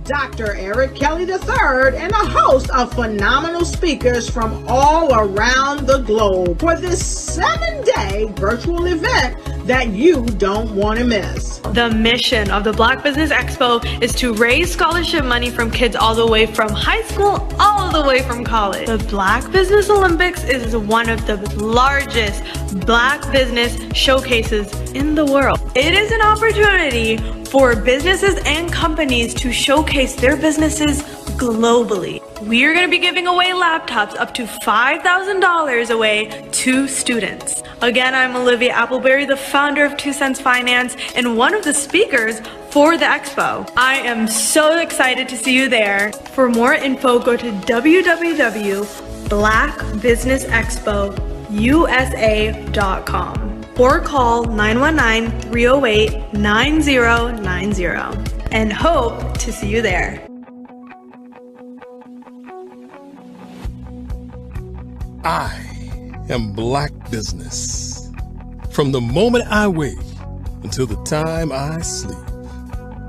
Dr. Eric Kelly III and a host of phenomenal speakers from all around the globe for this 7-day virtual event that you don't want to miss. The mission of the Black Business Expo is to raise scholarship money from kids all the way from high school all the way from college. The Black Business Olympics is one of the largest Black business showcases in the world. It is an opportunity for businesses and companies to showcase their businesses globally. We are going to be giving away laptops up to $5,000 away to students. Again, I'm Olivia Appleberry, the founder of 2 Cents Finance and one of the speakers for the expo. I am so excited to see you there. For more info, go to www.blackbusinessexpousa.com or call 919-308-9090 and hope to see you there. I am Black Business. From the moment I wake until the time I sleep.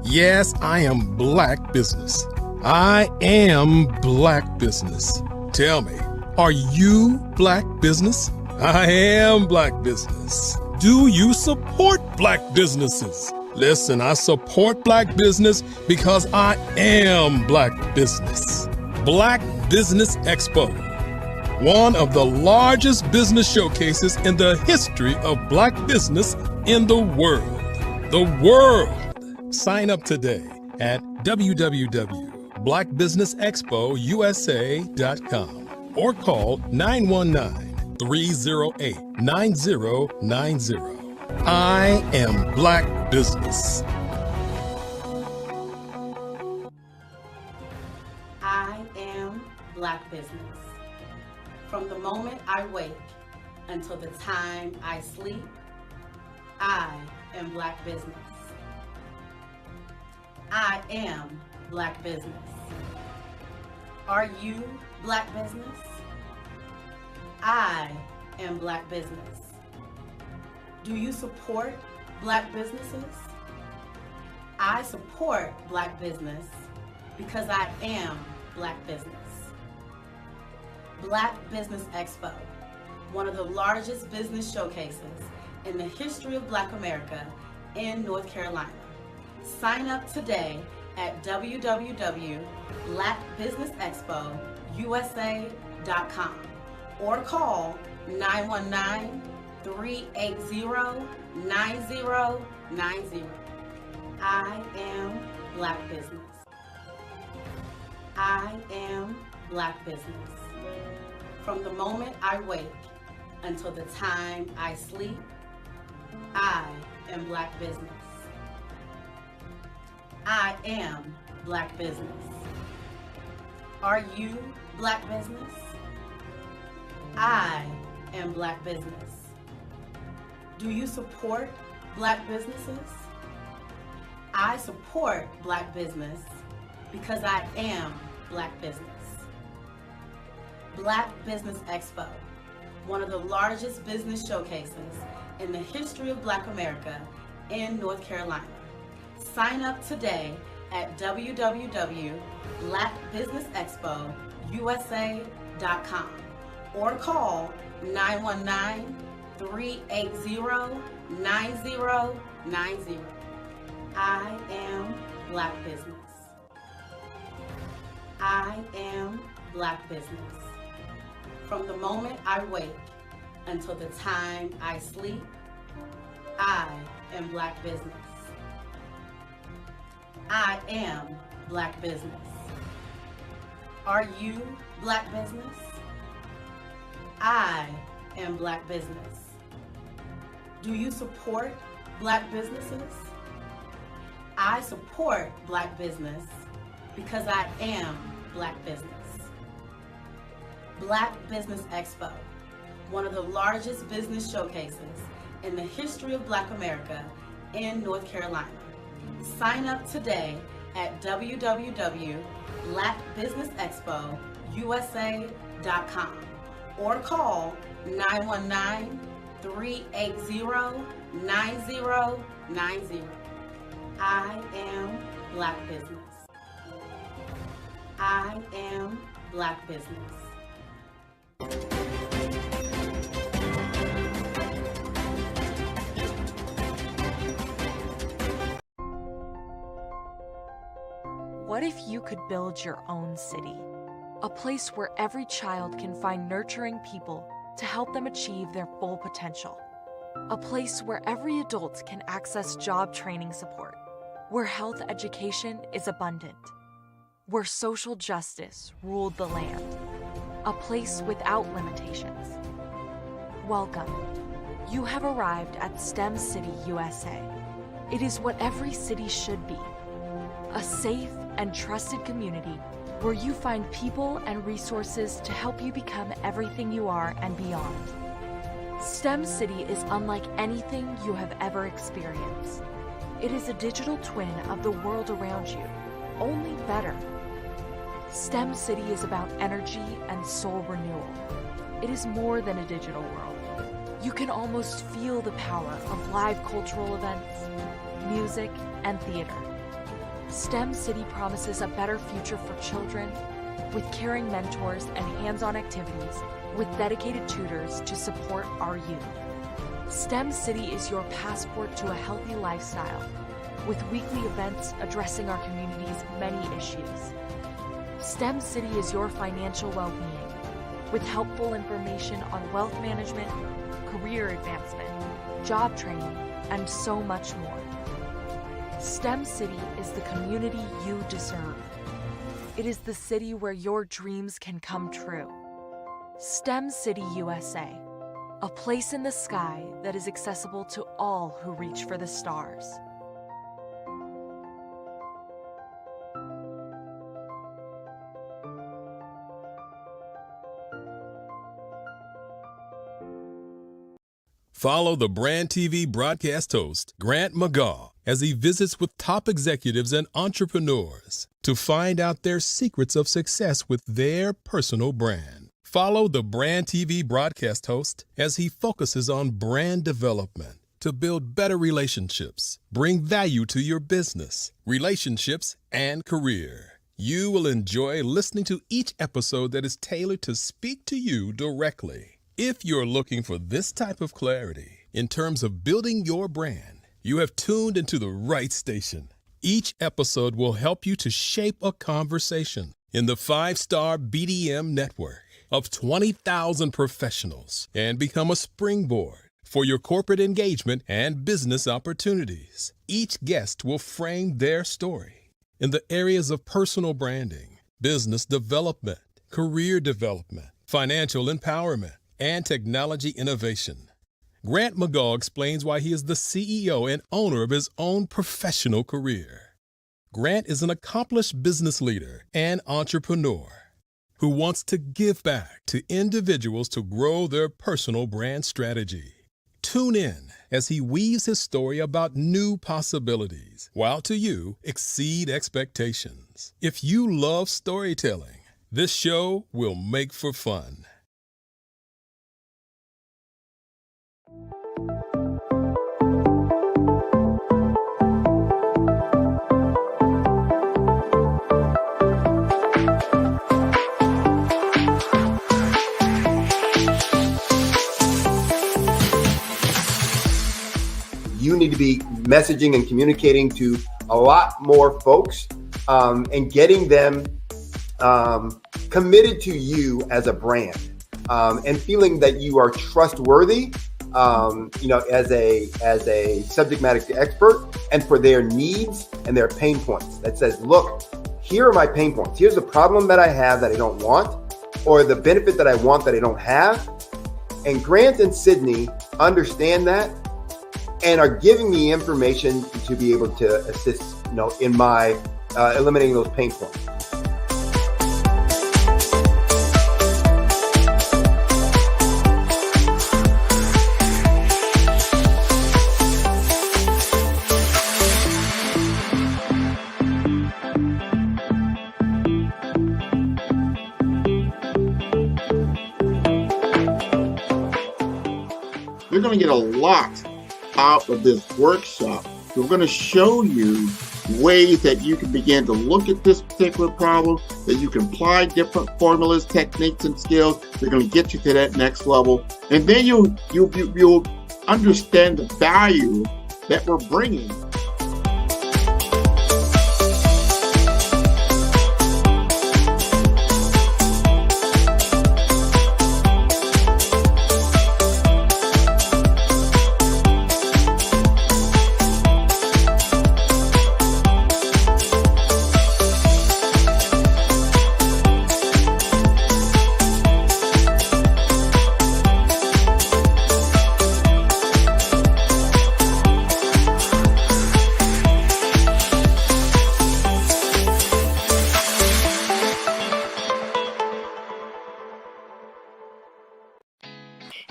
Yes, I am Black Business. I am Black Business. Tell me, are you Black Business? I am Black Business. Do you support Black businesses? Listen, I support Black business because I am Black Business. Black Business Expo, one of the largest business showcases in the history of Black business in the world. The world! Sign up today at www.blackbusinessexpousa.com or call 919-308-9090. I am Black Business. I am Black Business. From the moment I wake until the time I sleep, I am Black Business. I am Black Business. Are you Black Business? I am Black Business. Do you support Black businesses? I support Black business because I am Black business. Black Business Expo, one of the largest business showcases in the history of Black America in North Carolina. Sign up today at www.blackbusinessexpousa.com or call 919-380-9090. I am Black Business. I am Black Business. From the moment I wake until the time I sleep, I am Black Business. I am Black Business. Are you Black Business? I am Black Business. Do you support Black businesses? I support Black business because I am Black business. Black Business Expo, one of the largest business showcases in the history of Black America in North Carolina. Sign up today at www.blackbusinessexpousa.com or call 919-380-9090. I am Black Business. I am Black Business. From the moment I wake until the time I sleep, I am Black business. I am Black business. Are you Black business? I am Black business. Do you support Black businesses? I support Black business because I am Black business. Black Business Expo, one of the largest business showcases in the history of Black America in North Carolina. Sign up today at www.blackbusinessexpousa.com or call 919-380-9090. I am Black business. I am Black business. What if you could build your own city? A place where every child can find nurturing people to help them achieve their full potential. A place where every adult can access job training support. Where health education is abundant. Where social justice ruled the land. A place without limitations. Welcome. You have arrived at STEM City USA. It is what every city should be. A safe and trusted community where you find people and resources to help you become everything you are and beyond. STEM City is unlike anything you have ever experienced. It is a digital twin of the world around you, only better. STEM City is about energy and soul renewal. It is more than a digital world. You can almost feel the power of live cultural events, music, and theater. STEM City promises a better future for children with caring mentors and hands-on activities with dedicated tutors to support our youth. STEM City is your passport to a healthy lifestyle with weekly events addressing our community's many issues. STEM City is your financial well-being with helpful information on wealth management, career advancement, job training, and so much more. STEM City is the community you deserve. It is the city where your dreams can come true. STEM City USA, a place in the sky that is accessible to all who reach for the stars. Follow the Brand TV broadcast host, Grant McGaw, as he visits with top executives and entrepreneurs to find out their secrets of success with their personal brand. Follow the Brand TV broadcast host as he focuses on brand development to build better relationships, bring value to your business, relationships, and career. You will enjoy listening to each episode that is tailored to speak to you directly. If you're looking for this type of clarity in terms of building your brand, you have tuned into the right station. Each episode will help you to shape a conversation in the 5-star BDM network of 20,000 professionals and become a springboard for your corporate engagement and business opportunities. Each guest will frame their story in the areas of personal branding, business development, career development, financial empowerment, and technology innovation. Grant McGaw explains why he is the CEO and owner of his own professional career. Grant is an accomplished business leader and entrepreneur who wants to give back to individuals to grow their personal brand strategy. Tune in as he weaves his story about new possibilities, while to you exceed expectations. If you love storytelling, this show will make for fun. You need to be messaging and communicating to a lot more folks and getting them committed to you as a brand and feeling that you are trustworthy as a subject matter expert, and for their needs and their pain points. That says, look, here are my pain points. Here's the problem that I have that I don't want, or the benefit that I want that I don't have. And Grant and Sydney understand that and are giving me information to be able to assist, in my eliminating those pain points. You're going to get a lot out of this workshop. We're going to show you ways that you can begin to look at this particular problem, that you can apply different formulas, techniques, and skills. They're going to get you to that next level. And then you'll understand the value that we're bringing.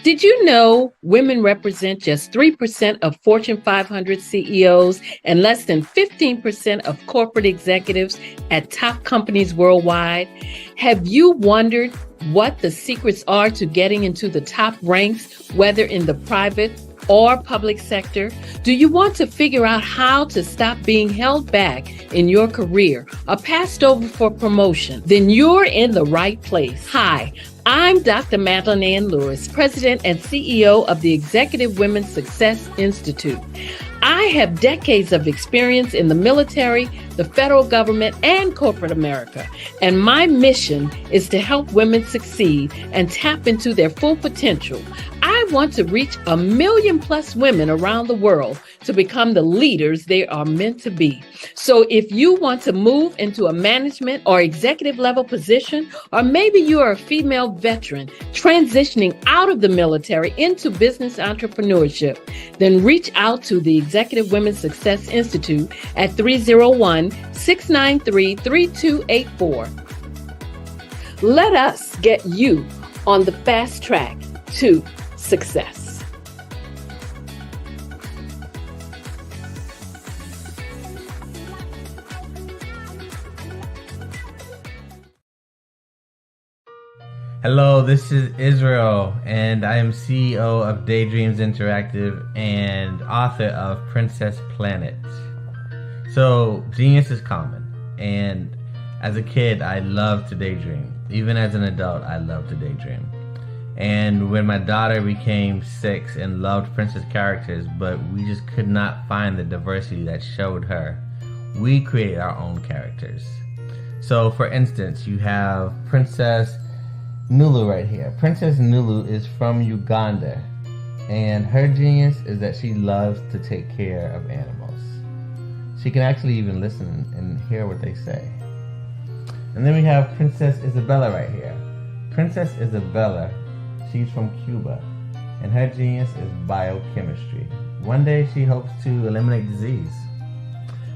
Did you know women represent just 3% of Fortune 500 CEOs and less than 15% of corporate executives at top companies worldwide? Have you wondered what the secrets are to getting into the top ranks, whether in the private or public sector? Do you want to figure out how to stop being held back in your career or passed over for promotion? Then you're in the right place. Hi, I'm Dr. Madeline Ann Lewis, President and CEO of the Executive Women's Success Institute. I have decades of experience in the military, the federal government, and corporate America, and my mission is to help women succeed and tap into their full potential. I want to reach 1 million plus women around the world to become the leaders they are meant to be. So if you want to move into a management or executive level position, or maybe you are a female veteran transitioning out of the military into business entrepreneurship, then reach out to the Executive Women's Success Institute at 301-693-3284. Let us get you on the fast track to success. Hello, this is Israel, and I am CEO of Daydreams Interactive and author of Princess Planet. So, genius is common, and as a kid, I loved to daydream. Even as an adult, I love to daydream. And when my daughter became 6 and loved princess characters, but we just could not find the diversity that showed her, we created our own characters. So, for instance, you have Princess Nulu right here. Princess Nulu is from Uganda, and her genius is that she loves to take care of animals. She can actually even listen and hear what they say. And then we have Princess Isabella right here. Princess Isabella, she's from Cuba, and her genius is biochemistry. One day she hopes to eliminate disease.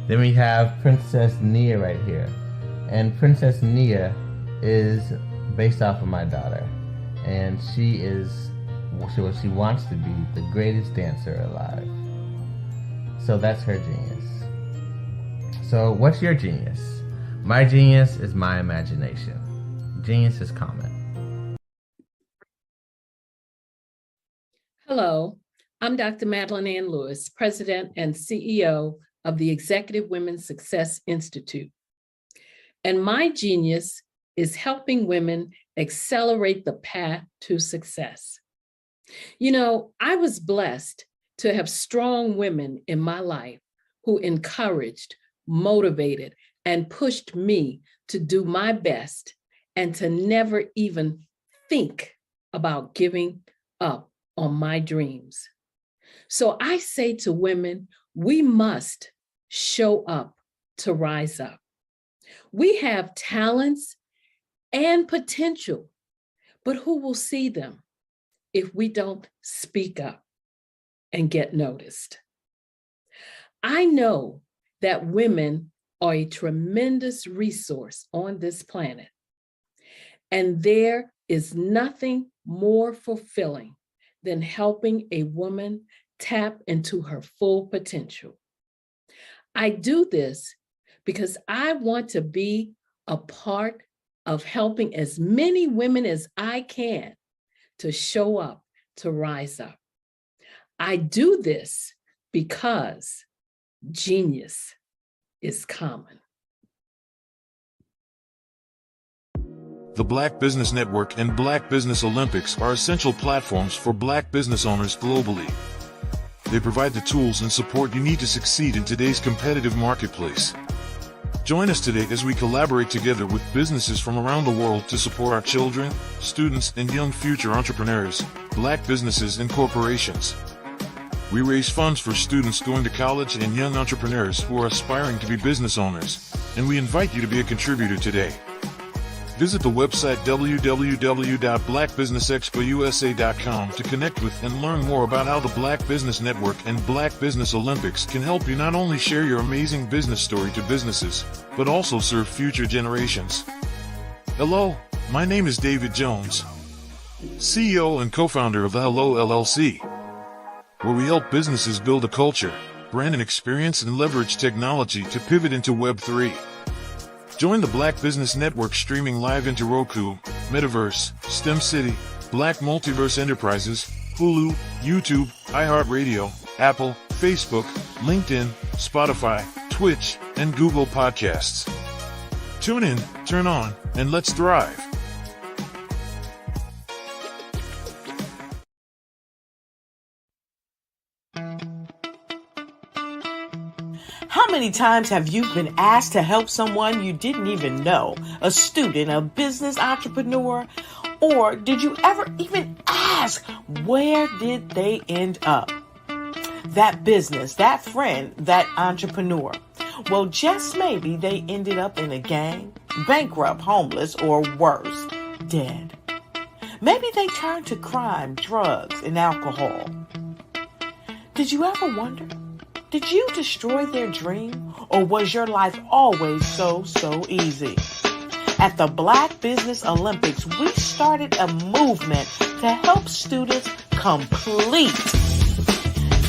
Then we have Princess Nia right here, and Princess Nia is based off of my daughter, and she is what she wants to be, the greatest dancer alive. So that's her genius. So what's your genius? My genius is my imagination. Genius is common. Hello, I'm Dr. Madeline Ann Lewis, President and CEO of the Executive Women's Success Institute. And my genius is helping women accelerate the path to success. You know, I was blessed to have strong women in my life who encouraged, motivated, and pushed me to do my best and to never even think about giving up on my dreams. So I say to women, we must show up to rise up. We have talents and potential, but who will see them if we don't speak up and get noticed? I know that women are a tremendous resource on this planet, and there is nothing more fulfilling than helping a woman tap into her full potential. I do this because I want to be a part of helping as many women as I can to show up, to rise up. I do this because genius is common. The Black Business Network and Black Business Olympics are essential platforms for Black business owners globally. They provide the tools and support you need to succeed in today's competitive marketplace. Join us today as we collaborate together with businesses from around the world to support our children, students, and young future entrepreneurs, Black businesses and corporations. We raise funds for students going to college and young entrepreneurs who are aspiring to be business owners, and we invite you to be a contributor today. Visit the website www.blackbusinessexpousa.com to connect with and learn more about how the Black Business Network and Black Business Olympics can help you not only share your amazing business story to businesses, but also serve future generations. Hello, my name is David Jones, CEO and co-founder of the Hello LLC, where we help businesses build a culture, brand an experience, and leverage technology to pivot into Web3. Join the Black Business Network streaming live into Roku, Metaverse, STEM City, Black Multiverse Enterprises, Hulu, YouTube, iHeartRadio, Apple, Facebook, LinkedIn, Spotify, Twitch, and Google Podcasts. Tune in, turn on, and let's thrive. How many times have you been asked to help someone you didn't even know, a student, a business entrepreneur, or did you ever even ask, where did they end up? That business, that friend, that entrepreneur. Well, just maybe they ended up in a gang, bankrupt, homeless, or worse, dead. Maybe they turned to crime, drugs, and alcohol. Did you ever wonder? Did you destroy their dream, or was your life always so easy? At the Black Business Olympics, we started a movement to help students complete.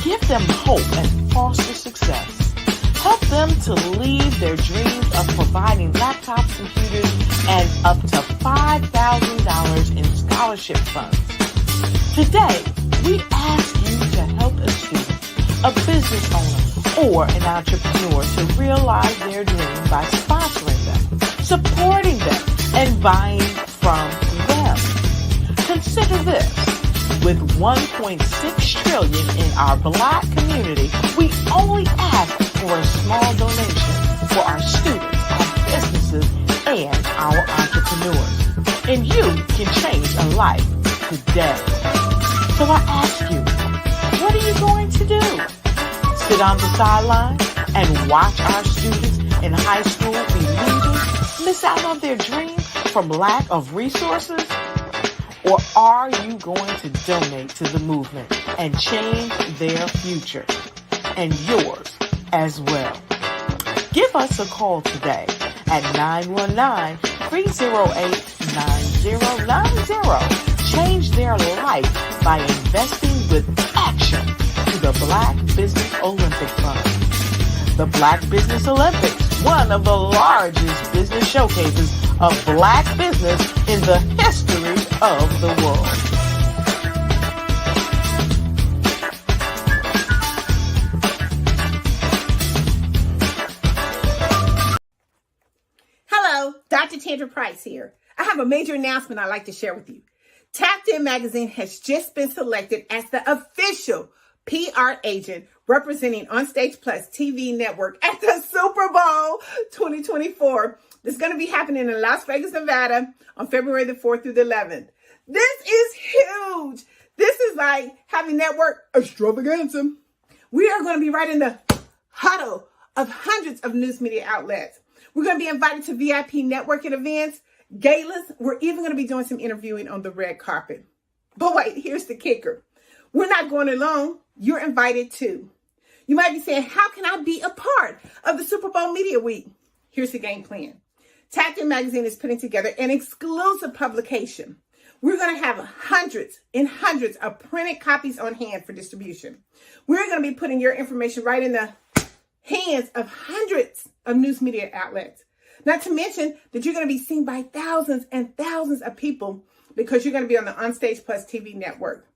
Give them hope and foster success. Help them to leave their dreams of providing laptops, computers, and up to $5,000 in scholarship funds. Today, we ask you to help a student, a business owner, or an entrepreneur to realize their dream by sponsoring them, supporting them, and buying from them. Consider this. With $1.6 trillion in our Black community, we only ask for a small donation for our students, our businesses, and our entrepreneurs. And you can change a life today. So I ask you, what are you going to do? Sit on the sideline and watch our students in high school be leaders, miss out on their dream from lack of resources? Or are you going to donate to the movement and change their future and yours as well? Give us a call today at 919-308-9090. Change their life by investing with action to the Black Business Olympic Fund. The Black Business Olympics, one of the largest business showcases of Black business in the history of the world. Hello, Dr. Tandra Price here. I have a major announcement I'd like to share with you. Tapped In Magazine has just been selected as the official PR agent representing Onstage Plus TV network at the Super Bowl 2024. It's going to be happening in Las Vegas, Nevada on February the 4th through the 11th. This is huge. This is like Copy Network extravaganza. We are going to be right in the huddle of hundreds of news media outlets. We're going to be invited to VIP networking events, galas. We're even going to be doing some interviewing on the red carpet. But wait, here's the kicker. We're not going alone. You're invited too. You might be saying, how can I be a part of the Super Bowl Media Week? Here's the game plan. Tapped In Magazine is putting together an exclusive publication. We're going to have hundreds and hundreds of printed copies on hand for distribution. We're going to be putting your information right in the hands of hundreds of news media outlets. Not to mention that you're going to be seen by thousands and thousands of people because you're going to be on the Onstage Plus TV network.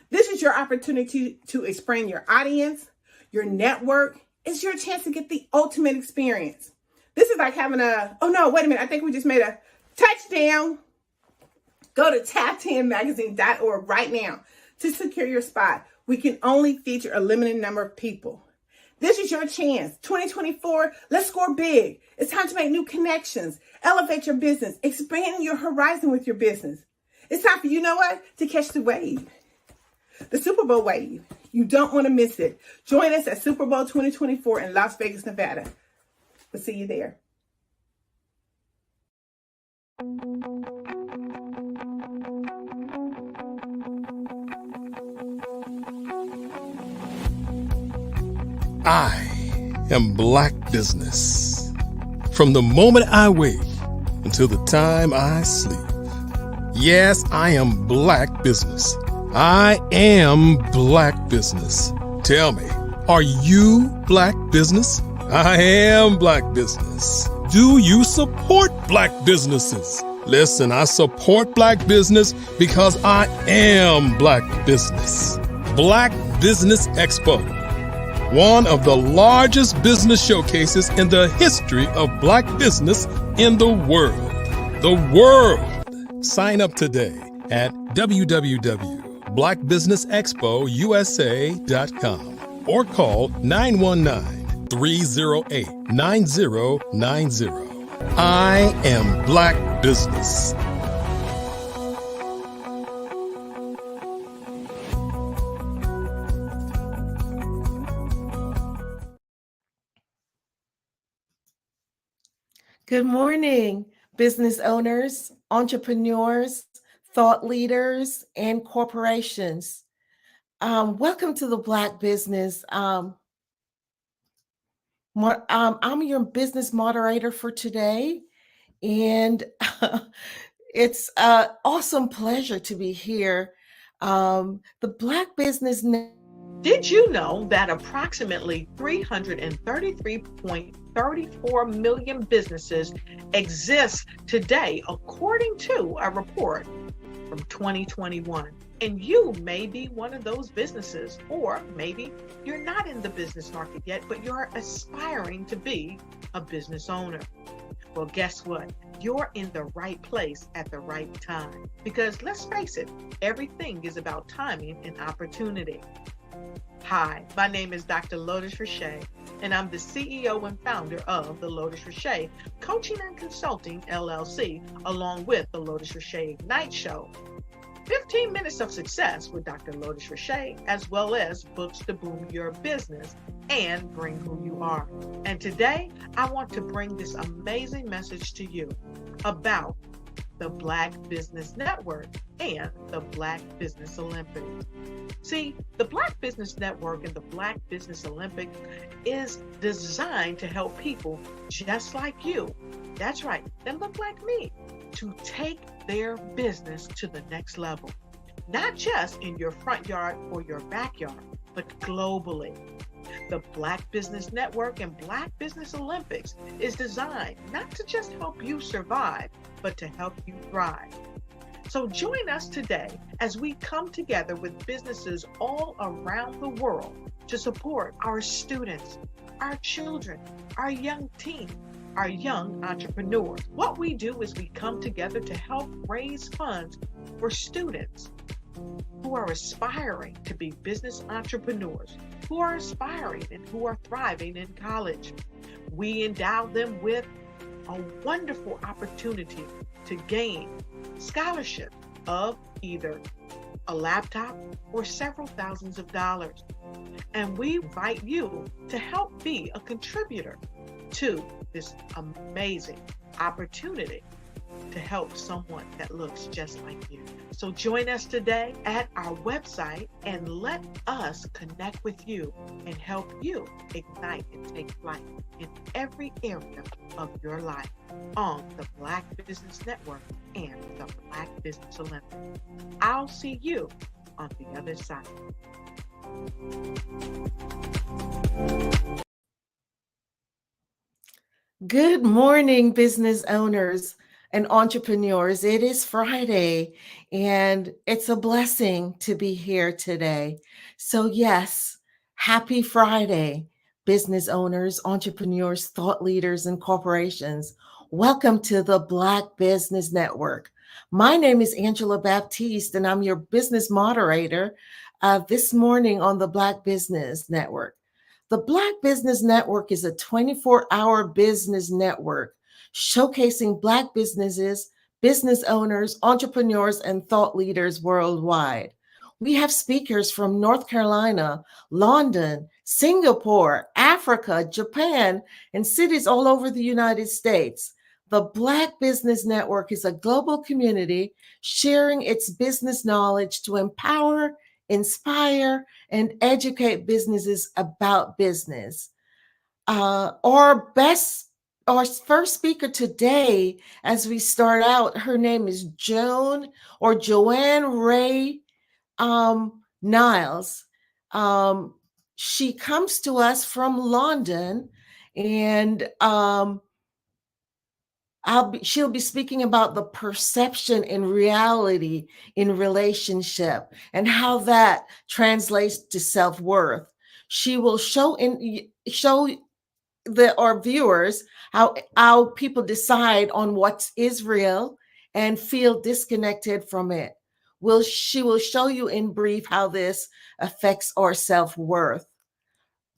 This is your opportunity to expand your audience, your network. It's your chance to get the ultimate experience. This is like having I think we just made a touchdown. Go to tappedinmagazine.org right now to secure your spot. We can only feature a limited number of people. This is your chance. 2024, let's score big. It's time to make new connections, elevate your business, expand your horizon with your business. It's time for, to catch the wave. The Super Bowl wave. You don't want to miss it. Join us at Super Bowl 2024 in Las Vegas, Nevada. We'll see you there. I am Black Business. From the moment I wake until the time I sleep. Yes, I am Black Business. I am Black Business. Tell me, are you Black Business? I am Black Business. Do you support Black businesses? Listen, I support Black business because I am Black Business. Black Business Expo, one of the largest business showcases in the history of Black business in the world. The world! Sign up today at www.blackbusinessexpousa.com or call 919-308-9090. I am Black Business. Good morning, business owners, entrepreneurs, thought leaders, and corporations. Welcome to the Black Business. I'm your business moderator for today, and it's an awesome pleasure to be here. The Black Business Did you know that approximately 333.34 million businesses exist today, according to a report from 2021? And you may be one of those businesses, or maybe you're not in the business market yet, but you're aspiring to be a business owner. Well, guess what? You're in the right place at the right time. Because let's face it, everything is about timing and opportunity. Hi, my name is Dr. Lotus Richey, and I'm the CEO and founder of the Lotus Richey Coaching and Consulting LLC, along with the Lotus Richey Ignite Show. 15 minutes of success with Dr. Lotus Richey, as well as books to boom your business and bring who you are. And today, I want to bring this amazing message to you about the Black Business Network and the Black Business Olympics. See, the Black Business Network and the Black Business Olympics is designed to help people just like you, that's right, that look like me, to take their business to the next level. Not just in your front yard or your backyard, but globally. The Black Business Network and Black Business Olympics is designed not to just help you survive, but to help you thrive. So join us today as we come together with businesses all around the world to support our students, our children, our young teens, our young entrepreneurs. What we do is we come together to help raise funds for students who are aspiring to be business entrepreneurs, who are aspiring and who are thriving in college. We endow them with a wonderful opportunity to gain scholarship of either a laptop, or several thousands of dollars. And we invite you to help be a contributor to this amazing opportunity to help someone that looks just like you. So join us today at our website and let us connect with you and help you ignite and take flight in every area of your life on the Black Business Network and the Black Business Olympics. I'll see you on the other side. Good morning, business owners and entrepreneurs. It is Friday, and it's a blessing to be here today. So, yes, happy Friday, business owners, entrepreneurs, thought leaders, and corporations. Welcome to the Black Business Network. My name is Angela Baptiste, and I'm your business moderator this morning on the Black Business Network. The Black Business Network is a 24-hour business network showcasing Black businesses, business owners, entrepreneurs, and thought leaders worldwide. We have speakers from North Carolina, London, Singapore, Africa, Japan, and cities all over the United States. The Black Business Network is a global community sharing its business knowledge to empower, inspire, and educate businesses about business. Our first speaker today, as we start out, her name is Joanne Ray Niles. She comes to us from London, and she'll be speaking about the perception and reality in relationship and how that translates to self-worth. She will show our viewers how people decide on what is real and feel disconnected from it. She will show you in brief how this affects our self-worth.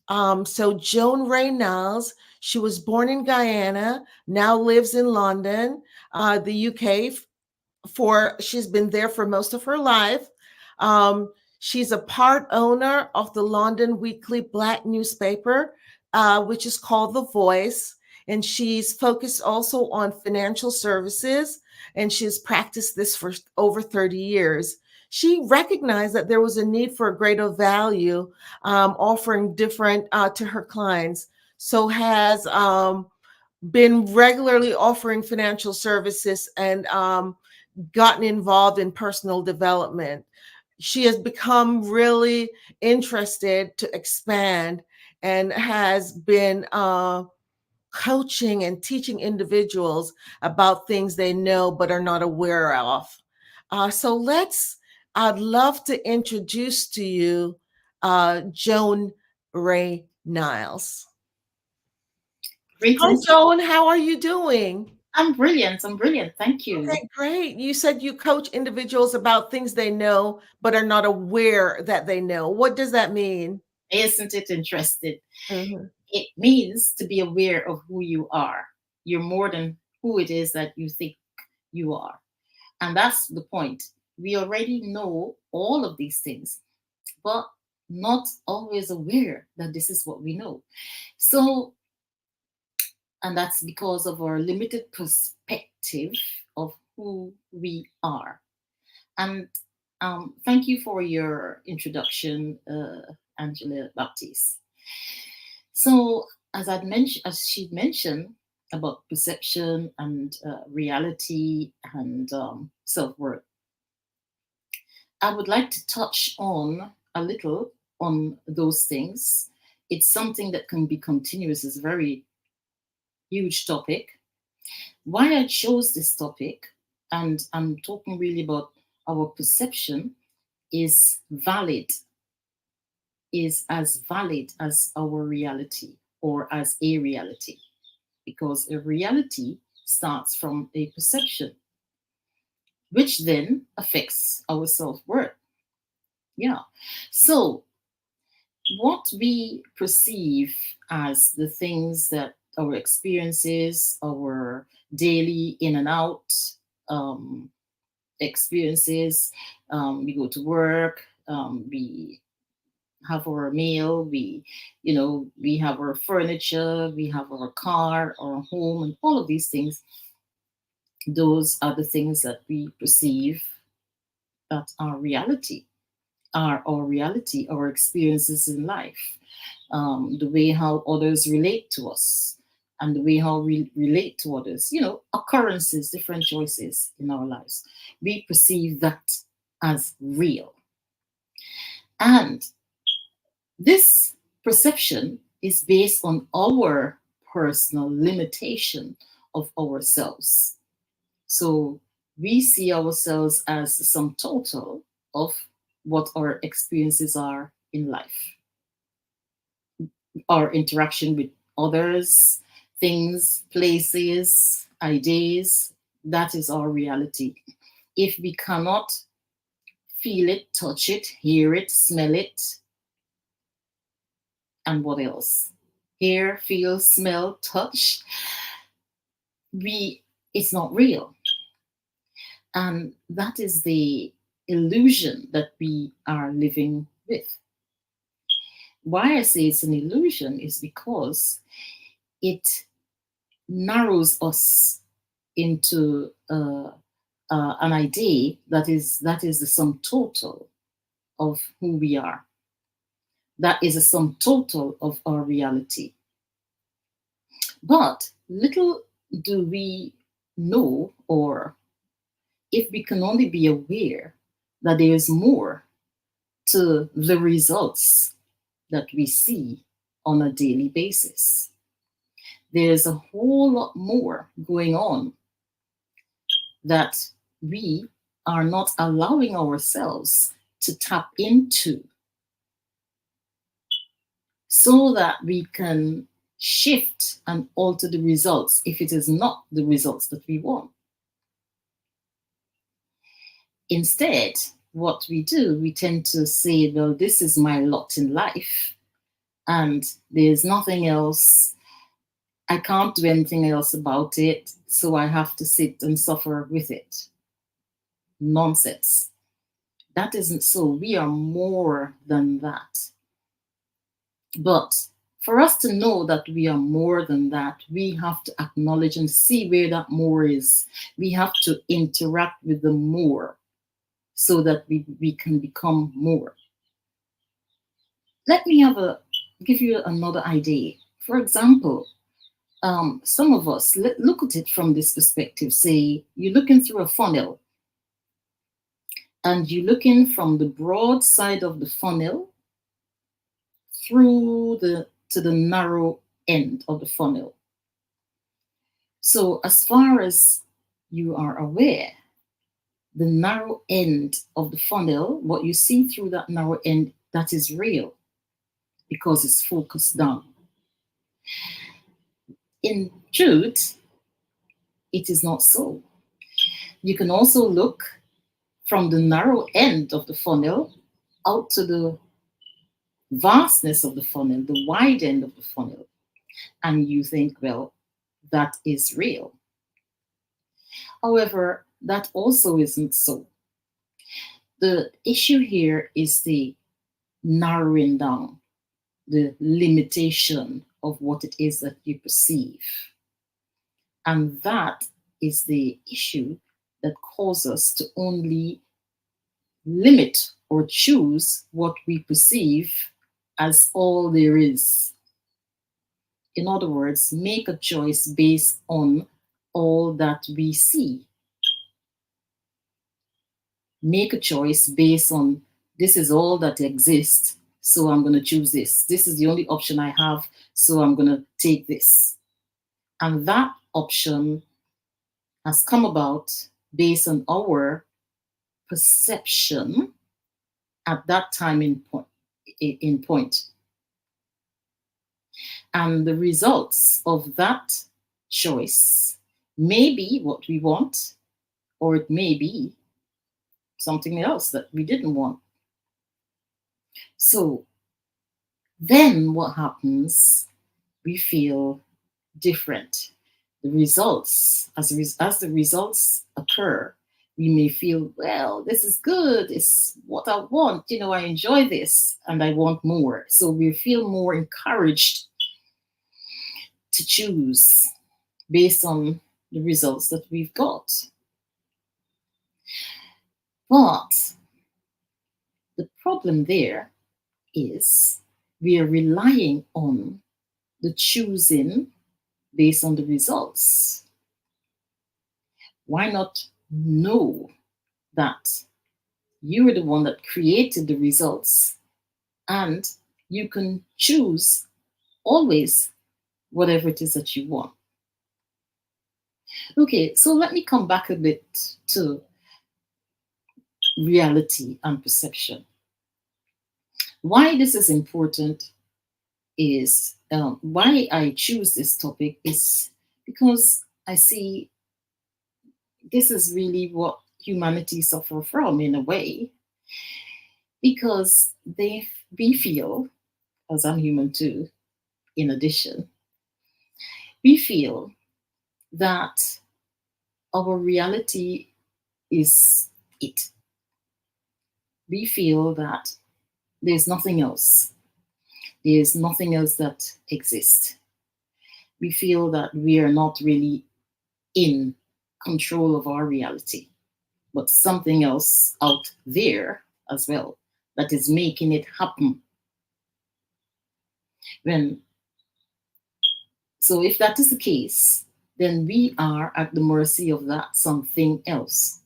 So Joan Ray Niles, she was born in Guyana, now lives in London, the UK. She's been there for most of her life. She's a part owner of the London weekly Black newspaper, which is called The Voice. And she's focused also on financial services, and she's practiced this for over 30 years. She recognized that there was a need for a greater value offering different to her clients. So has been regularly offering financial services and gotten involved in personal development. She has become really interested to expand and has been coaching and teaching individuals about things they know but are not aware of. I'd love to introduce to you Joan Ray Niles. Hi, Joan. How are you doing? I'm brilliant. Thank you. Okay, great. You said you coach individuals about things they know but are not aware that they know. What does that mean? Isn't it interesting? Mm-hmm. It means to be aware of who you are. You're more than who it is that you think you are. And that's the point. We already know all of these things, but not always aware that this is what we know. So, and that's because of our limited perspective of who we are. And thank you for your introduction, Angela Baptiste. So, as she mentioned about perception and reality and self-worth, I would like to touch on a little on those things. It's something that can be continuous. It's a very huge topic. Why I chose this topic, and I'm talking really about our perception, is as valid as our reality or as a reality, because a reality starts from a perception, which then affects our self-worth. Yeah. So what we perceive as the things that our experiences, our daily in and out, experiences. We go to work, we have our meal, we have our furniture, we have our car, our home, and all of these things. Those are the things that we perceive that are reality, our experiences in life, the way how others relate to us, and the way how we relate to others, occurrences, different choices in our lives. We perceive that as real. And this perception is based on our personal limitation of ourselves. So we see ourselves as the sum total of what our experiences are in life. Our interaction with others, things, places, ideas, that is our reality. If we cannot feel it, touch it, hear it, smell it, and what else? Hear, feel, smell, touch, it's not real. And that is the illusion that we are living with. Why I say it's an illusion is because it narrows us into an idea that is the sum total of who we are. That is a sum total of our reality. But little do we know, or if we can only be aware, that there is more to the results that we see on a daily basis. There's a whole lot more going on that we are not allowing ourselves to tap into, so that we can shift and alter the results if it is not the results that we want. Instead, what we do, we tend to say, well, this is my lot in life, and there's nothing else. I can't do anything else about it, so I have to sit and suffer with it. Nonsense. That isn't so. We are more than that. But for us to know that we are more than that, we have to acknowledge and see where that more is. We have to interact with the more so that we can become more. Let me give you another idea. For example, some of us, look at it from this perspective. Say you're looking through a funnel, and you're looking from the broad side of the funnel through to the narrow end of the funnel. So as far as you are aware, the narrow end of the funnel, what you see through that narrow end, that is real because it's focused down. In truth, it is not so. You can also look from the narrow end of the funnel out to the vastness of the funnel, the wide end of the funnel, and you think, well, that is real. However, that also isn't so. The issue here is the narrowing down, the limitation of what it is that you perceive. And that is the issue that causes us to only limit or choose what we perceive as all there is. In other words, make a choice based on all that we see. Make a choice based on this is all that exists, so I'm going to choose this. This is the only option I have, so I'm going to take this. And that option has come about based on our perception at that time in point. And the results of that choice may be what we want, or it may be something else that we didn't want. So then what happens? We feel different. The results, as the results occur, We may feel, well, this is good. It's what I want. I enjoy this and I want more. So we feel more encouraged to choose based on the results that we've got. But the problem there is we are relying on the choosing based on the results. Why not know that you are the one that created the results and you can choose always whatever it is that you want? Okay, so let me come back a bit to reality and perception. Why this is important is why I choose this topic is because I see this is really what humanity suffer from in a way, because we feel, as I'm human too, in addition, we feel that our reality is it. We feel that there's nothing else. There's nothing else that exists. We feel that we are not really in control of our reality, but something else out there as well that is making it happen. So if that is the case, then we are at the mercy of that something else.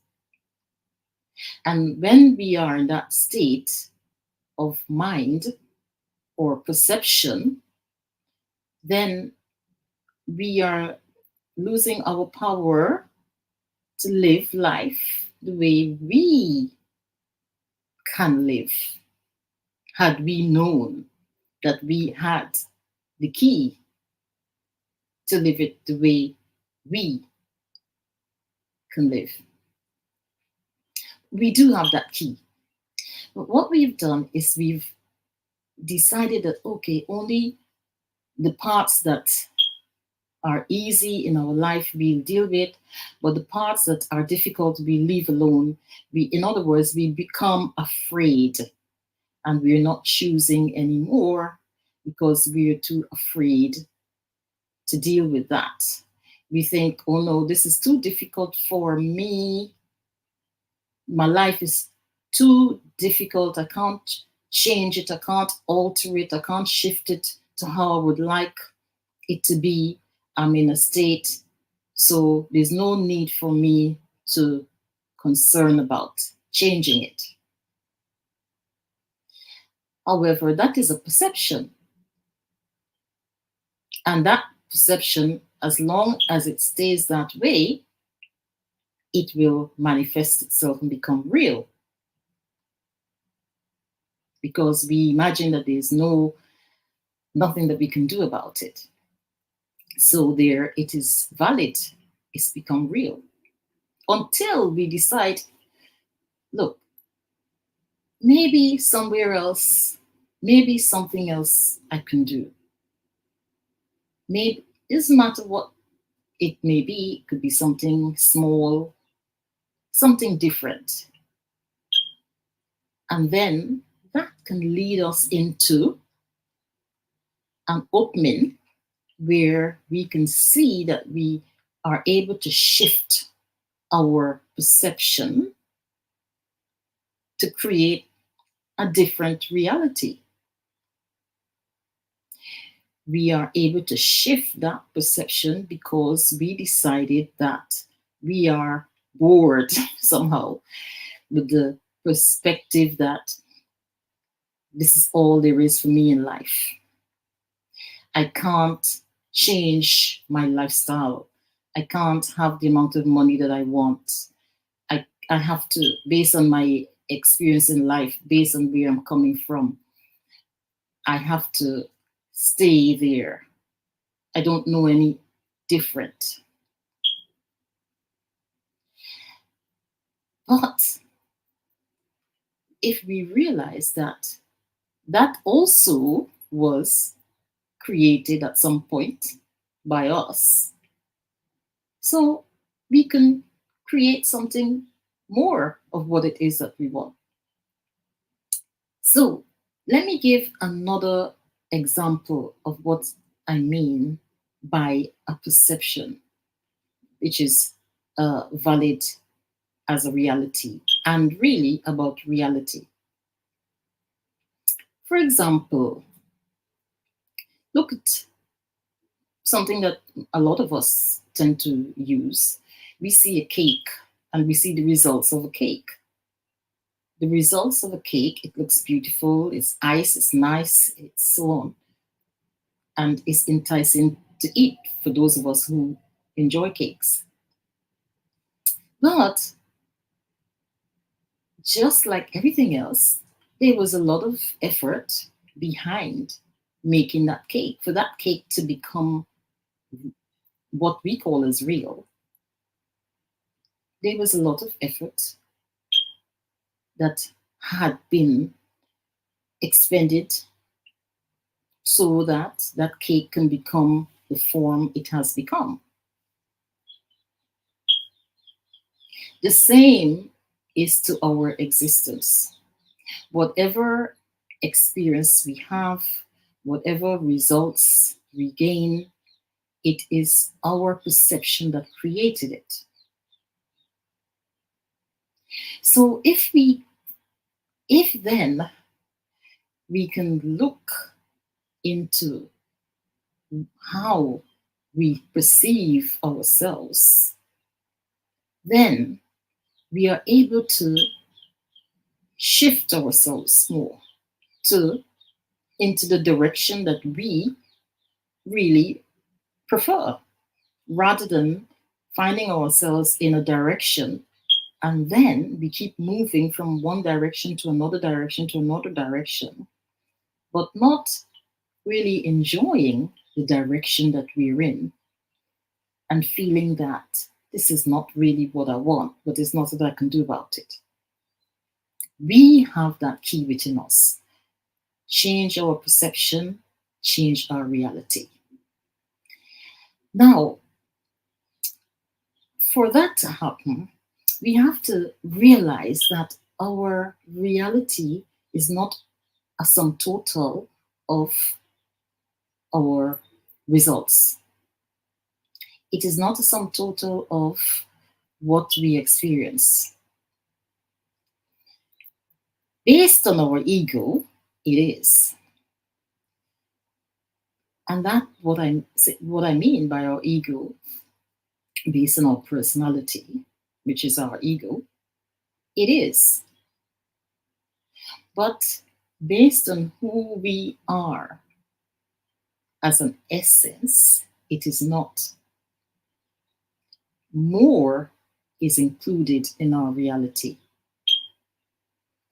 And when we are in that state of mind or perception, then we are losing our power to live life the way we can live, had we known that we had the key to live it the way we can live. We do have that key. But what we've done is we've decided that, okay, only the parts that are easy in our life we'll deal with, but the parts that are difficult we leave alone. In other words, we become afraid and we're not choosing anymore because we're too afraid to deal with that. We think, oh no, this is too difficult for me. My life is too difficult. I can't change it. I can't alter it. I can't shift it to how I would like it to be. I'm in a state, so there's no need for me to concern about changing it. However, that is a perception. And that perception, as long as it stays that way, it will manifest itself and become real. Because we imagine that there's nothing that we can do about it. So there it is valid, it's become real. Until we decide, look, maybe somewhere else, maybe something else I can do. Maybe, it doesn't matter what it may be, it could be something small, something different. And then that can lead us into an opening where we can see that we are able to shift our perception to create a different reality. We are able to shift that perception because we decided that we are bored somehow with the perspective that this is all there is for me in life. I can't change my lifestyle. I can't have the amount of money that I want. I have to, based on my experience in life, based on where I'm coming from, I have to stay there. I don't know any different. But if we realize that that also was created at some point by us, so we can create something more of what it is that we want. So let me give another example of what I mean by a perception, which is valid as a reality and really about reality. For example, look at something that a lot of us tend to use. We see a cake and we see the results of a cake. The results of a cake, it looks beautiful, it's ice, it's nice, it's so on. And it's enticing to eat for those of us who enjoy cakes. But just like everything else, there was a lot of effort behind making that cake, for that cake to become what we call as real. There was a lot of effort that had been expended so that that cake can become the form it has become. The same is to our existence. Whatever experience we have, whatever results we gain, it is our perception that created it. So if then we can look into how we perceive ourselves, then we are able to shift ourselves more into the direction that we really prefer, rather than finding ourselves in a direction and then we keep moving from one direction to another direction to another direction, but not really enjoying the direction that we're in and feeling that this is not really what I want, but there's nothing that I can do about it. We have that key within us. Change our perception, change our reality. Now, for that to happen, we have to realize that our reality is not a sum total of our results. It is not a sum total of what we experience. Based on our ego, it is. And that's what I mean by our ego, based on our personality, which is our ego, it is. But based on who we are as an essence, it is not. More is included in our reality.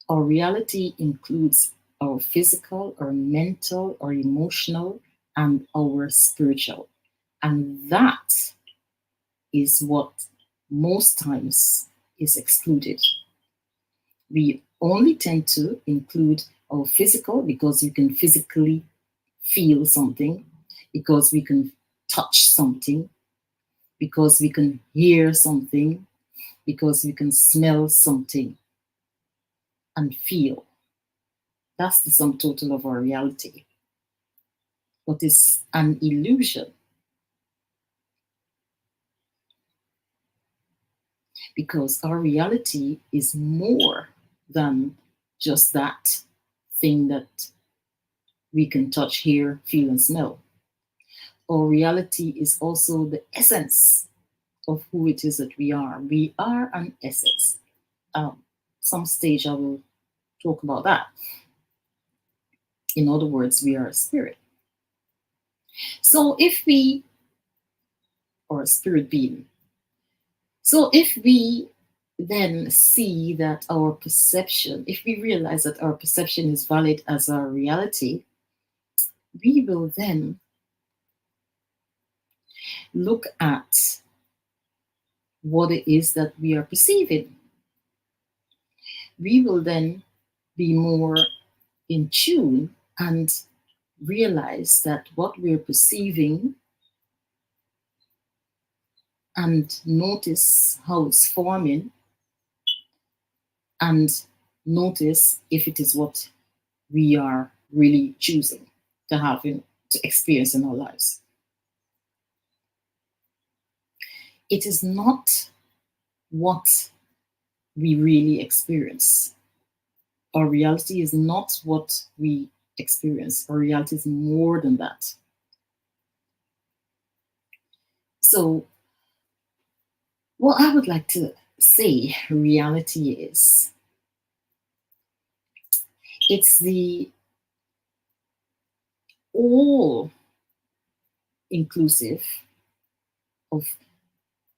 Our reality includes our physical, our mental, our emotional, and our spiritual. And that is what most times is excluded. We only tend to include our physical because we can physically feel something, because we can touch something, because we can hear something, because we can smell something and feel. That's the sum total of our reality. But it's an illusion. Because our reality is more than just that thing that we can touch, hear, feel, and smell. Our reality is also the essence of who it is that we are. We are an essence. Some stage I will talk about that. In other words, we are a spirit. So if we, or a spirit being, so if we then see that our perception, if we realize that our perception is valid as our reality, we will then look at what it is that we are perceiving. We will then be more in tune and realize that what we're perceiving and notice how it's forming and notice if it is what we are really choosing to have to experience in our lives. It is not what we really experience. Our reality is not what we experience. Our reality is more than that. So, what I would like to say reality is, it's the all inclusive of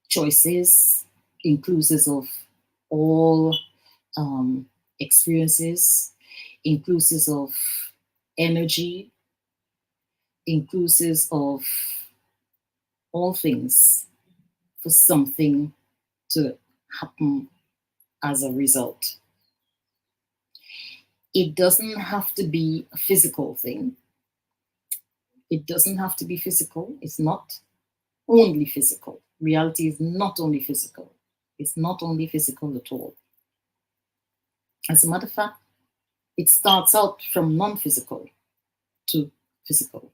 choices, inclusive of all experiences, inclusive of energy, inclusive of all things for something to happen as a result. It doesn't have to be a physical thing. It doesn't have to be physical. It's not only physical. Reality is not only physical. It's not only physical at all. As a matter of fact, it starts out from non-physical to physical.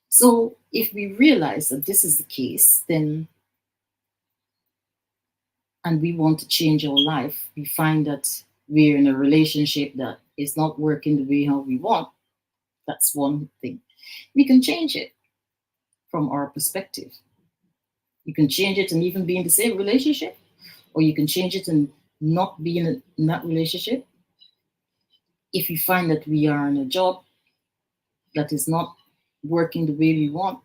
So if we realize that this is the case, then, and we want to change our life, we find that we're in a relationship that is not working the way how we want, that's one thing. We can change it from our perspective. You can change it and even be in the same relationship, or you can change it and not be in that relationship. If you find that we are in a job that is not working the way we want,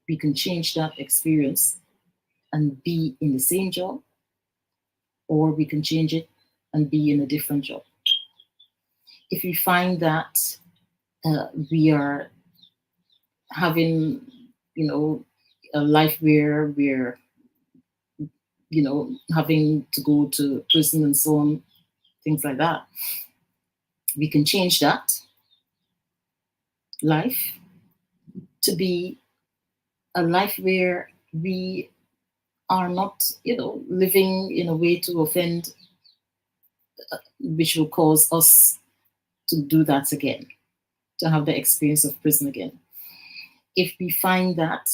we can change that experience and be in the same job, or we can change it and be in a different job. If we find that we are having, a life where we're, having to go to prison and so on, things like that, we can change that life to be a life where we are not, living in a way to offend, which will cause us to do that again, to have the experience of prison again. If we find that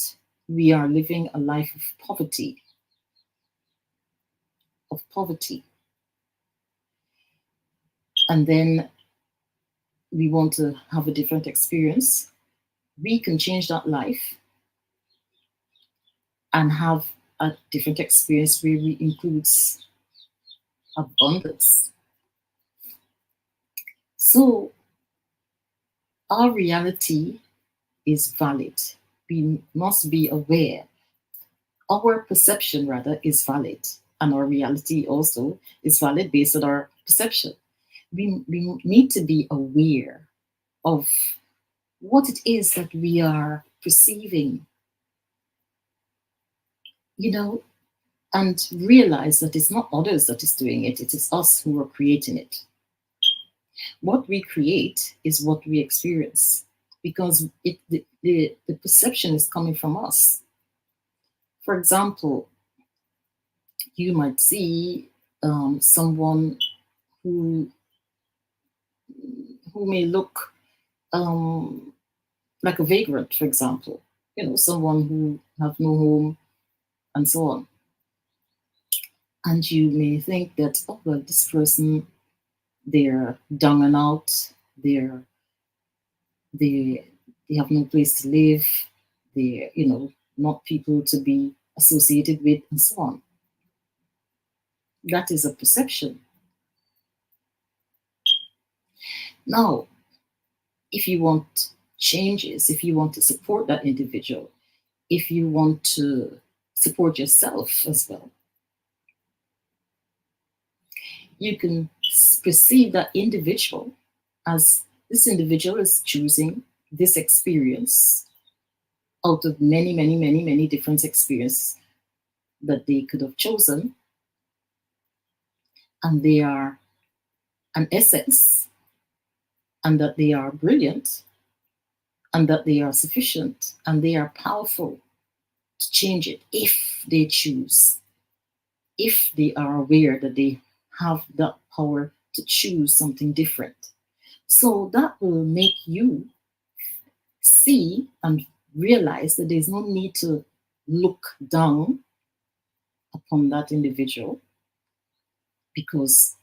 we are living a life of poverty, and then we want to have a different experience, we can change that life and have a different experience where we includes abundance. So our reality is valid. We must be aware. Our perception, rather, is valid. And our reality also is valid based on our perception. We need to be aware of what it is that we are perceiving, and realize that it's not others that is doing it. It is us who are creating it. What we create is what we experience, because the perception is coming from us. For example, you might see someone who may look like a vagrant, for example, someone who have no home and so on. And you may think that, oh, well, this person, they're down and out, they have no place to live, they're, not people to be associated with, and so on. That is a perception. Now, if you want changes, if you want to support that individual, if you want to support yourself as well, you can perceive that individual as this individual is choosing this experience out of many, many, many, many different experiences that they could have chosen. And they are an essence, and that they are brilliant, and that they are sufficient, and they are powerful to change it if they choose if they are aware that they have that power to choose something different. So that will make you see and realize that there's no need to look down upon that individual, because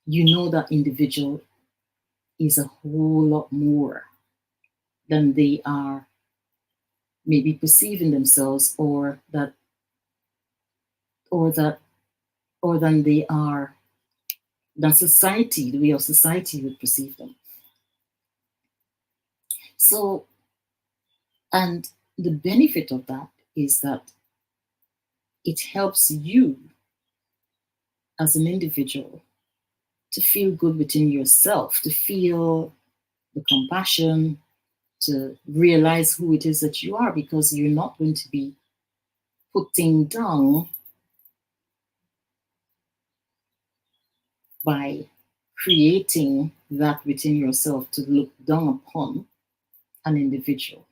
you know that individual is a whole lot more than they are maybe perceiving themselves, or than they are, than society, the way of society would perceive them. So, and the benefit of that is that it helps you as an individual to feel good within yourself, to feel the compassion, to realize who it is that you are, because you're not going to be putting down by creating that within yourself to look down upon an individual.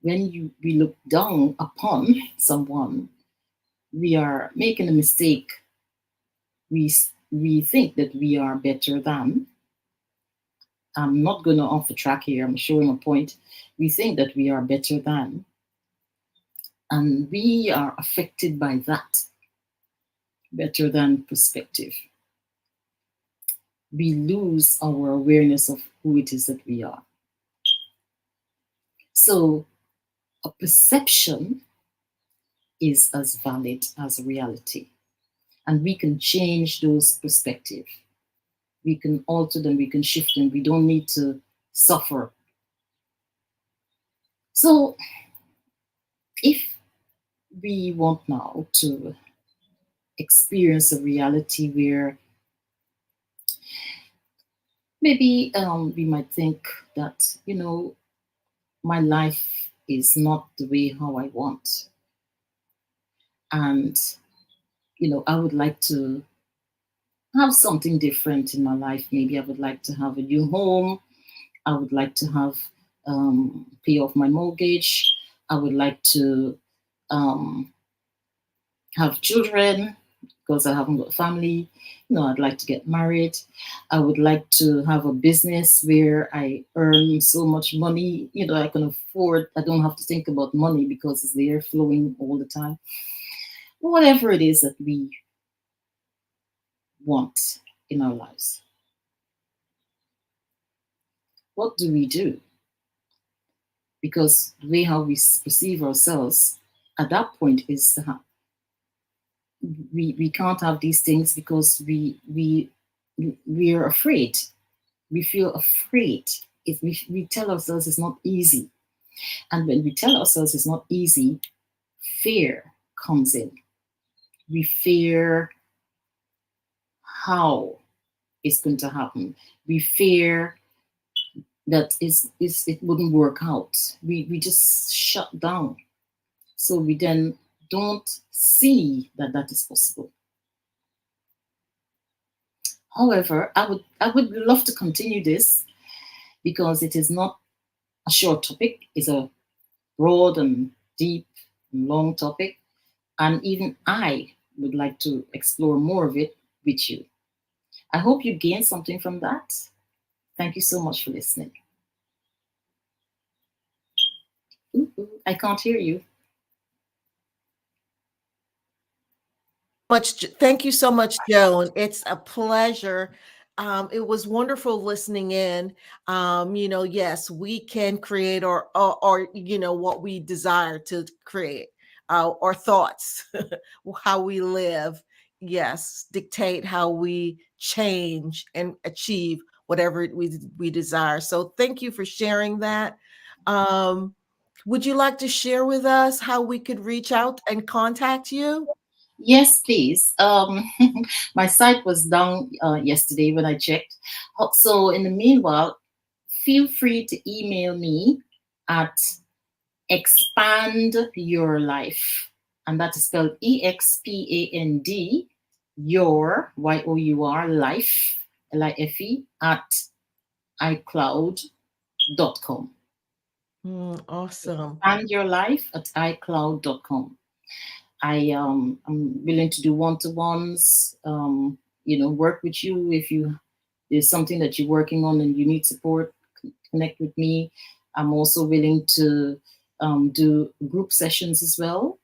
When we look down upon someone, we are making a mistake. We think that we are better than. I'm not going to off the track here. I'm showing a point. We think that we are better than, and we are affected by that better than perspective. We lose our awareness of who it is that we are. So a perception is as valid as a reality, and we can change those perspectives. We can alter them, we can shift them. We don't need to suffer. So if we want now to experience a reality where maybe we might think that, my life is not the way how I want. And, I would like to have something different in my life. Maybe I would like to have a new home. I would like to have pay off my mortgage. I would like to have children because I haven't got a family. I'd like to get married. I would like to have a business where I earn so much money, I can afford. I don't have to think about money because it's there flowing all the time. Whatever it is that we want in our lives. What do we do? Because the way how we perceive ourselves at that point is that we can't have these things because we are afraid. We feel afraid. If we tell ourselves it's not easy. And when we tell ourselves it's not easy, fear comes in. We fear how it's going to happen. We fear that it wouldn't work out. We just shut down. So we then don't see that is possible. However, I would love to continue this because it is not a short topic. It's a broad and deep and long topic. And even I would like to explore more of it with you. I hope you gained something from that. Thank you so much for listening. I can't hear you. Thank you so much, Joan. It's a pleasure. It was wonderful listening in. Yes, we can create or what we desire to create, our thoughts, how we live. Yes, dictate how we change and achieve whatever we desire. So thank you for sharing that. Would you like to share with us how we could reach out and contact you? Yes, please. My site was down yesterday when I checked. So in the meanwhile, feel free to email me at expandyourlife, and that is spelled EXPAND, your, YOUR, life, LIFE, at icloud.com. Awesome. Expandyourlife at icloud.com. I'm willing to do one-to-ones, work with you if there's something that you're working on and you need support, connect with me. I'm also willing to do group sessions as well.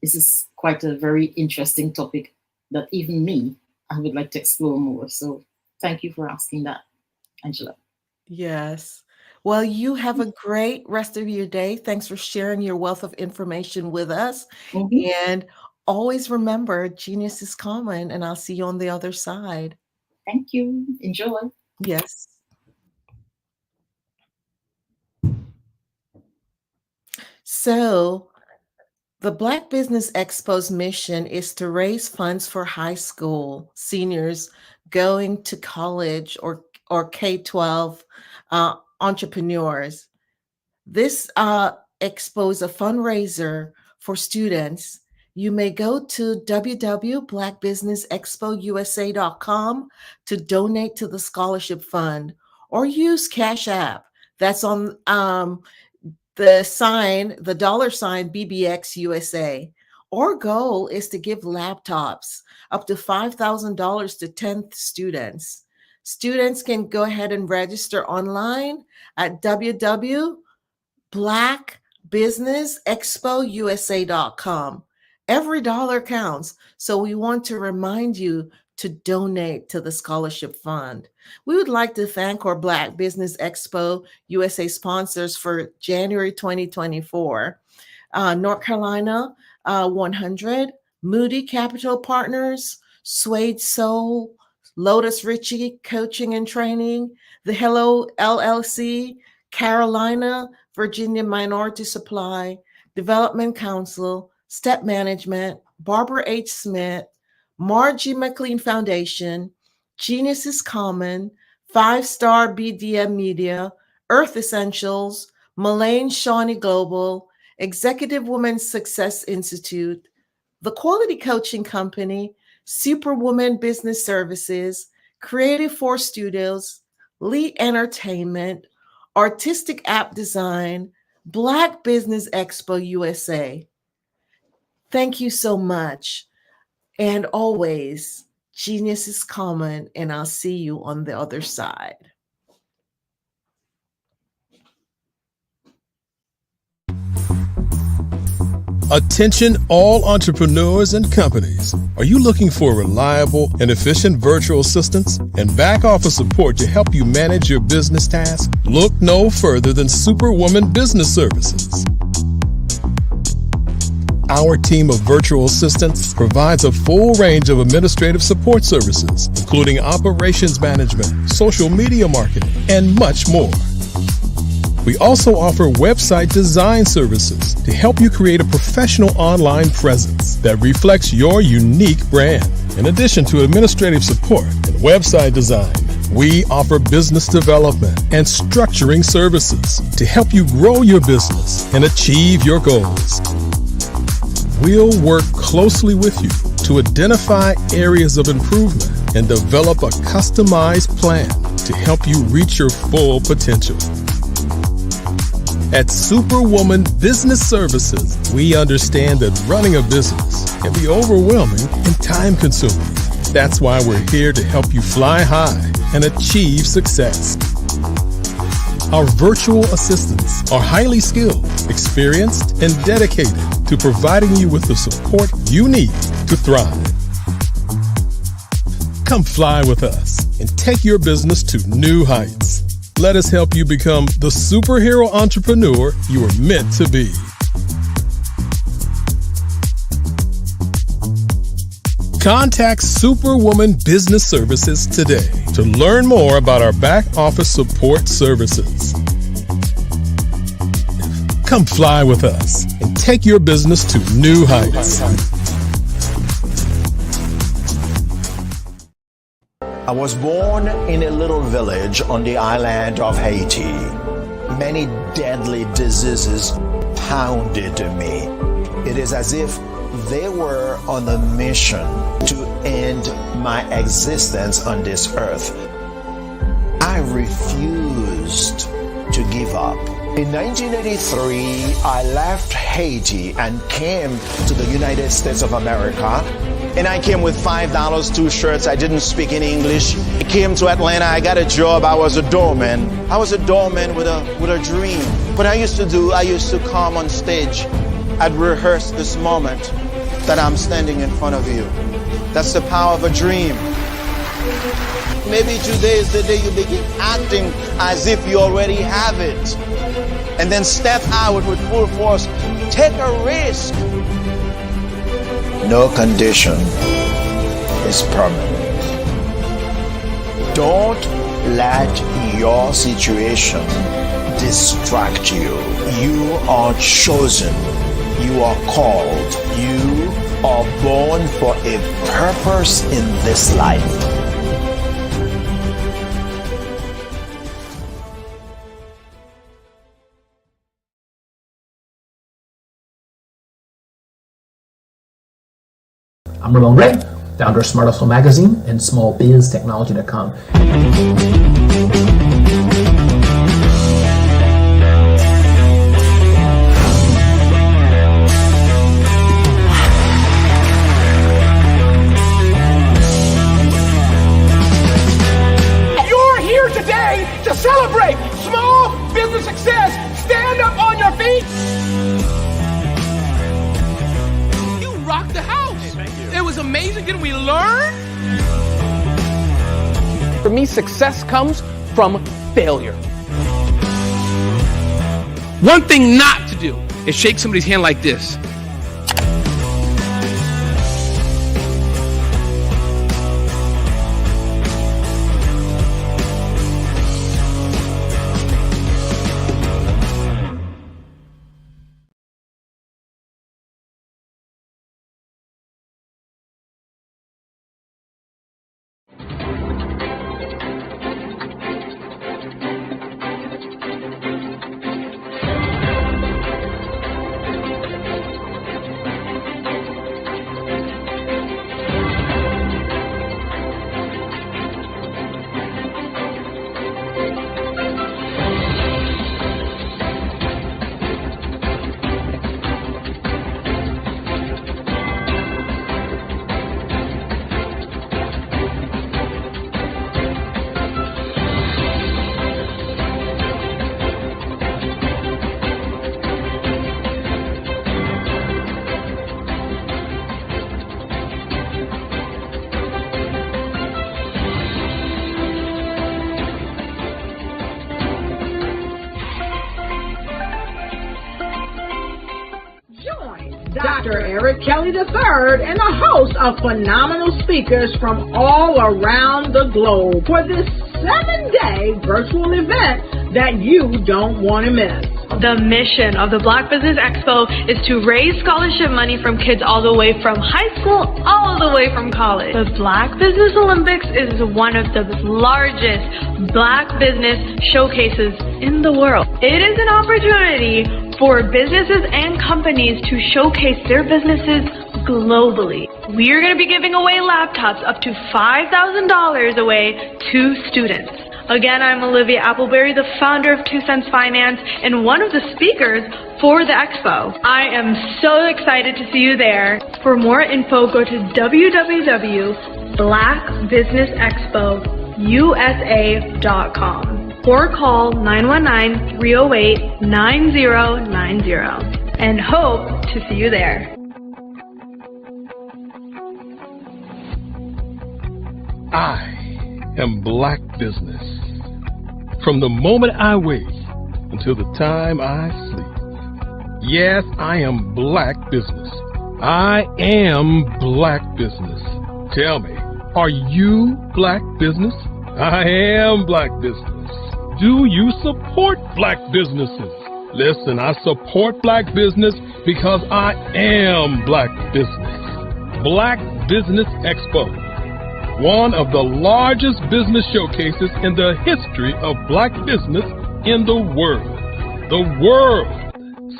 This is quite a very interesting topic that even me, I would like to explore more. So thank you for asking that, Angela. Yes. Well, you have a great rest of your day. Thanks for sharing your wealth of information with us. And always remember, genius is common, and I'll see you on the other side. Thank you. Enjoy. Yes. So, the Black Business Expo's mission is to raise funds for high school seniors going to college or K-12 entrepreneurs. This expo is a fundraiser for students. You may go to www.blackbusinessexpousa.com to donate to the scholarship fund, or use Cash App. That's on the $$ BBX USA. Our goal is to give laptops up to $5,000 to 10 students. Students can go ahead and register online at www.blackbusinessexpousa.com. Every dollar counts, so we want to remind you to donate to the scholarship fund. We would like to thank our Black Business Expo USA sponsors for January 2024. North Carolina 100, Moody Capital Partners, Suede Soul, Lotus Ritchie Coaching and Training, The Hello LLC, Carolina, Virginia Minority Supply, Development Council, Step Management, Barbara H. Smith, Margie McLean Foundation, Genius is Common, 5-Star BDM Media, Earth Essentials, Mullane Shawnee Global, Executive Women's Success Institute, The Quality Coaching Company, Superwoman Business Services, Creative Force Studios, Lee Entertainment, Artistic App Design, Black Business Expo USA. Thank you so much. And always, genius is common, and I'll see you on the other side. Attention all entrepreneurs and companies. Are you looking for reliable and efficient virtual assistants and back office support to help you manage your business tasks? Look no further than Superwoman Business Services. Our team of virtual assistants provides a full range of administrative support services, including operations management, social media marketing, and much more. We also offer website design services to help you create a professional online presence that reflects your unique brand. In addition to administrative support and website design, we offer business development and structuring services to help you grow your business and achieve your goals. We'll work closely with you to identify areas of improvement and develop a customized plan to help you reach your full potential. At Superwoman Business Services, we understand that running a business can be overwhelming and time-consuming. That's why we're here to help you fly high and achieve success. Our virtual assistants are highly skilled, experienced, and dedicated to providing you with the support you need to thrive. Come fly with us and take your business to new heights. Let us help you become the superhero entrepreneur you are meant to be. Contact Superwoman Business Services today to learn more about our back office support services. Come fly with us and take your business to new heights. I was born in a little village on the island of Haiti. Many deadly diseases pounded me. It is as if they were on a mission to end my existence on this earth. I refused to give up. In 1983, I left Haiti and came to the United States of America. And I came with $5, 2 shirts. I didn't speak in English. I came to Atlanta. I got a job. I was a doorman. I was a doorman with a dream. What I used to come on stage. I'd rehearse this moment that I'm standing in front of you. That's the power of a dream. Maybe today is the day you begin acting as if you already have it. And then step out with full force. Take a risk. No condition is permanent. Don't let your situation distract you. You are chosen. You are called. You are born for a purpose in this life. I'm Ramon Ray, founder of Smart Hustle Magazine and smallbiztechnology.com. You're here today to celebrate small business success. Stand up on your feet. You rocked the house. It was amazing. Didn't we learn? For me, success comes from failure. One thing not to do is shake somebody's hand like this. Dr. Eric Kelly III and a host of phenomenal speakers from all around the globe for this 7-day virtual event that you don't want to miss. The mission of the Black Business Expo is to raise scholarship money from kids all the way from high school, all the way from college. The Black Business Olympics is one of the largest Black business showcases in the world. It is an opportunity for businesses and companies to showcase their businesses globally. We are going to be giving away laptops up to $5,000 away to students. Again, I'm Olivia Appleberry, the founder of 2 Cents Finance and one of the speakers for the expo. I am so excited to see you there. For more info, go to www.blackbusinessexpousa.com or call 919-308-9090 and hope to see you there. I am Black Business. From the moment I wake until the time I sleep. Yes, I am Black Business. I am Black Business. Tell me, are you Black Business? I am Black Business. Do you support Black businesses? Listen, I support Black business because I am Black Business. Black Business Expo, one of the largest business showcases in the history of Black business in the world. The world!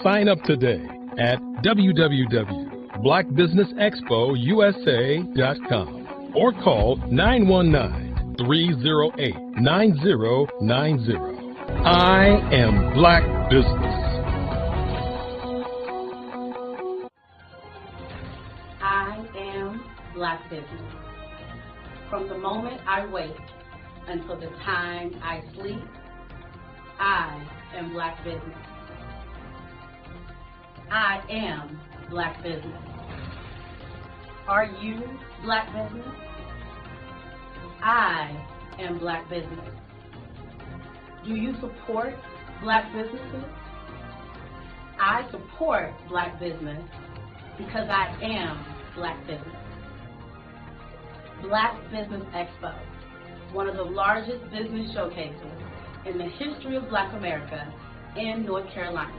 Sign up today at www.blackbusinessexpousa.com or call 919-308-9090. I am Black Business. I am Black Business. From the moment I wake until the time I sleep, I am Black Business. I am Black Business. Are you Black Business? I am Black Business. Do you support Black businesses? I support Black business because I am Black business. Black Business Expo, one of the largest business showcases in the history of Black America in North Carolina.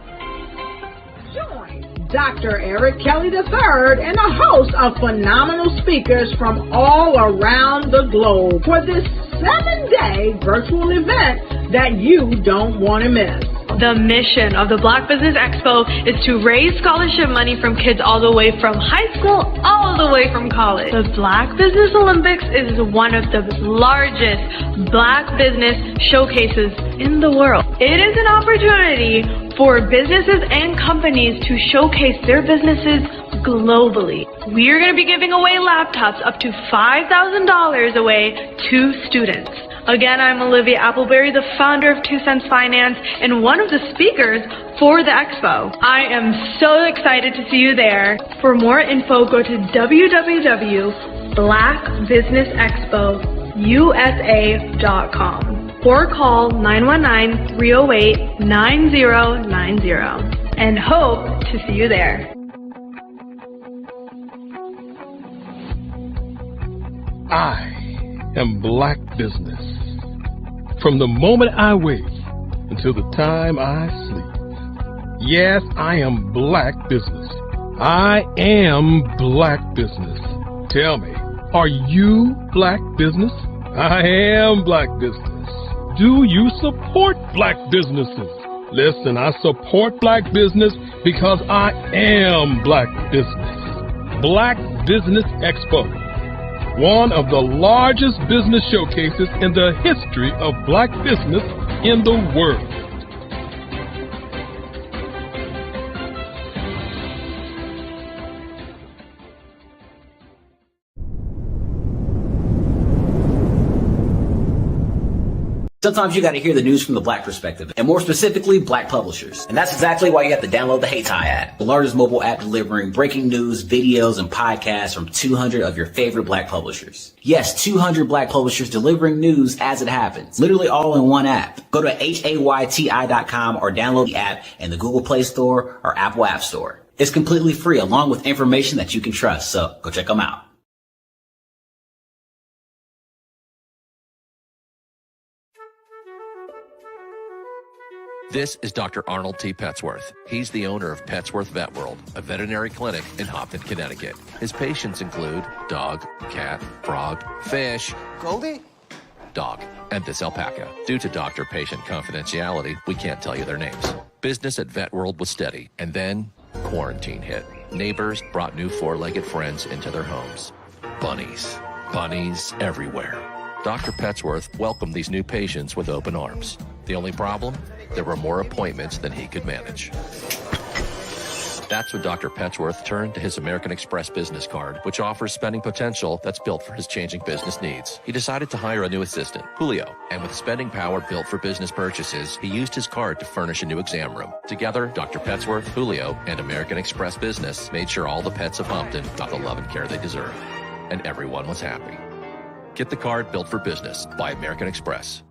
Join Dr. Eric Kelly III and a host of phenomenal speakers from all around the globe for this 7-day virtual event that you don't want to miss. The mission of the Black Business Expo is to raise scholarship money from kids all the way from high school, all the way from college. The Black Business Olympics is one of the largest Black business showcases in the world. It is an opportunity for businesses and companies to showcase their businesses globally. We are going to be giving away laptops up to $5,000 away to students. Again, I'm Olivia Appleberry, the founder of 2 Cents Finance and one of the speakers for the expo. I am so excited to see you there. For more info, go to www.blackbusinessexpousa.com or call 919-308-9090 and hope to see you there. I am Black Business. From the moment I wake until the time I sleep. Yes, I am Black Business. I am Black Business. Tell me, are you Black Business? I am Black Business. Do you support Black businesses? Listen, I support Black business because I am Black Business. Black Business Expo, one of the largest business showcases in the history of Black business in the world. Sometimes you got to hear the news from the Black perspective, and more specifically, Black publishers. And that's exactly why you have to download the HeyTie app, the largest mobile app delivering breaking news, videos, and podcasts from 200 of your favorite Black publishers. Yes, 200 Black publishers delivering news as it happens, literally all in one app. Go to HAYTI.com or download the app in the Google Play Store or Apple App Store. It's completely free, along with information that you can trust, so go check them out. This is Dr. Arnold T. Petsworth. He's the owner of Petsworth Vet World, a veterinary clinic in Hopton, Connecticut. His patients include dog, cat, frog, fish, Goldie, dog, and this alpaca. Due to doctor-patient confidentiality, we can't tell you their names. Business at Vet World was steady, and then quarantine hit. Neighbors brought new four-legged friends into their homes. Bunnies. Bunnies everywhere. Dr. Petsworth welcomed these new patients with open arms. The only problem? There were more appointments than he could manage. That's when Dr. Petsworth turned to his American Express business card, which offers spending potential that's built for his changing business needs. He decided to hire a new assistant, Julio, and with spending power built for business purchases, he used his card to furnish a new exam room. Together, Dr. Petsworth, Julio, and American Express Business made sure all the pets of Hopton got the love and care they deserve. And everyone was happy. Get the card built for business by American Express.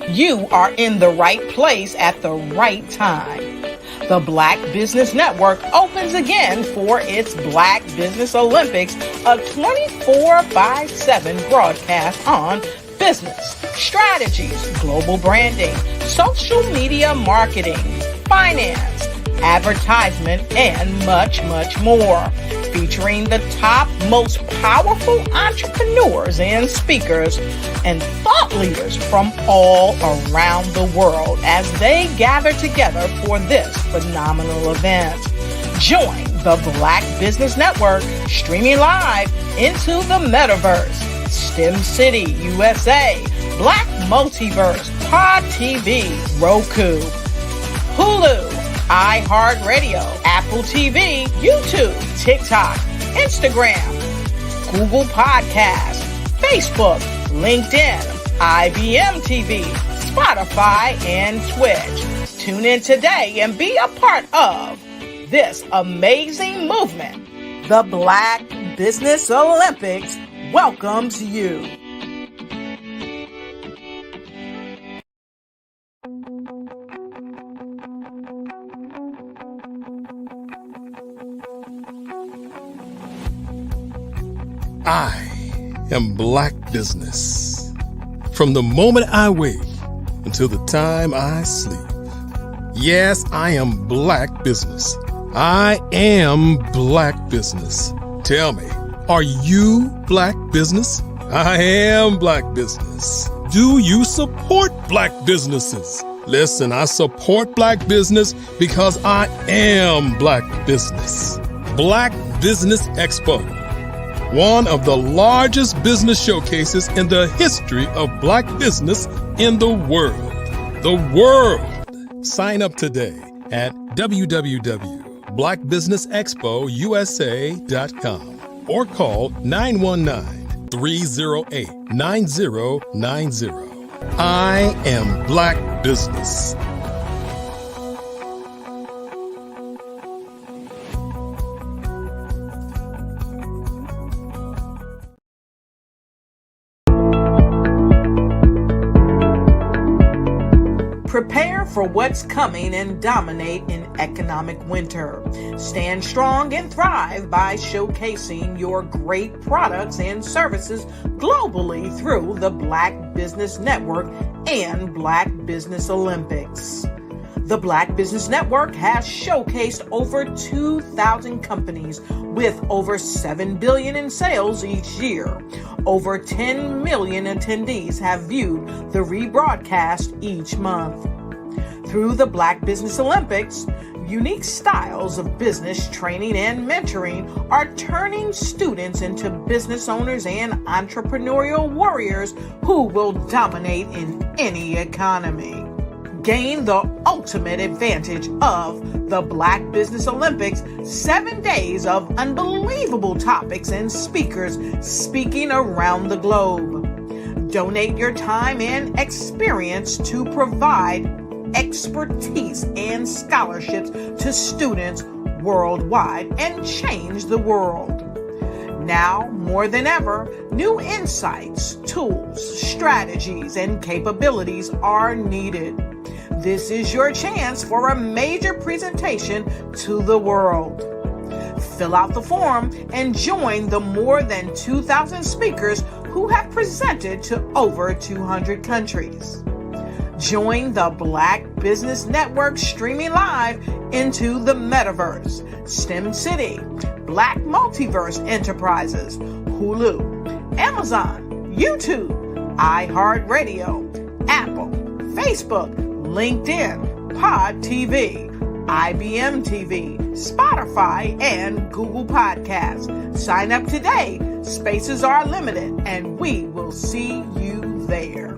You are in the right place at the right time. The Black Business Network opens again for its Black Business Olympics, a 24/7 broadcast on business, strategies, global branding, social media marketing, finance, advertisement, and much, much more. Featuring the top, most powerful entrepreneurs and speakers and thought leaders from all around the world as they gather together for this phenomenal event. Join the Black Business Network streaming live into the metaverse. STEM City USA, Black Multiverse, Pod TV, Roku, Hulu, iHeartRadio, Apple TV, YouTube, TikTok, Instagram, Google Podcasts, Facebook, LinkedIn, IBM TV, Spotify, and Twitch. Tune in today and be a part of this amazing movement. The Black Business Olympics welcomes you. I am Black Business. From the moment I wake until the time I sleep. Yes, I am Black Business. I am Black Business. Tell me, are you Black Business? I am Black Business. Do you support Black businesses? Listen, I support Black business because I am Black Business. Black Business Expo, one of the largest business showcases in the history of Black business in the world. The world! Sign up today at www.blackbusinessexpousa.com or call 919-308-9090. I am Black Business. Prepare for what's coming and dominate in economic winter. Stand strong and thrive by showcasing your great products and services globally through the Black Business Network and Black Business Olympics. The Black Business Network has showcased over 2,000 companies with over $7 billion in sales each year. Over 10 million attendees have viewed the rebroadcast each month. Through the Black Business Olympics, unique styles of business training and mentoring are turning students into business owners and entrepreneurial warriors who will dominate in any economy. Gain the ultimate advantage of the Black Business Olympics, 7 days of unbelievable topics and speakers speaking around the globe. Donate your time and experience to provide expertise and scholarships to students worldwide and change the world. Now, more than ever, new insights, tools, strategies, and capabilities are needed. This is your chance for a major presentation to the world. Fill out the form and join the more than 2,000 speakers who have presented to over 200 countries. Join the Black Business Network streaming live into the Metaverse, STEM City, Black Multiverse Enterprises, Hulu, Amazon, YouTube, iHeartRadio, Apple, Facebook, LinkedIn, Pod TV, IBM TV, Spotify, and Google Podcasts. Sign up today. Spaces are limited, and we will see you there.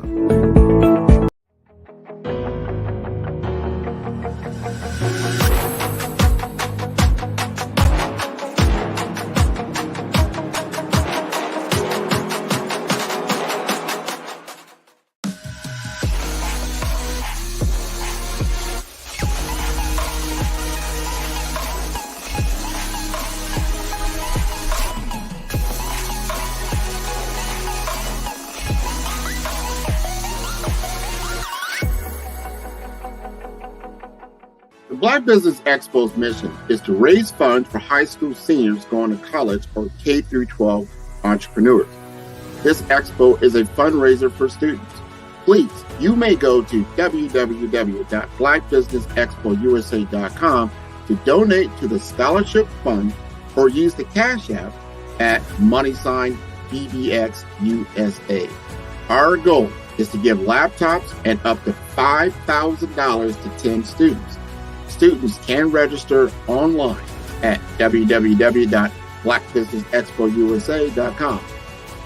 The Black Business Expo's mission is to raise funds for high school seniors going to college or K through 12 entrepreneurs. This expo is a fundraiser for students. Please, you may go to www.blackbusinessexpousa.com to donate to the scholarship fund or use the Cash App at $BBXUSA. Our goal is to give laptops and up to $5,000 to 10 students. Students can register online at www.blackbusinessexpousa.com.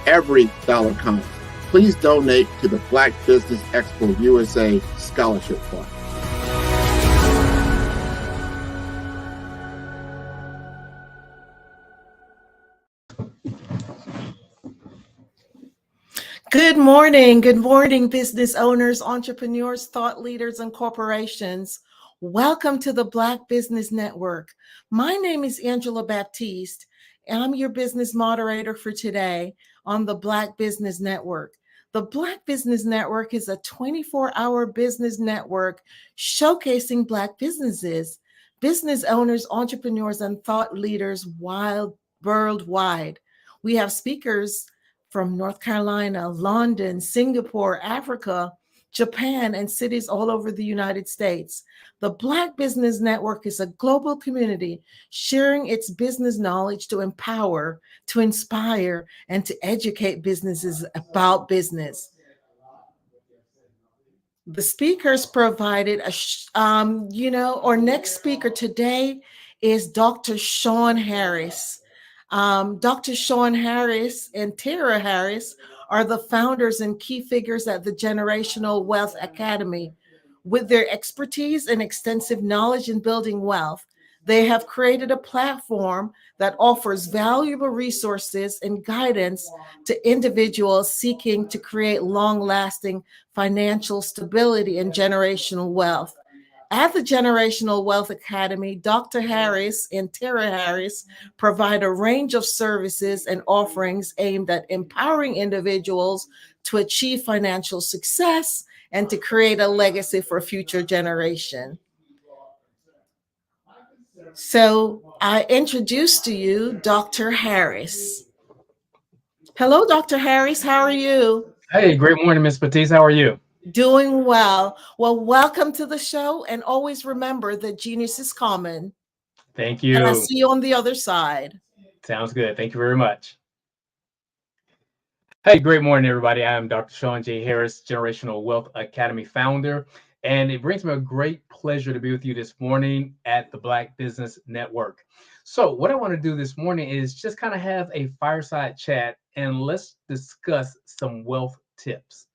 Every dollar counts. Please donate to the Black Business Expo USA Scholarship Fund. Good morning, business owners, entrepreneurs, thought leaders, and corporations. Welcome to the Black Business Network. My name is Angela Baptiste, and I'm your business moderator for today on the Black Business Network. The Black Business Network is a 24-hour business network showcasing Black businesses, business owners, entrepreneurs, and thought leaders worldwide. We have speakers from North Carolina, London, Singapore, Africa, Japan, and cities all over the United States. The Black Business Network is a global community sharing its business knowledge to empower, to inspire, and to educate businesses about business. The speakers provided our next speaker today is Dr. Sean Harris. Dr. Sean Harris and Tara Harris are the founders and key figures at the Generational Wealth Academy. With their expertise and extensive knowledge in building wealth, they have created a platform that offers valuable resources and guidance to individuals seeking to create long-lasting financial stability and generational wealth. At the Generational Wealth Academy, Dr. Harris and Tara Harris provide a range of services and offerings aimed at empowering individuals to achieve financial success and to create a legacy for future generations. So I introduce to you Dr. Harris. Hello, Dr. Harris. How are you? Hey, great morning, Ms. Batiste. How are you? Doing well. Well, welcome to the show. And always remember that genius is common. Thank you. And I see you on the other side. Sounds good. Thank you very much. Hey, great morning, everybody. I am Dr. Sean J. Harris, Generational Wealth Academy founder. And it brings me a great pleasure to be with you this morning at the Black Business Network. So what I want to do this morning is just kind of have a fireside chat and let's discuss some wealth tips.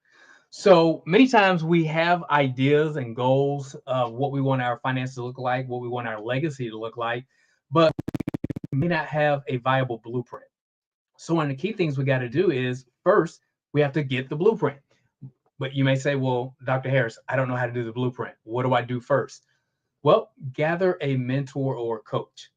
So many times we have ideas and goals of what we want our finances to look like, what we want our legacy to look like, but we may not have a viable blueprint. So one of the key things we got to do is first, we have to get the blueprint. But you may say, well, Dr. Harris, I don't know how to do the blueprint. What do I do first? Well, gather a mentor or a coach.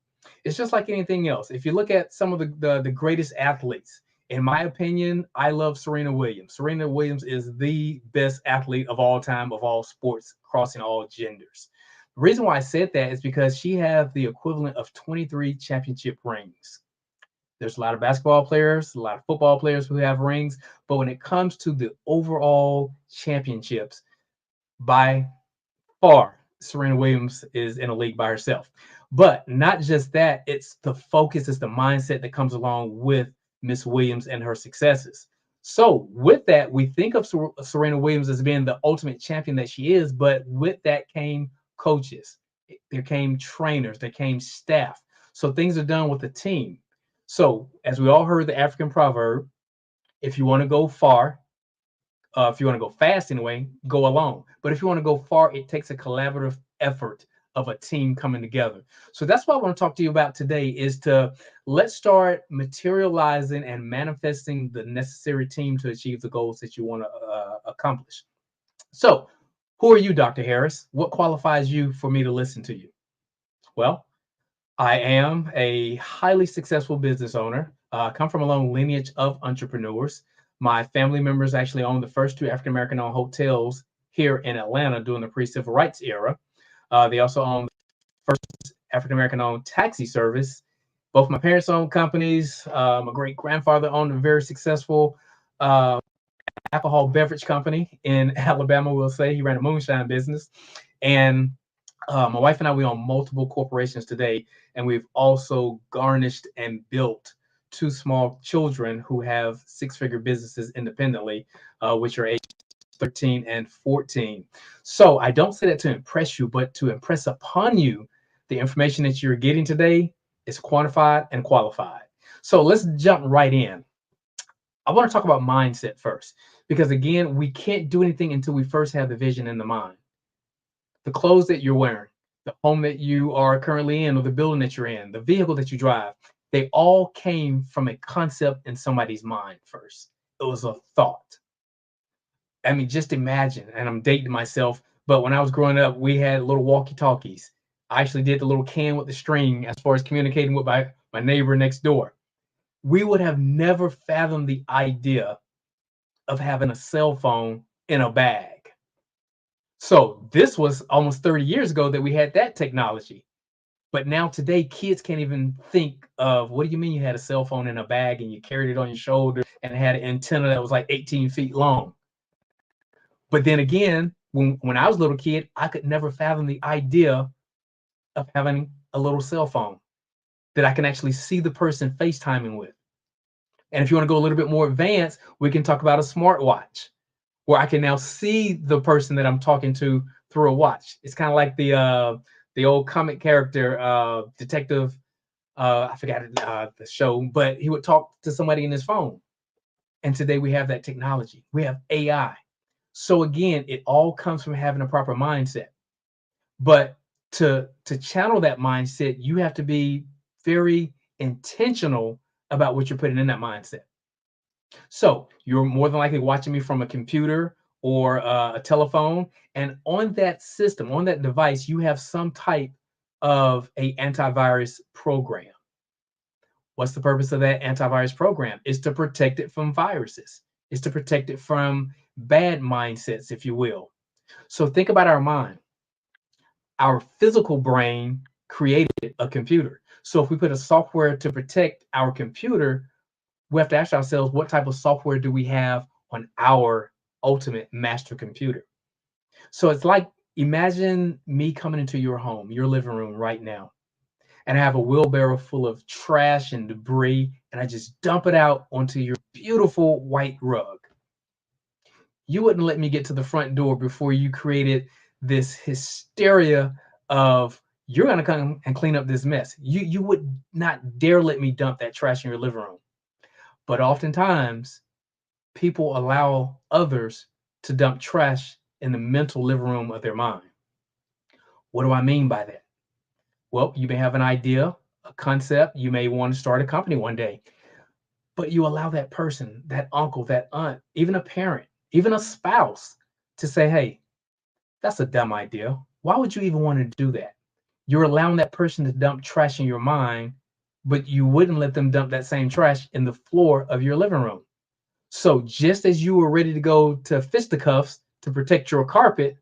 It's just like anything else. If you look at some of the greatest athletes, in my opinion, I love Serena Williams. Serena Williams is the best athlete of all time, of all sports, crossing all genders. The reason why I said that is because she has the equivalent of 23 championship rings. There's a lot of basketball players, a lot of football players who have rings, but when it comes to the overall championships, by far, Serena Williams is in a league by herself. But not just that, it's the focus, it's the mindset that comes along with Miss Williams and her successes. So with that, we think of Serena Williams as being the ultimate champion that she is, but with that came coaches, there came trainers, there came staff. So things are done with a team. So as we all heard the African proverb, if you want to go far, if you want to go fast anyway, go alone. But if you want to go far, it takes a collaborative effort of a team coming together. So that's what I want to talk to you about today is to let's start materializing and manifesting the necessary team to achieve the goals that you want to accomplish. So who are you, Dr. Harris? What qualifies you for me to listen to you? Well, I am a highly successful business owner. I come from a long lineage of entrepreneurs. My family members actually own the first two African-American owned hotels here in Atlanta during the pre-civil rights era. They also own the first African-American owned taxi service. Both my parents owned companies. My great-grandfather owned a very successful alcohol beverage company in Alabama, we'll say. He ran a moonshine business. And my wife and I, we own multiple corporations today, and we've also garnished and built two small children who have six-figure businesses independently, which are aged 13 and 14. So I don't say that to impress you, but to impress upon you the information that you're getting today is quantified and qualified. So let's jump right in. I want to talk about mindset first, because again, we can't do anything until we first have the vision in the mind. The clothes that you're wearing, the home that you are currently in, or the building that you're in, the vehicle that you drive, they all came from a concept in somebody's mind first. It was a thought. I mean, just imagine, and I'm dating myself, but when I was growing up, we had little walkie-talkies. I actually did the little can with the string as far as communicating with my neighbor next door. We would have never fathomed the idea of having a cell phone in a bag. So this was almost 30 years ago that we had that technology. But now today, kids can't even think of, what do you mean you had a cell phone in a bag and you carried it on your shoulder and it had an antenna that was like 18 feet long? But then again, when I was a little kid, I could never fathom the idea of having a little cell phone that I can actually see the person FaceTiming with. And if you want to go a little bit more advanced, we can talk about a smartwatch, where I can now see the person that I'm talking to through a watch. It's kind of like the old comic character, Detective, I forgot the show, but he would talk to somebody in his phone. And today we have that technology. We have AI. So again, it all comes from having a proper mindset. But to channel that mindset, you have to be very intentional about what you're putting in that mindset. So you're more than likely watching me from a computer or a telephone, and on that system, on that device, you have some type of a antivirus program. What's the purpose of that antivirus program? Is to protect it from viruses. Is to protect it from bad mindsets, if you will. So think about our mind. Our physical brain created a computer. So if we put a software to protect our computer, we have to ask ourselves, what type of software do we have on our ultimate master computer? So it's like, imagine me coming into your home, your living room right now, and I have a wheelbarrow full of trash and debris, and I just dump it out onto your beautiful white rug. You wouldn't let me get to the front door before you created this hysteria of, you're going to come and clean up this mess. You would not dare let me dump that trash in your living room. But oftentimes, people allow others to dump trash in the mental living room of their mind. What do I mean by that? Well, you may have an idea, a concept. You may want to start a company one day, but you allow that person, that uncle, that aunt, even a parent, even a spouse to say, hey, that's a dumb idea. Why would you even want to do that? You're allowing that person to dump trash in your mind, but you wouldn't let them dump that same trash in the floor of your living room. So just as you were ready to go to fisticuffs to protect your carpet,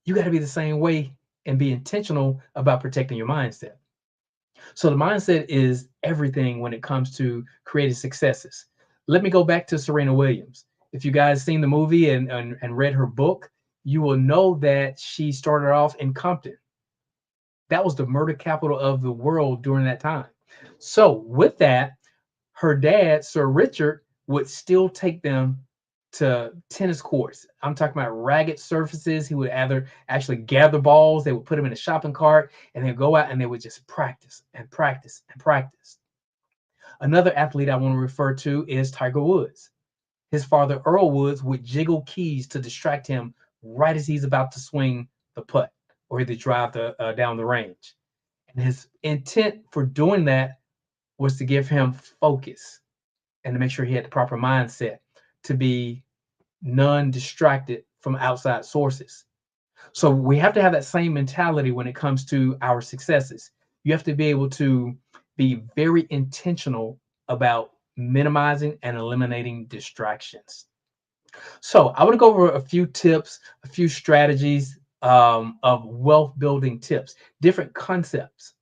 you got to be the same way and be intentional about protecting your mindset. So the mindset is everything when it comes to creating successes. Let me go back to Serena Williams. If you guys seen the movie and read her book, you will know that she started off in Compton. That was the murder capital of the world during that time. So with that, her dad, Sir Richard, would still take them to tennis courts. I'm talking about ragged surfaces. He would either actually gather balls, they would put them in a shopping cart, and they'd go out and they would just practice and practice and practice. Another athlete I want to refer to is Tiger Woods. His father, Earl Woods, would jiggle keys to distract him right as he's about to swing the putt or either drive down the range. And his intent for doing that was to give him focus and to make sure he had the proper mindset to be non-distracted from outside sources. So we have to have that same mentality when it comes to our successes. You have to be able to be very intentional about minimizing and eliminating distractions. So I want to go over a few tips, a few strategies of wealth building tips, different concepts.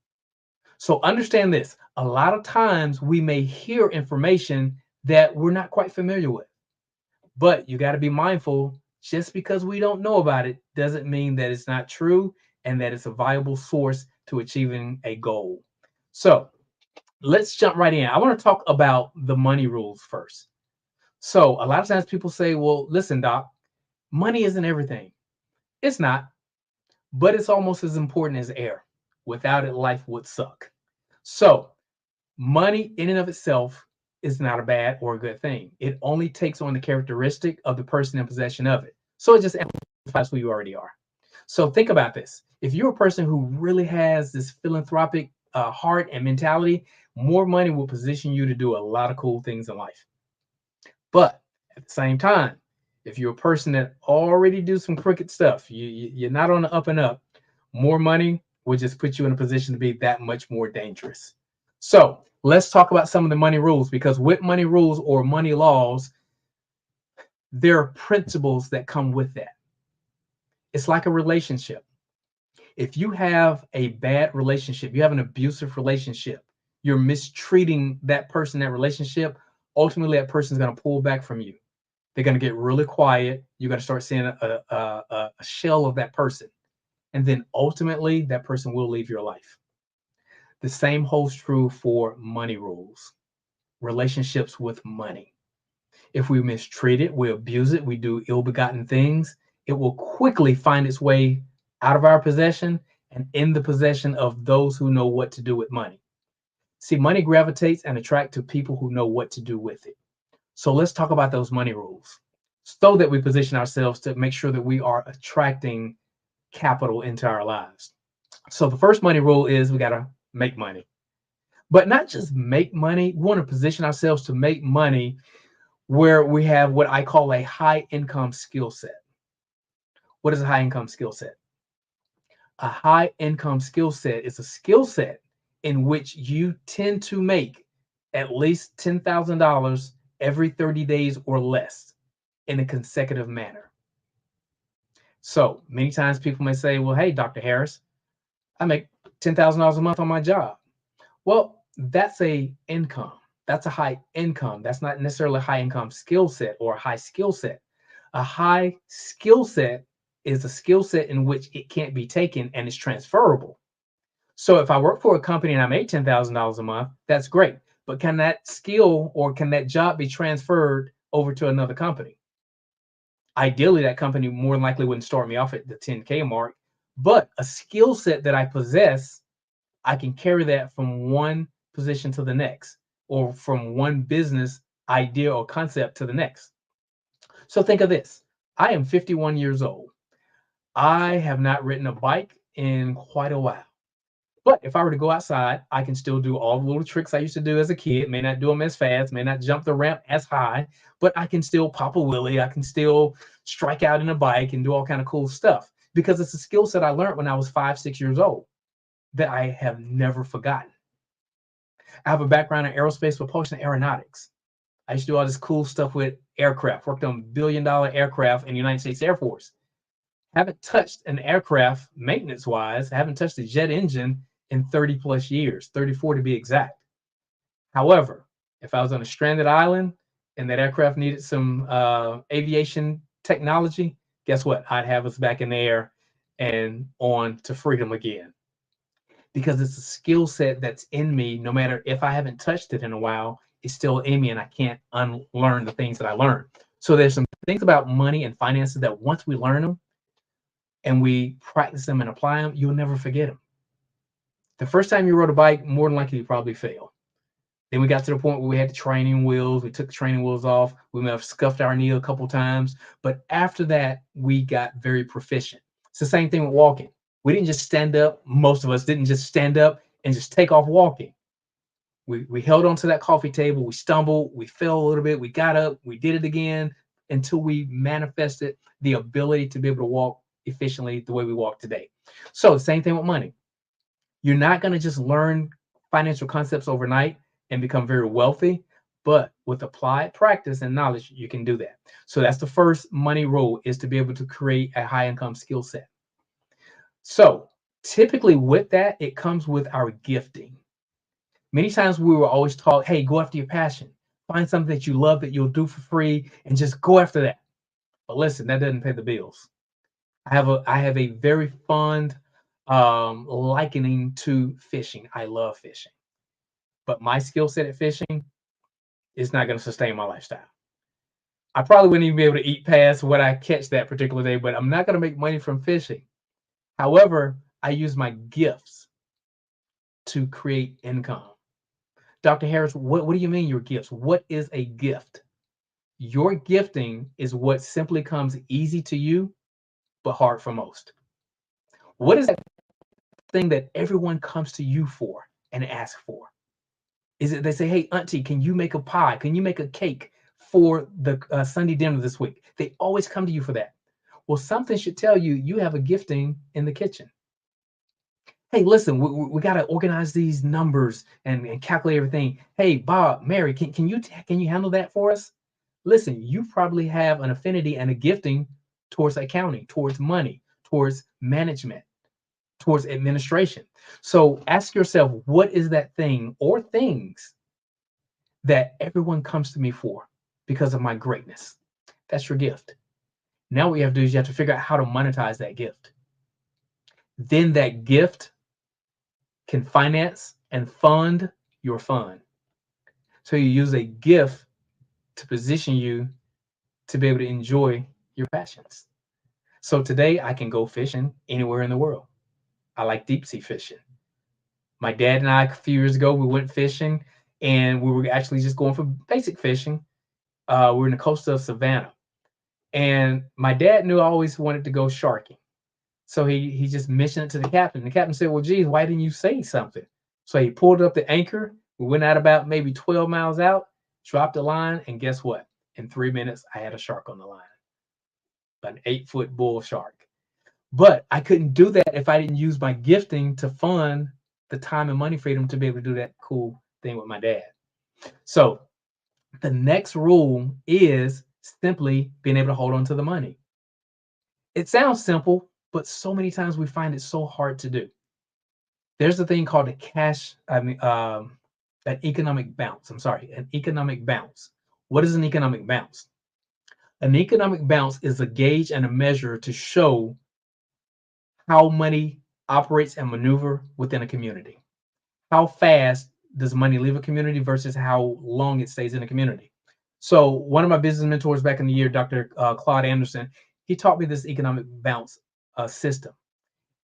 So understand this, a lot of times we may hear information that we're not quite familiar with, but you got to be mindful, just because we don't know about it doesn't mean that it's not true and that it's a viable source to achieving a goal. So let's jump right in. I want to talk about the money rules first. So a lot of times people say, well, listen, doc, money isn't everything. It's not, but it's almost as important as air. Without it, life would suck. So money in and of itself is not a bad or a good thing. It only takes on the characteristic of the person in possession of it. So it just amplifies who you already are. So think about this. If you're a person who really has this philanthropic heart and mentality, more money will position you to do a lot of cool things in life. But at the same time, if you're a person that already do some crooked stuff, you're not on the up and up, more money will just put you in a position to be that much more dangerous. So let's talk about some of the money rules, because with money rules or money laws, there are principles that come with that. It's like a relationship. If you have a bad relationship, you have an abusive relationship, you're mistreating that person, that relationship, ultimately that person's going to pull back from you. They're going to get really quiet. You're going to start seeing a shell of that person. And then ultimately that person will leave your life. The same holds true for money rules, relationships with money. If we mistreat it, we abuse it, we do ill-begotten things, it will quickly find its way out of our possession and in the possession of those who know what to do with money. See, money gravitates and attracts to people who know what to do with it. So let's talk about those money rules so that we position ourselves to make sure that we are attracting capital into our lives. So the first money rule is we got to make money, but not just make money. We want to position ourselves to make money where we have what I call a high income skill set. What is a high income skill set? A high income skill set is a skill set in which you tend to make at least $10,000 every 30 days or less in a consecutive manner. So many times people may say, well, hey, Dr. Harris, I make $10,000 a month on my job. Well, that's a income. That's a high income. That's not necessarily a high income skill set or a high skill set. A high skill set is a skill set in which it can't be taken and it's transferable. So if I work for a company and I make $10,000 a month, that's great. But can that skill or can that job be transferred over to another company? Ideally, that company more than likely wouldn't start me off at the 10K mark, but a skill set that I possess, I can carry that from one position to the next, or from one business idea or concept to the next. So think of this. I am 51 years old. I have not ridden a bike in quite a while. But if I were to go outside, I can still do all the little tricks I used to do as a kid. May not do them as fast, may not jump the ramp as high, but I can still pop a wheelie. I can still strike out in a bike and do all kind of cool stuff because it's a skill set I learned when I was 5, 6 years old that I have never forgotten. I have a background in aerospace propulsion and aeronautics. I used to do all this cool stuff with aircraft, worked on billion-dollar aircraft in the United States Air Force. Haven't touched an aircraft maintenance-wise, haven't touched a jet engine in 30 plus years, 34 to be exact. However, if I was on a stranded island and that aircraft needed some aviation technology, guess what? I'd have us back in the air and on to freedom again. Because it's a skill set that's in me, no matter if I haven't touched it in a while, it's still in me and I can't unlearn the things that I learned. So there's some things about money and finances that once we learn them and we practice them and apply them, you'll never forget them. The first time you rode a bike, more than likely you probably failed. Then we got to the point where we had the training wheels. We took the training wheels off. We may have scuffed our knee a couple times. But after that, we got very proficient. It's the same thing with walking. We didn't just stand up. Most of us didn't just stand up and just take off walking. We held onto that coffee table. We stumbled. We fell a little bit. We got up. We did it again until we manifested the ability to be able to walk efficiently the way we walk today. So the same thing with money. You're not going to just learn financial concepts overnight and become very wealthy, but with applied practice and knowledge, you can do that. So that's the first money rule, is to be able to create a high income skill set. So typically with that, it comes with our gifting. Many times we were always taught, hey, go after your passion. Find something that you love that you'll do for free and just go after that. But listen, that doesn't pay the bills. I have a very fond likening to fishing. I love fishing, but my skill set at fishing is not going to sustain my lifestyle. I probably wouldn't even be able to eat past what I catch that particular day, but I'm not going to make money from fishing. However, I use my gifts to create income, Dr. Harris, what do you mean your gifts? What is a gift? Your gifting is what simply comes easy to you, but hard for most. What is that thing that everyone comes to you for and asks for? Is it they say, hey, auntie, can you make a pie? Can you make a cake for the Sunday dinner this week? They always come to you for that. Well, something should tell you you have a gifting in the kitchen. Hey, listen, we got to organize these numbers and calculate everything. Hey, Bob, Mary, can you handle that for us? Listen, you probably have an affinity and a gifting towards accounting, towards money, towards management, towards administration. So ask yourself, what is that thing or things that everyone comes to me for because of my greatness? That's your gift. Now what you have to do is you have to figure out how to monetize that gift. Then that gift can finance and fund your fun. So you use a gift to position you to be able to enjoy your passions. So today I can go fishing anywhere in the world. I like deep sea fishing. My dad and I, a few years ago, we went fishing and we were actually just going for basic fishing. We were in the coast of Savannah. And my dad knew I always wanted to go sharking. So he just mentioned it to the captain. The captain said, well, geez, why didn't you say something? So he pulled up the anchor. We went out about maybe 12 miles out, dropped the line, and guess what? In 3 minutes, I had a shark on the line, an 8-foot bull shark. But I couldn't do that if I didn't use my gifting to fund the time and money freedom to be able to do that cool thing with my dad. So the next rule is simply being able to hold on to the money. It sounds simple, but so many times we find it so hard to do. There's a thing called an economic bounce. An economic bounce. What is an economic bounce? An economic bounce is a gauge and a measure to show how money operates and maneuver within a community. How fast does money leave a community versus how long it stays in a community? So one of my business mentors back in the year, Dr. Claude Anderson, he taught me this economic bounce system.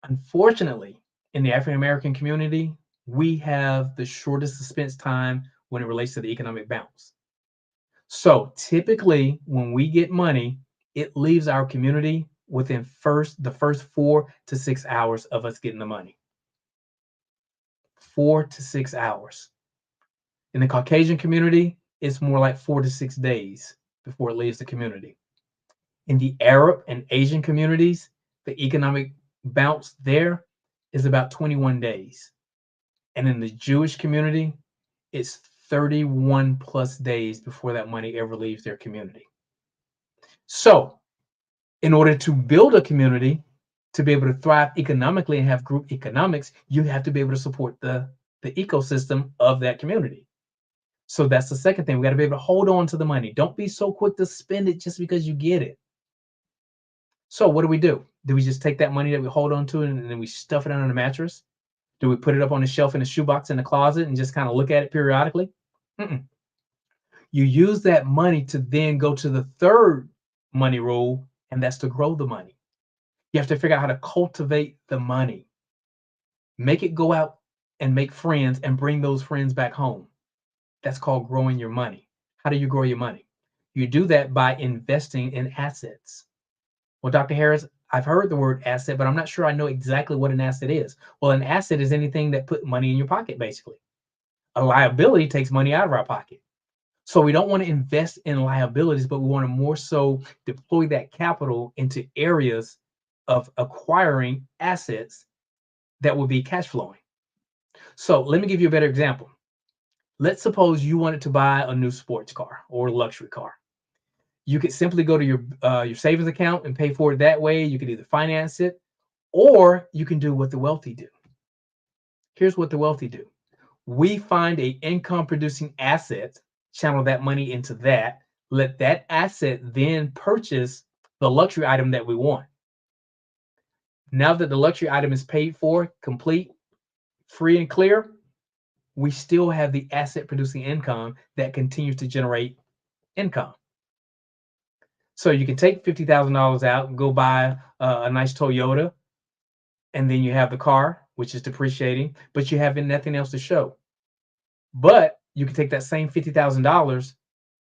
Unfortunately, in the African American community, we have the shortest suspense time when it relates to the economic bounce. So typically, when we get money, it leaves our community within the first 4 to 6 hours of us getting the money. 4 to 6 hours. In the Caucasian community, it's more like 4 to 6 days before it leaves the community. In the Arab and Asian communities, the economic bounce there is about 21 days. And in the Jewish community, it's 31 plus days before that money ever leaves their community. So in order to build a community, to be able to thrive economically and have group economics, you have to be able to support the ecosystem of that community. So that's the second thing. We got to be able to hold on to the money. Don't be so quick to spend it just because you get it. So what do? Do we just take that money that we hold on to and then we stuff it under the mattress? Do we put it up on the shelf in the shoebox in the closet and just kind of look at it periodically? You use that money to then go to the third money rule, and that's to grow the money. You have to figure out how to cultivate the money. Make it go out and make friends and bring those friends back home. That's called growing your money. How do you grow your money? You do that by investing in assets. Well, Dr. Harris, I've heard the word asset, but I'm not sure I know exactly what an asset is. Well, an asset is anything that put money in your pocket, basically. A liability takes money out of our pocket. So we don't want to invest in liabilities, but we want to more so deploy that capital into areas of acquiring assets that will be cash flowing. So let me give you a better example. Let's suppose you wanted to buy a new sports car or a luxury car. You could simply go to your savings account and pay for it that way. You could either finance it, or you can do what the wealthy do. Here's what the wealthy do. We find an income producing asset, channel that money into that, let that asset then purchase the luxury item that we want. Now that the luxury item is paid for, complete, free and clear, we still have the asset producing income that continues to generate income. So you can take $50,000 out and go buy a nice Toyota, and then you have the car, which is depreciating, but you have nothing else to show. But you can take that same $50,000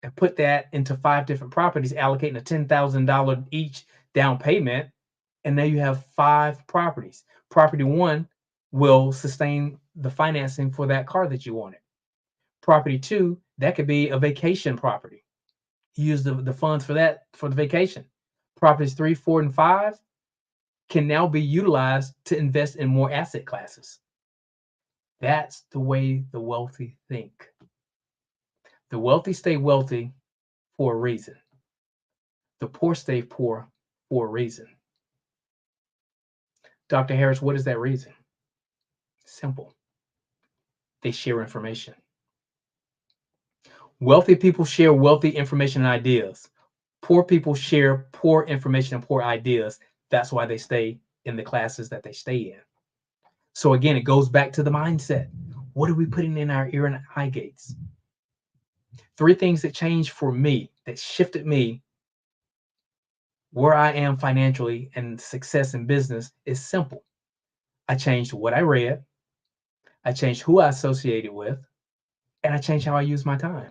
and put that into 5 different properties, allocating a $10,000 each down payment. And now you have 5 properties. Property 1 will sustain the financing for that car that you wanted. Property 2, that could be a vacation property. You use the funds for that for the vacation. Properties 3, 4, and 5 can now be utilized to invest in more asset classes. That's the way the wealthy think. The wealthy stay wealthy for a reason. The poor stay poor for a reason. Dr. Harris, what is that reason? Simple. They share information. Wealthy people share wealthy information and ideas. Poor people share poor information and poor ideas. That's why they stay in the classes that they stay in. So again, it goes back to the mindset. What are we putting in our ear and eye gates? 3 things that changed for me, that shifted me where I am financially and success in business is simple. I changed what I read, I changed who I associated with, and I changed how I use my time.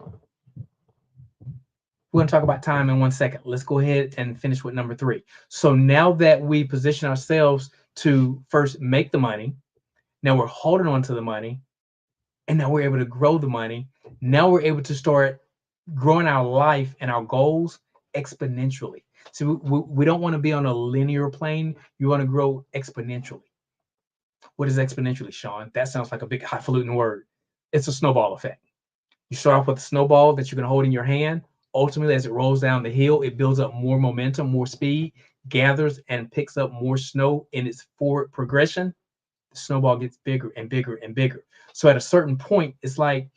We're going to talk about time in 1 second. Let's go ahead and finish with number 3. So now that we position ourselves to first make the money, now we're holding on to the money, and now we're able to grow the money. Now we're able to start growing our life and our goals exponentially. So we don't want to be on a linear plane. You want to grow exponentially. What is exponentially, Sean? That sounds like a big highfalutin word. It's a snowball effect. You start off with a snowball that you can hold in your hand. Ultimately, as it rolls down the hill, it builds up more momentum, more speed, gathers and picks up more snow in its forward progression. The snowball gets bigger and bigger and bigger. So at a certain point, it's like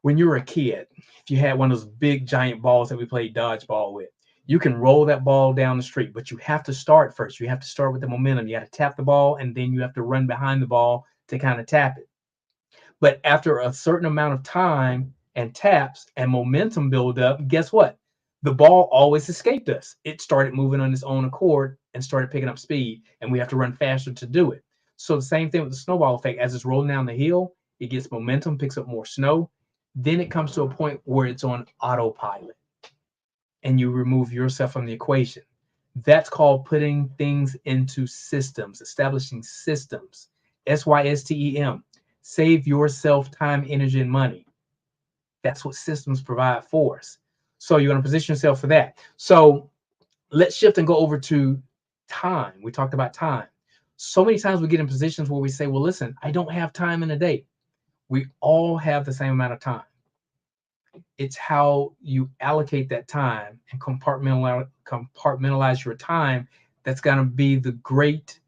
when you were a kid, if you had one of those big giant balls that we played dodgeball with, you can roll that ball down the street, but you have to start first. You have to start with the momentum. You have to tap the ball, and then you have to run behind the ball to kind of tap it. But after a certain amount of time and taps and momentum build up, guess what? The ball always escaped us. It started moving on its own accord and started picking up speed, and we have to run faster to do it. So the same thing with the snowball effect. As it's rolling down the hill, it gets momentum, picks up more snow. Then it comes to a point where it's on autopilot, and you remove yourself from the equation. That's called putting things into systems, establishing systems. SYSTEM. Save yourself time, energy, and money. That's what systems provide for us. So you want to position yourself for that. So let's shift and go over to time. We talked about time. So many times we get in positions where we say, well, listen, I don't have time in a day. We all have the same amount of time. It's how you allocate that time and compartmentalize your time that's going to be the great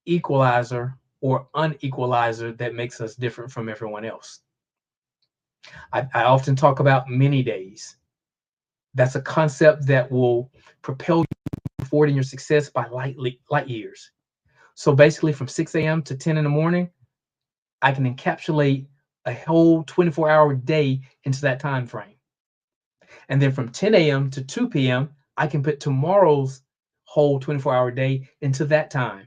equalizer or unequalizer that makes us different from everyone else. I often talk about mini days. That's a concept that will propel you forward in your success by light years. So basically from 6 a.m. to 10 in the morning, I can encapsulate a whole 24-hour day into that time frame. And then from 10 a.m. to 2 p.m., I can put tomorrow's whole 24-hour day into that time.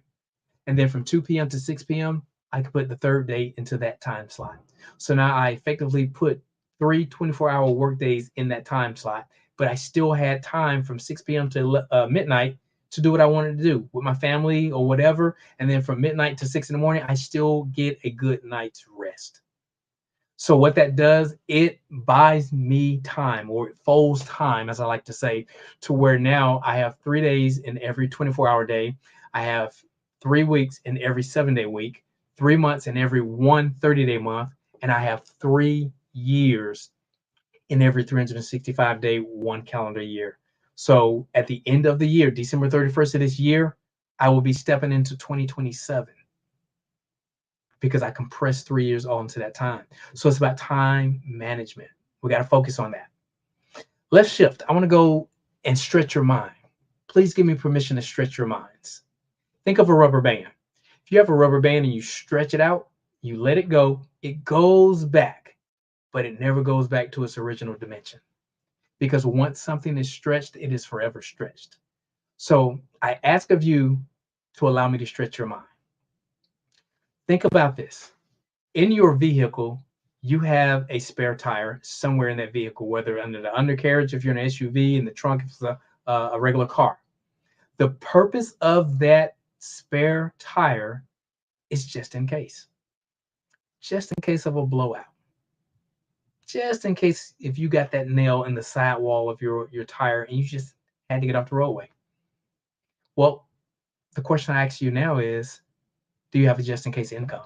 And then from 2 p.m. to 6 p.m., I can put the third day into that time slot. So now I effectively put 3 24-hour work days in that time slot, but I still had time from 6 p.m. to midnight to do what I wanted to do with my family or whatever. And then from midnight to 6 in the morning, I still get a good night's rest. So what that does, it buys me time, or it folds time, as I like to say, to where now I have 3 days in every 24-hour day. I have 3 weeks in every 7-day week, 3 months in every 1 30-day month, and I have 3 years in every 365-day 1 calendar year. So at the end of the year, December 31st of this year, I will be stepping into 2027. Because I compressed 3 years all into that time. So it's about time management. We got to focus on that. Let's shift. I want to go and stretch your mind. Please give me permission to stretch your minds. Think of a rubber band. If you have a rubber band and you stretch it out, you let it go, it goes back, but it never goes back to its original dimension. Because once something is stretched, it is forever stretched. So I ask of you to allow me to stretch your mind. Think about this. In your vehicle, you have a spare tire somewhere in that vehicle, whether under the undercarriage if you're in an SUV, in the trunk if it's a regular car. The purpose of that spare tire is just in case. Just in case of a blowout. Just in case if you got that nail in the sidewall of your tire and you just had to get off the roadway. Well, the question I ask you now is, do you have a just in case income?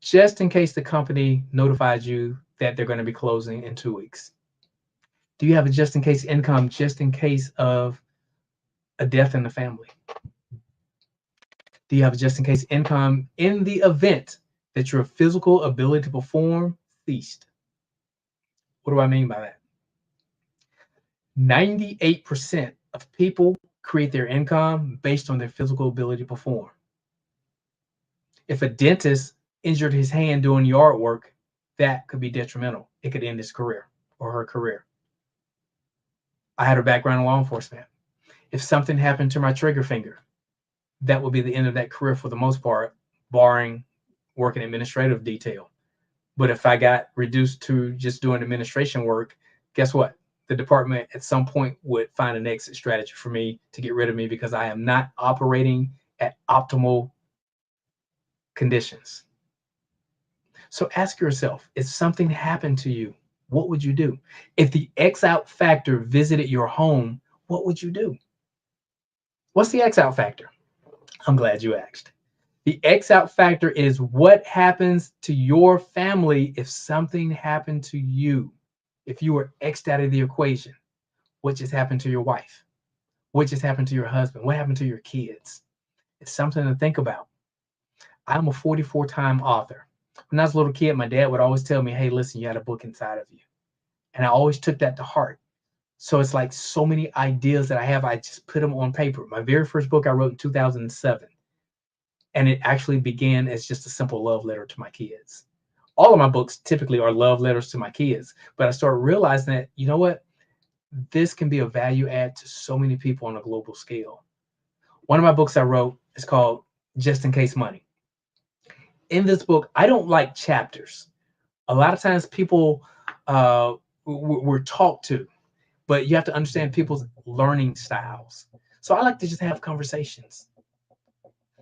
Just in case the company notifies you that they're going to be closing in 2 weeks. Do you have a just in case income just in case of a death in the family? Do you have a just in case income in the event that your physical ability to perform ceased? What do I mean by that? 98% of people create their income based on their physical ability to perform. If a dentist injured his hand doing yard work, that could be detrimental. It could end his career or her career. I had a background in law enforcement. If something happened to my trigger finger, that would be the end of that career for the most part, barring working administrative detail. But if I got reduced to just doing administration work, guess what? The department at some point would find an exit strategy for me to get rid of me because I am not operating at optimal conditions. So ask yourself, if something happened to you, what would you do? If the X out factor visited your home, what would you do? What's the X out factor? I'm glad you asked. The X out factor is what happens to your family if something happened to you. If you were X'd out of the equation, what just happened to your wife? What just happened to your husband? What happened to your kids? It's something to think about. I'm a 44-time author. When I was a little kid, my dad would always tell me, hey, listen, you had a book inside of you. And I always took that to heart. So it's like so many ideas that I have, I just put them on paper. My very first book I wrote in 2007. And it actually began as just a simple love letter to my kids. All of my books typically are love letters to my kids. But I started realizing that, you know what? This can be a value add to so many people on a global scale. One of my books I wrote is called Just in Case Money. In this book, I don't like chapters. A lot of times people were talked to, but you have to understand people's learning styles. So I like to just have conversations.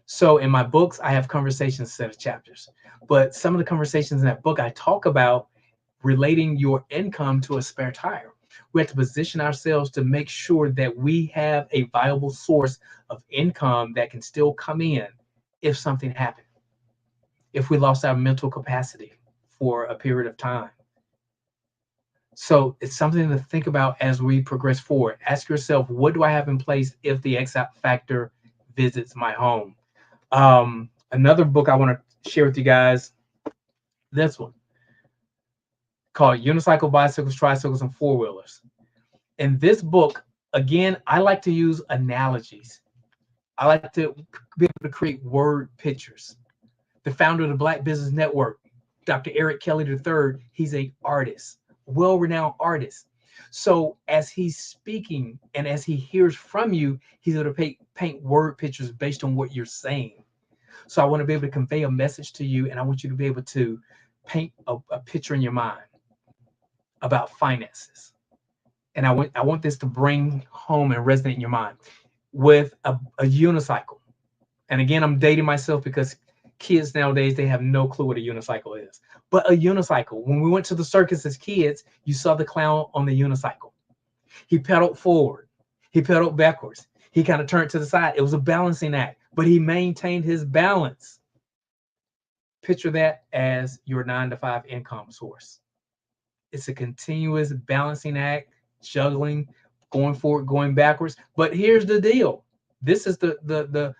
So in my books, I have conversations instead of chapters. But some of the conversations in that book, I talk about relating your income to a spare tire. We have to position ourselves to make sure that we have a viable source of income that can still come in if something happened. If we lost our mental capacity for a period of time. So it's something to think about as we progress forward. Ask yourself, what do I have in place if the X factor visits my home? Another book I want to share with you guys, this one, called Unicycle, Bicycles, Tricycles, and Four-Wheelers. In this book, again, I like to use analogies. I like to be able to create word pictures. The founder of the Black Business Network, Dr. Eric Kelly III, he's an artist, well-renowned artist. So as he's speaking and as he hears from you, he's able to paint word pictures based on what you're saying. So I want to be able to convey a message to you, and I want you to be able to paint a picture in your mind about finances. And I want this to bring home and resonate in your mind with a unicycle. And again, I'm dating myself because kids nowadays, they have no clue what a unicycle is. But a unicycle, when we went to the circus as kids, you saw the clown on the unicycle. He pedaled forward. He pedaled backwards. He kind of turned to the side. It was a balancing act, but he maintained his balance. Picture that as your 9-to-5 income source. It's a continuous balancing act, juggling, going forward, going backwards. But here's the deal. This is the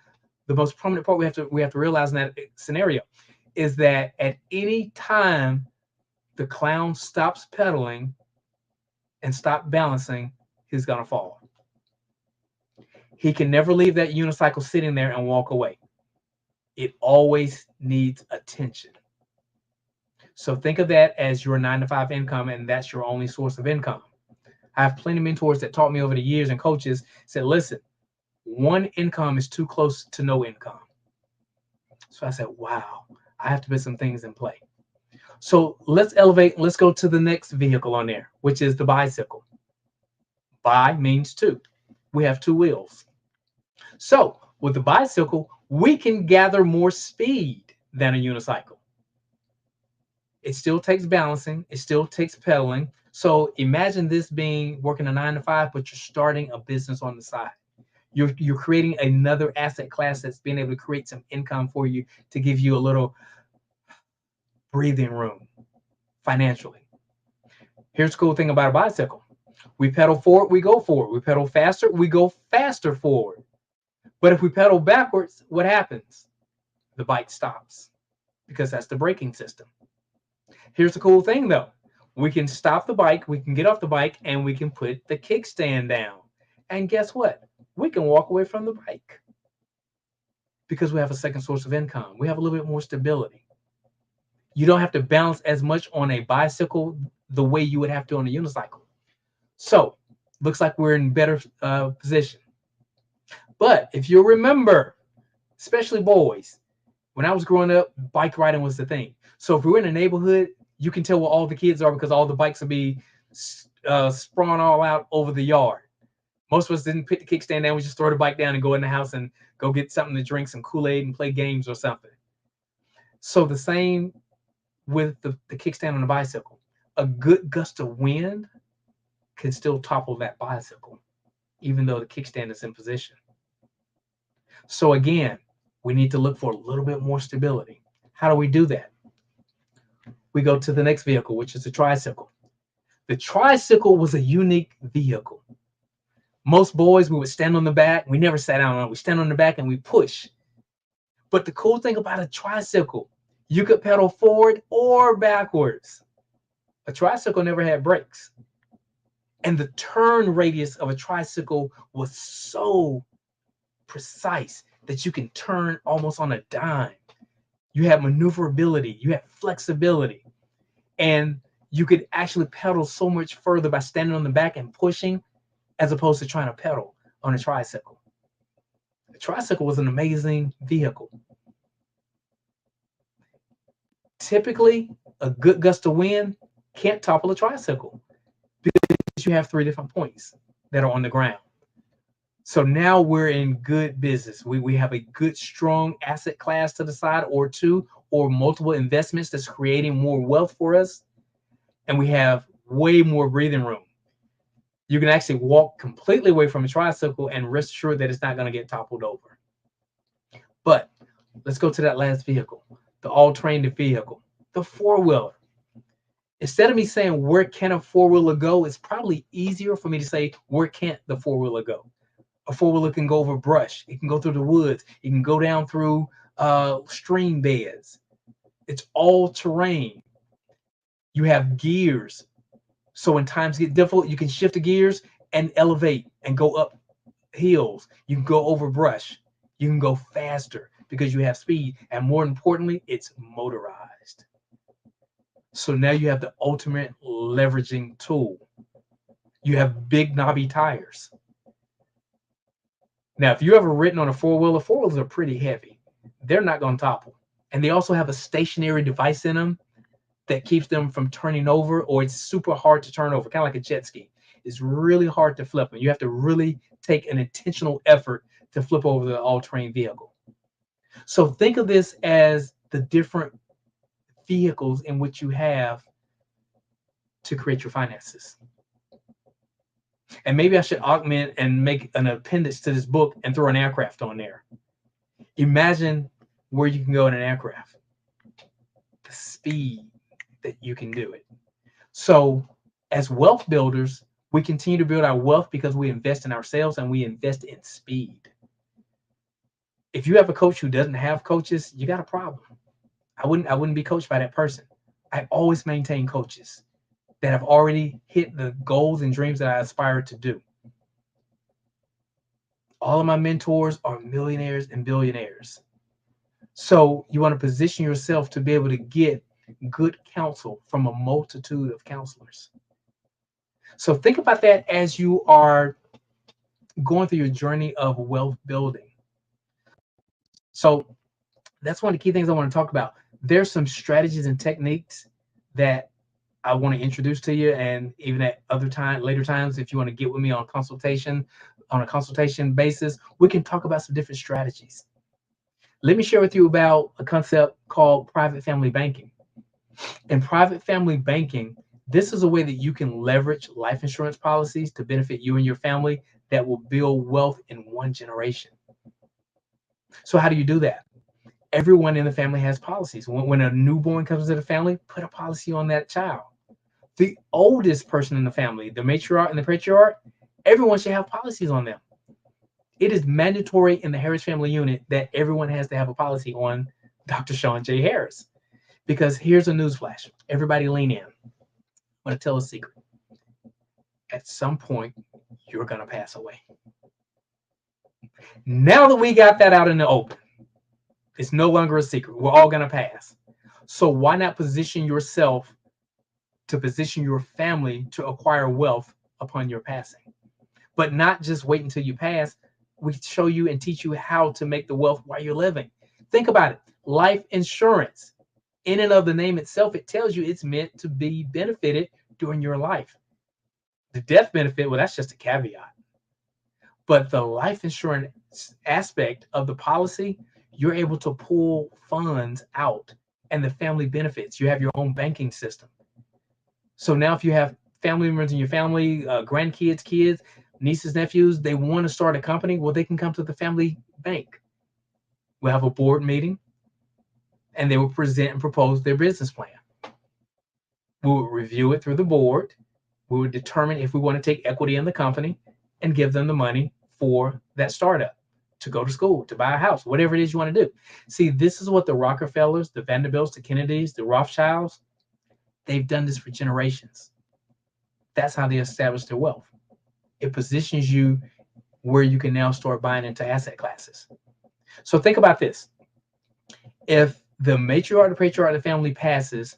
most prominent part we have to realize in that scenario is that at any time the clown stops pedaling and stop balancing, he's gonna fall. He can never leave that unicycle sitting there and walk away. It always needs attention. So think of that as your 9-to-5 income, and that's your only source of income. I have plenty of mentors that taught me over the years, and coaches said, listen, one income is too close to no income. So I said, wow, I have to put some things in play. So let's elevate. Let's go to the next vehicle on there, which is the bicycle. Bi means two. We have two wheels. So with the bicycle, we can gather more speed than a unicycle. It still takes balancing. It still takes pedaling. So imagine this being working a 9 to 5, but you're starting a business on the side. You're creating another asset class that's being able to create some income for you to give you a little breathing room financially. Here's the cool thing about a bicycle. We pedal forward, we go forward. We pedal faster, we go faster forward. But if we pedal backwards, what happens? The bike stops because that's the braking system. Here's the cool thing though. We can stop the bike, we can get off the bike, and we can put the kickstand down. And guess what? We can walk away from the bike because we have a second source of income. We have a little bit more stability. You don't have to balance as much on a bicycle the way you would have to on a unicycle. So, looks like we're in better position. But if you remember, especially boys, when I was growing up, bike riding was the thing. So if we're in a neighborhood, you can tell where all the kids are because all the bikes will be sprawn all out over the yard. Most of us didn't put the kickstand down. We just throw the bike down and go in the house and go get something to drink, some Kool-Aid, and play games or something. So the same with the kickstand on the bicycle. A good gust of wind can still topple that bicycle, even though the kickstand is in position. So again, we need to look for a little bit more stability. How do we do that? We go to the next vehicle, which is the tricycle. The tricycle was a unique vehicle. Most boys, we would stand on the back. We never sat down on it. We stand on the back and we push. But the cool thing about a tricycle, you could pedal forward or backwards. A tricycle never had brakes. And the turn radius of a tricycle was so precise that you can turn almost on a dime. You have maneuverability, you have flexibility, and you could actually pedal so much further by standing on the back and pushing as opposed to trying to pedal on a tricycle. The tricycle was an amazing vehicle. Typically, a good gust of wind can't topple a tricycle because you have 3 different points that are on the ground. So now we're in good business. We have a good, strong asset class to the side, or two, or multiple investments that's creating more wealth for us. And we have way more breathing room. You can actually walk completely away from a tricycle and rest assured that it's not going to get toppled over. But let's go to that last vehicle, the all-terrain vehicle, the four-wheeler. Instead of me saying, where can a four-wheeler go? It's probably easier for me to say, where can't the four-wheeler go? A four-wheeler can go over brush. It can go through the woods. It can go down through stream beds. It's all terrain. You have gears. So when times get difficult, you can shift the gears and elevate and go up hills. You can go over brush. You can go faster because you have speed. And more importantly, it's motorized. So now you have the ultimate leveraging tool. You have big knobby tires. Now, if you ever ridden on a four-wheeler, four-wheelers are pretty heavy. They're not going to topple. And they also have a stationary device in them that keeps them from turning over, or it's super hard to turn over, kind of like a jet ski. It's really hard to flip, and you have to really take an intentional effort to flip over the all-terrain vehicle. So think of this as the different vehicles in which you have to create your finances. And maybe I should augment and make an appendix to this book and throw an aircraft on there. Imagine where you can go in an aircraft, the speed that you can do it. So as wealth builders, we continue to build our wealth because we invest in ourselves and we invest in speed. If you have a coach who doesn't have coaches, you got a problem. I wouldn't be coached by that person. I always maintain coaches that have already hit the goals and dreams that I aspire to do. All of my mentors are millionaires and billionaires. So you want to position yourself to be able to get good counsel from a multitude of counselors. So think about that as you are going through your journey of wealth building. So that's one of the key things I want to talk about. There's some strategies and techniques that I want to introduce to you, and even at later times, if you want to get with me on a consultation basis, we can talk about some different strategies. Let me share with you about a concept called private family banking. In private family banking, this is a way that you can leverage life insurance policies to benefit you and your family that will build wealth in one generation. So how do you do that? Everyone in the family has policies. When a newborn comes into the family, put a policy on that child. The oldest person in the family, the matriarch and the patriarch, everyone should have policies on them. It is mandatory in the Harris Family Unit that everyone has to have a policy on Dr. Sean J. Harris. Because here's a newsflash. Everybody lean in. I'm going to tell a secret. At some point, you're going to pass away. Now that we got that out in the open, it's no longer a secret. We're all going to pass. So why not position yourself to position your family to acquire wealth upon your passing? But not just wait until you pass. We show you and teach you how to make the wealth while you're living. Think about it. Life insurance, in and of the name itself, it tells you it's meant to be benefited during your life. The death benefit, well, that's just a caveat. But the life insurance aspect of the policy, you're able to pull funds out, and the family benefits. You have your own banking system. So now if you have family members in your family, grandkids, kids, nieces, nephews, they want to start a company, well, they can come to the family bank. We'll have a board meeting, and they will present and propose their business plan. We will review it through the board. We will determine if we want to take equity in the company and give them the money for that startup, to go to school, to buy a house, whatever it is you want to do. See, this is what the Rockefellers, the Vanderbilts, the Kennedys, the Rothschilds, they've done this for generations. That's how they established their wealth. It positions you where you can now start buying into asset classes. So think about this. If the matriarch, the patriarch of the family passes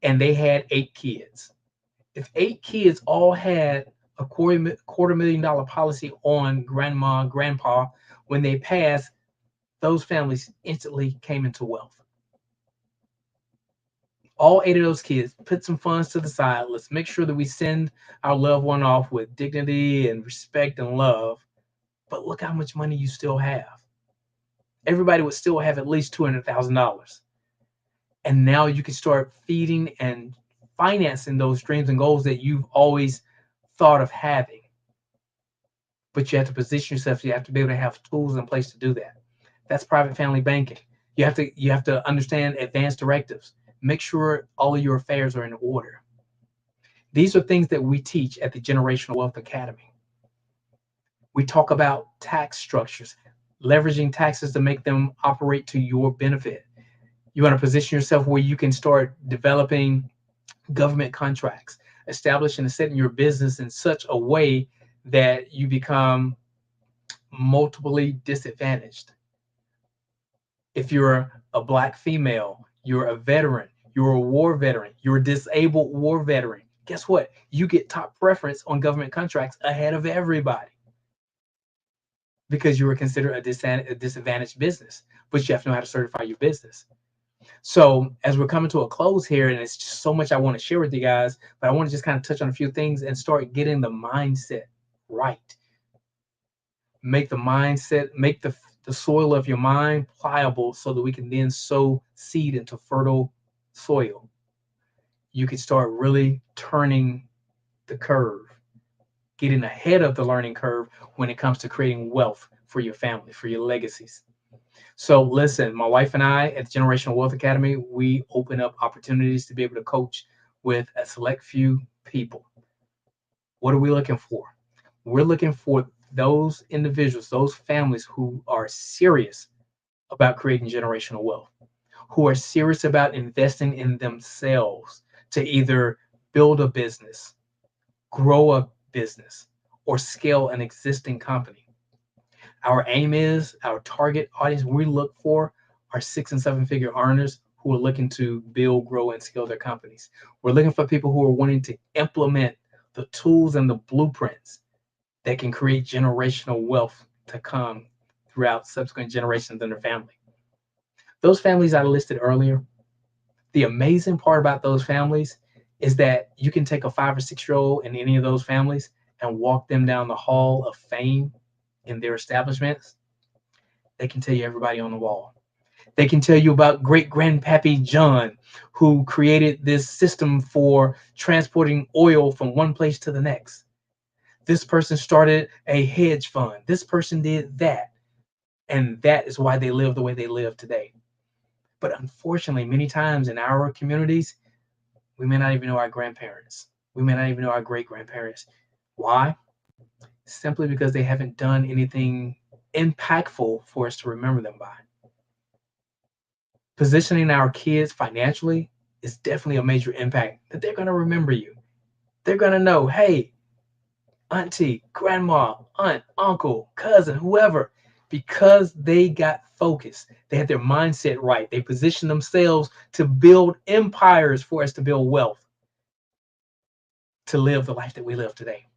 and they had 8 kids, if 8 kids all had a $250,000 policy on grandma, grandpa, when they passed, those families instantly came into wealth. All 8 of those kids, put some funds to the side. Let's make sure that we send our loved one off with dignity and respect and love. But look how much money you still have. Everybody would still have at least $200,000. And now you can start feeding and financing those dreams and goals that you've always thought of having. But you have to position yourself. You have to be able to have tools in place to do that. That's private family banking. You have to understand advanced directives. Make sure all of your affairs are in order. These are things that we teach at the Generational Wealth Academy. We talk about tax structures, leveraging taxes to make them operate to your benefit. You want to position yourself where you can start developing government contracts, establishing and setting your business in such a way that you become multiply disadvantaged. If you're a Black female, you're a veteran, you're a war veteran, you're a disabled war veteran, guess what? You get top preference on government contracts ahead of everybody because you were considered a disadvantaged business, but you have to know how to certify your business. So as we're coming to a close here, and it's just so much I want to share with you guys, but I want to just kind of touch on a few things and start getting the mindset right. Make the mindset, make the soil of your mind pliable so that we can then sow seed into fertile soil. You can start really turning the curve, getting ahead of the learning curve when it comes to creating wealth for your family, for your legacies. So listen, my wife and I at the Generational Wealth Academy, we open up opportunities to be able to coach with a select few people. What are we looking for? We're looking for those individuals, those families who are serious about creating generational wealth, who are serious about investing in themselves to either build a business, grow a business, or scale an existing company. Our aim is, our target audience we look for are 6- and 7-figure earners who are looking to build, grow, and scale their companies. We're looking for people who are wanting to implement the tools and the blueprints that can create generational wealth to come throughout subsequent generations in their family. Those families I listed earlier, The amazing part about those families is that you can take a 5 or 6-year-old in any of those families and walk them down the hall of fame in their establishments. They can tell you everybody on the wall. They can tell you about great grandpappy John, who created this system for transporting oil from one place to the next. This person started a hedge fund. This person did that. And that is why they live the way they live today. But unfortunately, many times in our communities, we may not even know our grandparents. We may not even know our great-grandparents. Why? Simply because they haven't done anything impactful for us to remember them by. Positioning our kids financially is definitely a major impact that they're going to remember you. They're going to know, hey, auntie, grandma, aunt, uncle, cousin, whoever, because they got focused. They had their mindset right. They positioned themselves to build empires for us to build wealth, to live the life that we live today.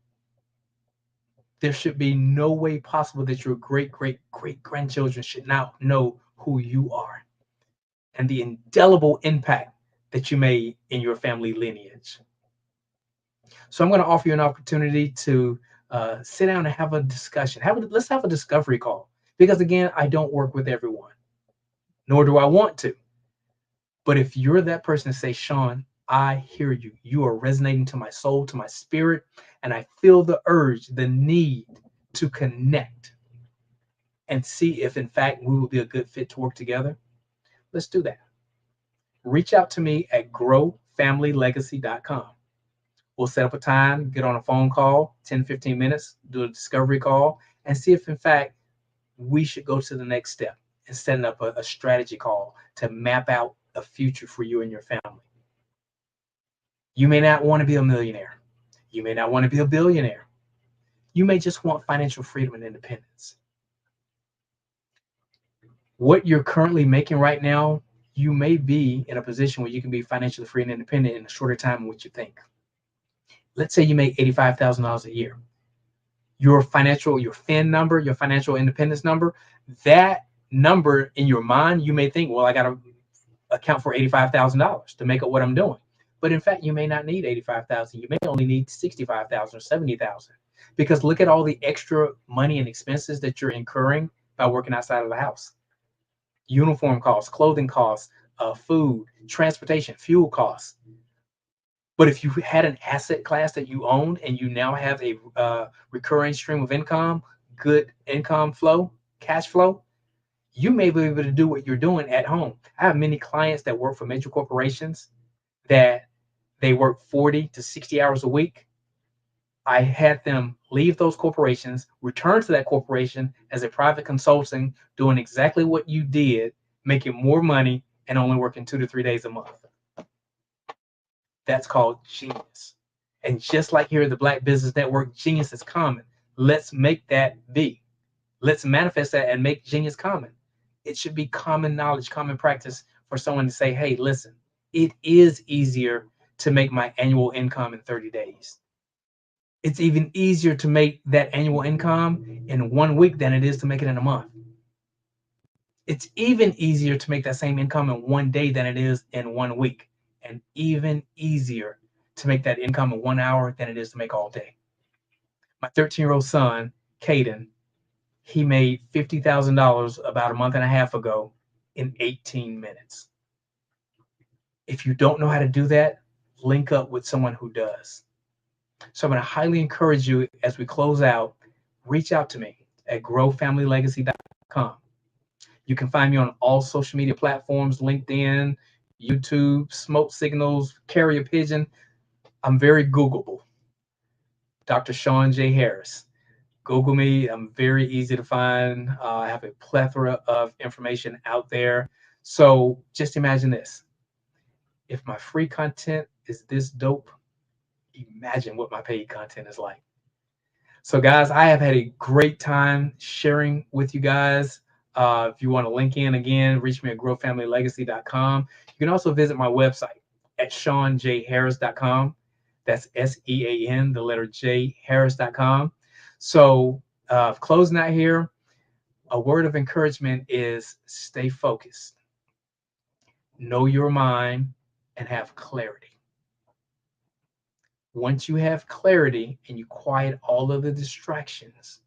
There should be no way possible that your great-grandchildren should not know who you are and the indelible impact that you made in your family lineage. So I'm going to offer you an opportunity to sit down and have a discussion. Let's have a discovery call. Because again, I don't work with everyone, nor do I want to. But if you're that person to say, Sean, I hear you. You are resonating to my soul, to my spirit, and I feel the urge, the need to connect and see if, in fact, we will be a good fit to work together. Let's do that. Reach out to me at growfamilylegacy.com. We'll set up a time, get on a phone call, 10, 15 minutes, do a discovery call, and see if, in fact, we should go to the next step and setting up a strategy call to map out a future for you and your family. You may not want to be a millionaire. You may not want to be a billionaire. You may just want financial freedom and independence. What you're currently making right now, you may be in a position where you can be financially free and independent in a shorter time than what you think. Let's say you make $85,000 a year. Your FIN number, your financial independence number, that number in your mind, you may think, well, I got to account for $85,000 to make up what I'm doing. But in fact, you may not need $85,000. You may only need $65,000 or $70,000, because look at all the extra money and expenses that you're incurring by working outside of the house. Uniform costs, clothing costs, food, transportation, fuel costs. But if you had an asset class that you owned and you now have a recurring stream of income, good income flow, cash flow, you may be able to do what you're doing at home. I have many clients that work for major corporations that they work 40 to 60 hours a week. I had them leave those corporations, return to that corporation as a private consulting, doing exactly what you did, making more money and only working 2 to 3 days a month. That's called genius. And just like here at the Black Business Network, genius is common. Let's make that be. Let's manifest that and make genius common. It should be common knowledge, common practice for someone to say, hey, listen, it is easier to make my annual income in 30 days. It's even easier to make that annual income in 1 week than it is to make it in a month. It's even easier to make that same income in 1 day than it is in 1 week. And even easier to make that income in 1 hour than it is to make all day. My 13-year-old son, Caden, he made $50,000 about a month and a half ago in 18 minutes. If you don't know how to do that, link up with someone who does. So I'm going to highly encourage you, as we close out, reach out to me at growfamilylegacy.com. You can find me on all social media platforms, LinkedIn, YouTube, Smoke Signals, Carrier Pigeon. I'm very Googleable. Dr. Sean J. Harris. Google me. I'm very easy to find. I have a plethora of information out there. So just imagine this. If my free content is this dope, imagine what my paid content is like. So guys, I have had a great time sharing with you guys. If you want to link in again, reach me at growfamilylegacy.com. You can also visit my website at seanjharris.com. That's SEAN, the letter J, Harris.com. So closing out here, a word of encouragement is stay focused. Know your mind, and have clarity. Once you have clarity and you quiet all of the distractions,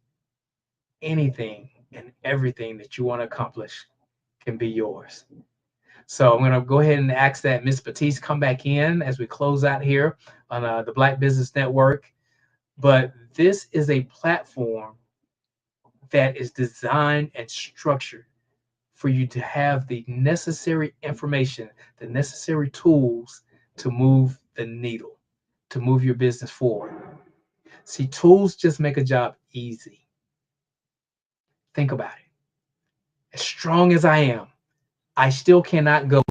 anything and everything that you want to accomplish can be yours. So I'm going to go ahead and ask that Ms. Batiste come back in as we close out here on the Black Business Network. But this is a platform that is designed and structured for you to have the necessary information, the necessary tools to move the needle, to move your business forward. See, tools just make a job easy. Think about it. As strong as I am, I still cannot go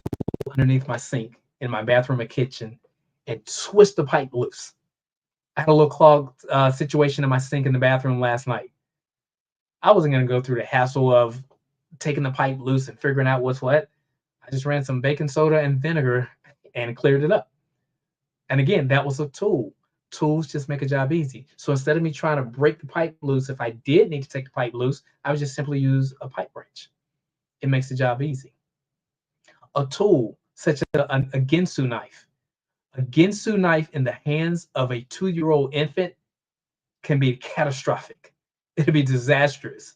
underneath my sink in my bathroom or kitchen and twist the pipe loose. I had a little clogged situation in my sink in the bathroom last night. I wasn't going to go through the hassle of taking the pipe loose and figuring out what's what. I just ran some baking soda and vinegar and cleared it up. And again, that was a tool. Tools just make a job easy. So instead of me trying to break the pipe loose, if I did need to take the pipe loose, I would just simply use a pipe wrench. It makes the job easy. A tool such as a Ginsu knife. A Ginsu knife in the hands of a 2-year-old infant can be catastrophic. It'll be disastrous.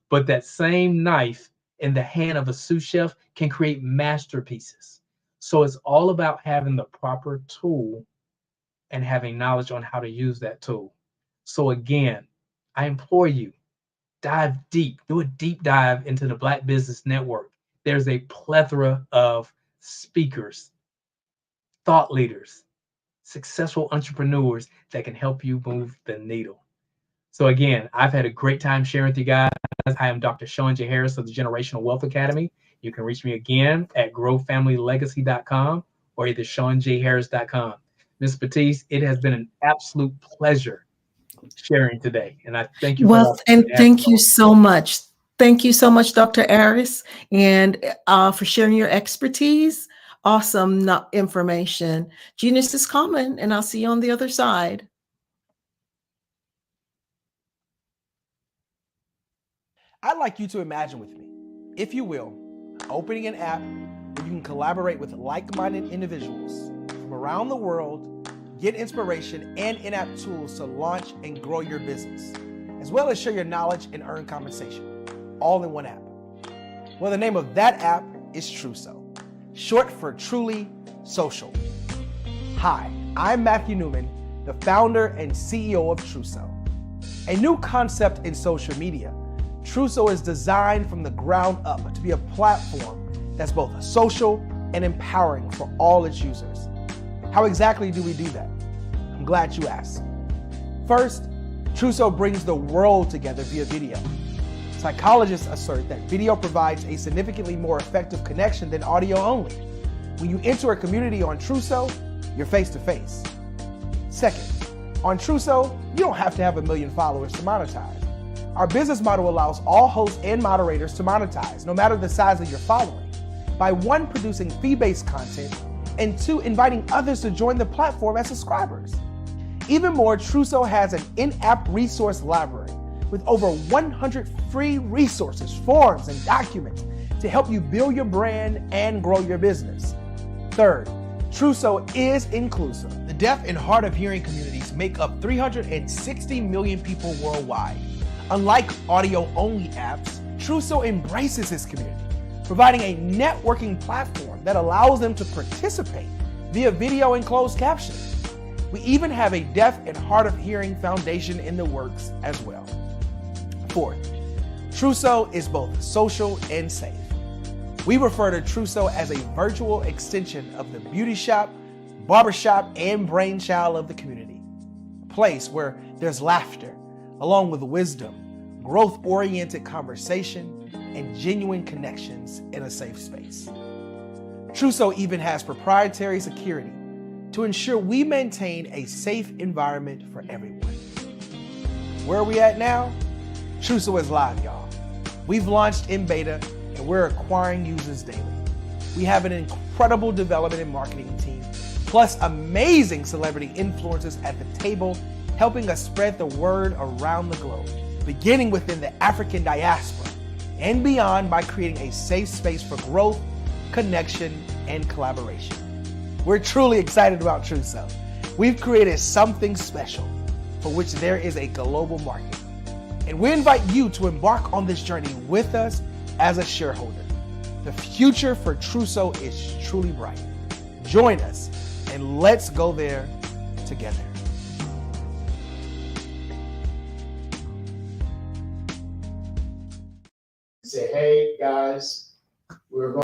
But that same knife in the hand of a sous chef can create masterpieces. So it's all about having the proper tool and having knowledge on how to use that tool. So again, I implore you, dive deep, do a deep dive into the Black Business Network. There's a plethora of speakers, thought leaders, successful entrepreneurs that can help you move the needle. So again, I've had a great time sharing with you guys. I am Dr. Sean J. Harris of the Generational Wealth Academy. You can reach me again at growfamilylegacy.com or either seanjharris.com. Ms. Batiste, it has been an absolute pleasure sharing today. And I thank you. Thank you so much. Thank you so much, Dr. Harris, and for sharing your expertise. Awesome information. Genius is coming, and I'll see you on the other side. I'd like you to imagine with me, if you will, opening an app where you can collaborate with like-minded individuals from around the world, get inspiration and in-app tools to launch and grow your business, as well as share your knowledge and earn compensation, all in one app. Well, the name of that app is Truso, short for Truly Social. Hi, I'm Matthew Newman, the founder and CEO of Truso. A new concept in social media, Truso is designed from the ground up to be a platform that's both social and empowering for all its users. How exactly do we do that? I'm glad you asked. First, Truso brings the world together via video. Psychologists assert that video provides a significantly more effective connection than audio only. When you enter a community on Truso, you're face to face. Second, on Truso, you don't have to have 1 million followers to monetize. Our business model allows all hosts and moderators to monetize, no matter the size of your following, by 1, producing fee-based content, and 2, inviting others to join the platform as subscribers. Even more, Truso has an in-app resource library with over 100 free resources, forms, and documents to help you build your brand and grow your business. Third, Truso is inclusive. The deaf and hard of hearing communities make up 360 million people worldwide. Unlike audio-only apps, Truso embraces this community, providing a networking platform that allows them to participate via video and closed captioning. We even have a deaf and hard of hearing foundation in the works as well. Fourth, Truso is both social and safe. We refer to Truso as a virtual extension of the beauty shop, barbershop, and brainchild of the community. A place where there's laughter, along with wisdom, growth-oriented conversation, and genuine connections in a safe space. Truso even has proprietary security to ensure we maintain a safe environment for everyone. Where are we at now? Truso is live, y'all. We've launched in beta, and we're acquiring users daily. We have an incredible development and marketing team, plus amazing celebrity influencers at the table, helping us spread the word around the globe, beginning within the African diaspora and beyond by creating a safe space for growth, connection, and collaboration. We're truly excited about Trousseau. We've created something special for which there is a global market. And we invite you to embark on this journey with us as a shareholder. The future for Trousseau is truly bright. Join us and let's go there together. Say, hey guys, we're going.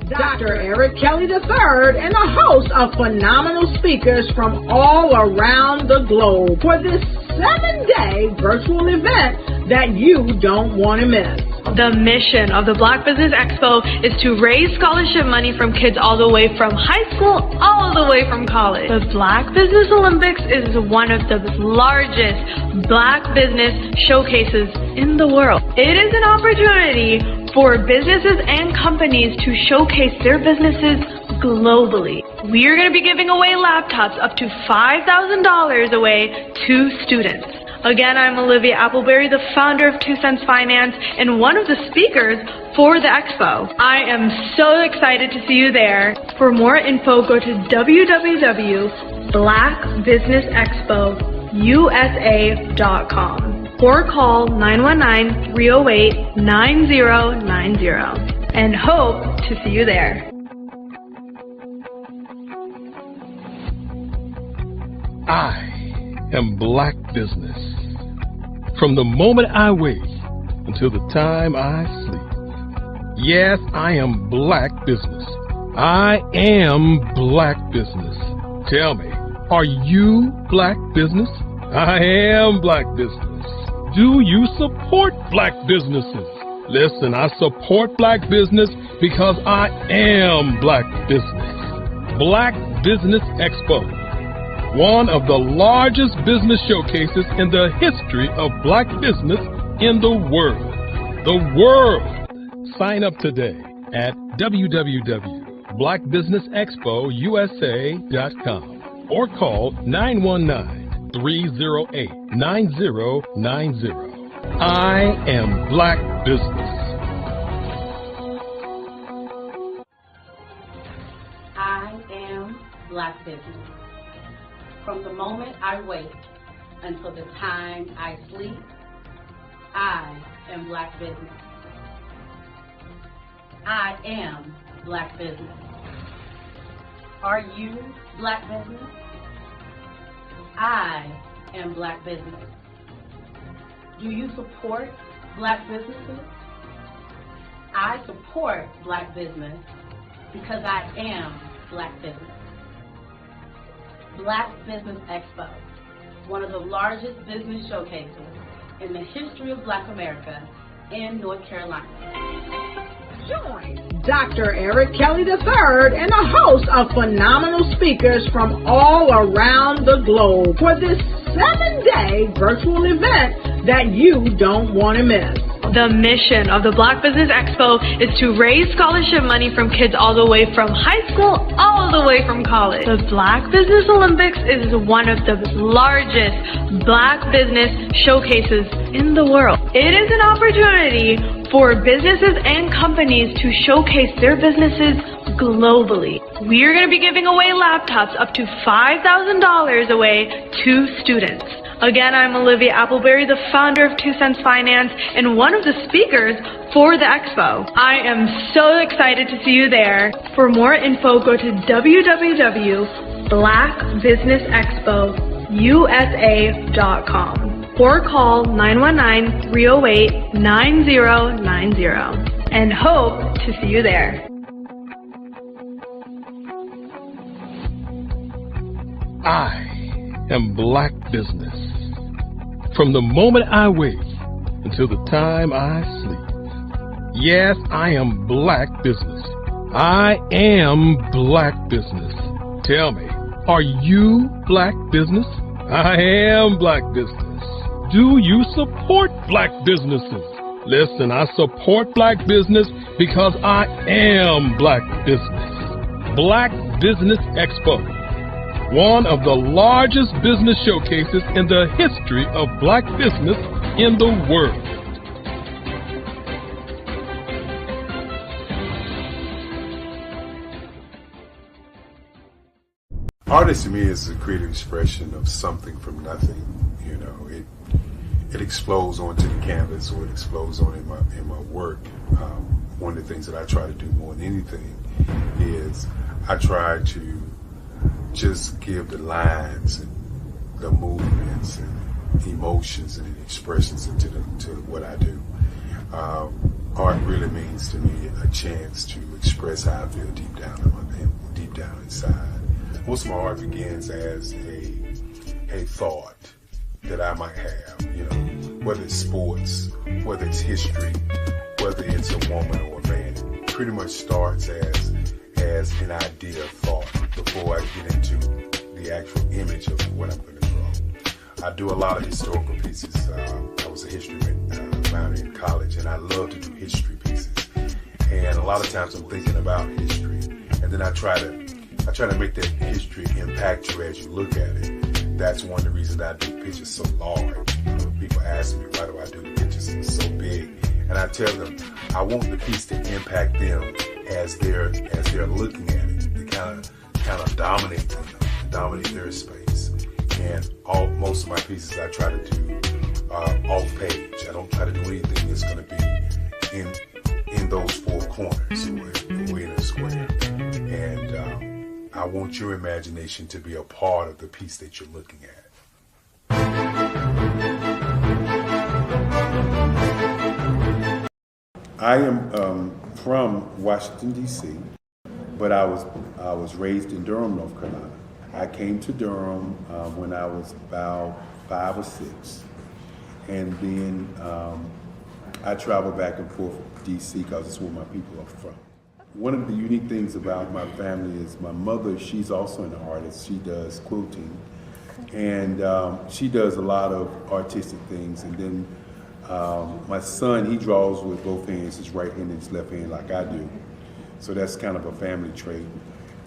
Dr. Eric Kelly III and a host of phenomenal speakers from all around the globe for this 7-day virtual event that you don't want to miss. The mission of the Black Business Expo is to raise scholarship money from kids all the way from high school, all the way from college. The Black Business Olympics is one of the largest Black business showcases in the world. It is an opportunity for businesses and companies to showcase their businesses globally. We are going to be giving away laptops up to $5,000 away to students. Again, I'm Olivia Appleberry, the founder of 2 Cents Finance and one of the speakers for the expo. I am so excited to see you there. For more info, go to www.blackbusinessexpousa.com or call 919-308-9090 and hope to see you there. I am Black Business. From the moment I wake until the time I sleep. Yes, I am Black Business. I am Black Business. Tell me, are you Black Business? I am Black Business. Do you support Black businesses? Listen, I support Black business because I am Black Business. Black Business Expo, one of the largest business showcases in the history of Black business in the world. The world! Sign up today at www.blackbusinessexpousa.com or call 919-308-9090. I am Black Business. I am Black Business. From the moment I wake until the time I sleep, I am Black Business. I am Black Business. Are you Black Business? I am Black Business. Do you support Black businesses? I support Black business because I am Black Business. Black Business Expo, one of the largest business showcases in the history of Black America in North Carolina. Join Dr. Eric Kelly III and a host of phenomenal speakers from all around the globe for this 7-day virtual event that you don't want to miss. The mission of the Black Business Expo is to raise scholarship money from kids all the way from high school, all the way from college. The Black Business Olympics is one of the largest Black business showcases in the world. It is an opportunity for businesses and companies to showcase their businesses globally. We are going to be giving away laptops up to $5,000 away to students. Again, I'm Olivia Appleberry, the founder of 2 Cents Finance and one of the speakers for the expo. I am so excited to see you there. For more info, go to www.blackbusinessexpousa.com or call 919-308-9090 and hope to see you there. I am Black Business. From the moment I wake until the time I sleep. Yes, I am Black Business. I am Black Business. Tell me, are you Black Business? I am Black Business. Do you support Black businesses? Listen, I support Black business because I am Black Business. Black Business Expo, one of the largest business showcases in the history of Black business in the world. Art to me is a creative expression of something from nothing. You know, it explodes onto the canvas, or it explodes on in my work. One of the things that I try to do more than anything is I try to just give the lines and the movements and emotions and expressions into what I do. Art really means to me a chance to express how I feel deep down inside. Most of my art begins as a thought that I might have, you know, whether it's sports, whether it's history, whether it's a woman or a man. It pretty much starts as an idea of thought before I get into the actual image of what I'm going to draw. I do a lot of historical pieces. I was a history minor in college, and I love to do history pieces. And a lot of times I'm thinking about history, and then I try to make that history impact you as you look at it. That's one of the reasons I do pictures so large. People ask me, why do I do the pictures so big? And I tell them, I want the piece to impact them as they're looking at it. To kind of dominate them, dominate their space. And most of my pieces I try to do off page. I don't try to do anything that's going to be in those four corners or in a square. And I want your imagination to be a part of the piece that you're looking at. I am from Washington, D.C., but I was raised in Durham, North Carolina. I came to Durham when I was about 5 or 6, and then I traveled back and forth to D.C. because it's where my people are from. One of the unique things about my family is my mother, she's also an artist. She does quilting, and she does a lot of artistic things. And then my son, he draws with both hands, his right hand and his left hand like I do. So that's kind of a family trait.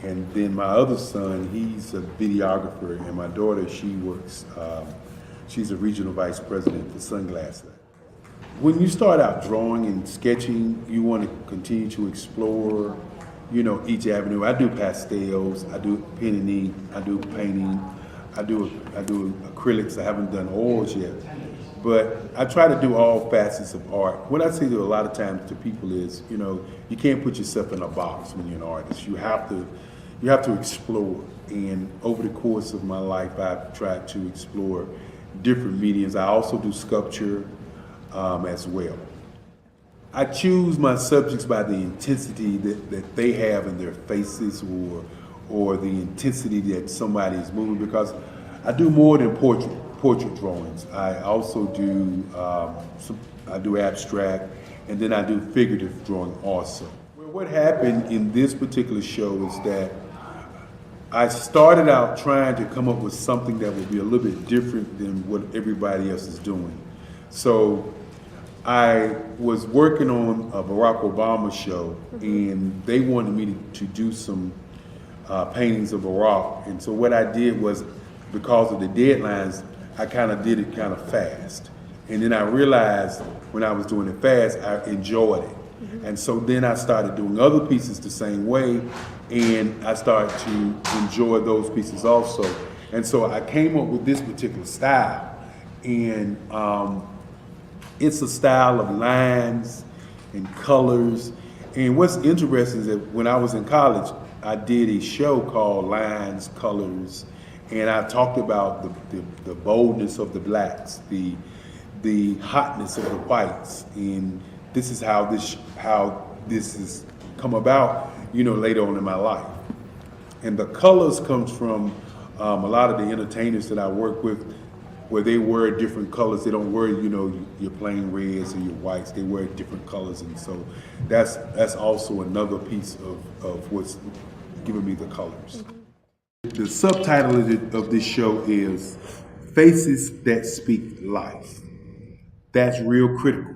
And then my other son, he's a videographer, and my daughter, she works, she's a regional vice president for Sunglass Lab. When you start out drawing and sketching, you want to continue to explore, you know, each avenue. I do pastels, I do pen and ink, I do painting, I do acrylics. I haven't done oils yet, but I try to do all facets of art. What I say to a lot of times to people is, you know, you can't put yourself in a box when you're an artist. You have to explore. And over the course of my life, I've tried to explore different mediums. I also do sculpture as well. I choose my subjects by the intensity that they have in their faces, or the intensity that somebody is moving, because I do more than portrait drawings. I also do I do abstract, and then I do figurative drawing also. Well, what happened in this particular show is that I started out trying to come up with something that would be a little bit different than what everybody else is doing. So I was working on a Barack Obama show, and they wanted me to do some paintings of Barack. And so what I did was, because of the deadlines, I kind of did it kind of fast. And then I realized when I was doing it fast, I enjoyed it. And so then I started doing other pieces the same way, and I started to enjoy those pieces also. And so I came up with this particular style, and it's a style of lines, and colors. And what's interesting is that when I was in college, I did a show called Lines, Colors, and I talked about the boldness of the blacks, the hotness of the whites, and this is how this has come about, later on in my life. And the colors comes from a lot of the entertainers that I work with, where they wear different colors. They don't wear, your plain reds or your whites. They wear different colors, and so that's also another piece of what's giving me the colors. The subtitle of this show is Faces That Speak Life. That's real critical.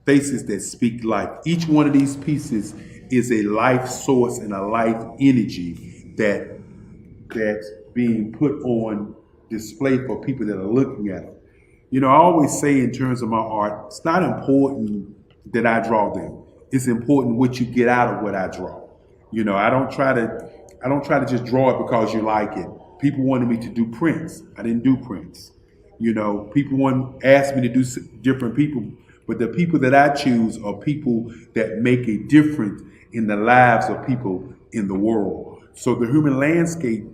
Faces that speak life. Each one of these pieces is a life source and a life energy that's being put on display for people that are looking at them. I always say in terms of my art, it's not important that I draw them. It's important what you get out of what I draw. I don't try to just draw it because you like it. People wanted me to do prints. I didn't do prints. People asked me to do different people, but the people that I choose are people that make a difference in the lives of people in the world. So the human landscape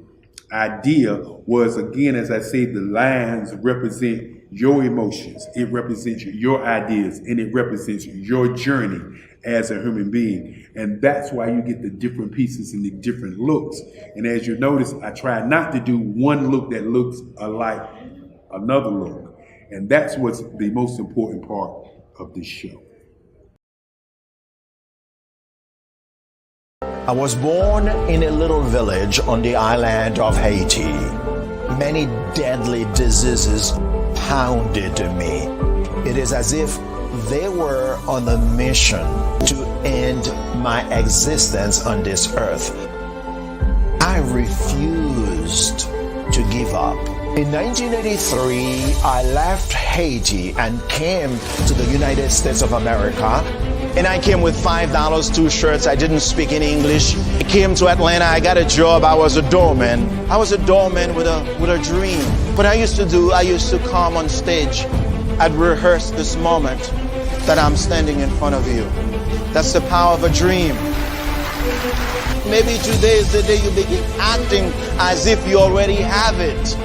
idea was, again, as I say, the lines represent your emotions, it represents your ideas, and it represents your journey as a human being. And that's why you get the different pieces and the different looks. And as you notice, I try not to do one look that looks alike another look. And that's what's the most important part of this show. I was born in a little village on the island of Haiti. Many deadly diseases pounded me. It is as if they were on a mission to end my existence on this earth. I refused to give up. In 1983, I left Haiti and came to the United States of America. And I came with $5, 2 shirts. I didn't speak in English. I came to Atlanta. I got a job. I was a doorman. I was a doorman with a dream. What I used to come on stage. I'd rehearse this moment that I'm standing in front of you. That's the power of a dream. Maybe today is the day you begin acting as if you already have it.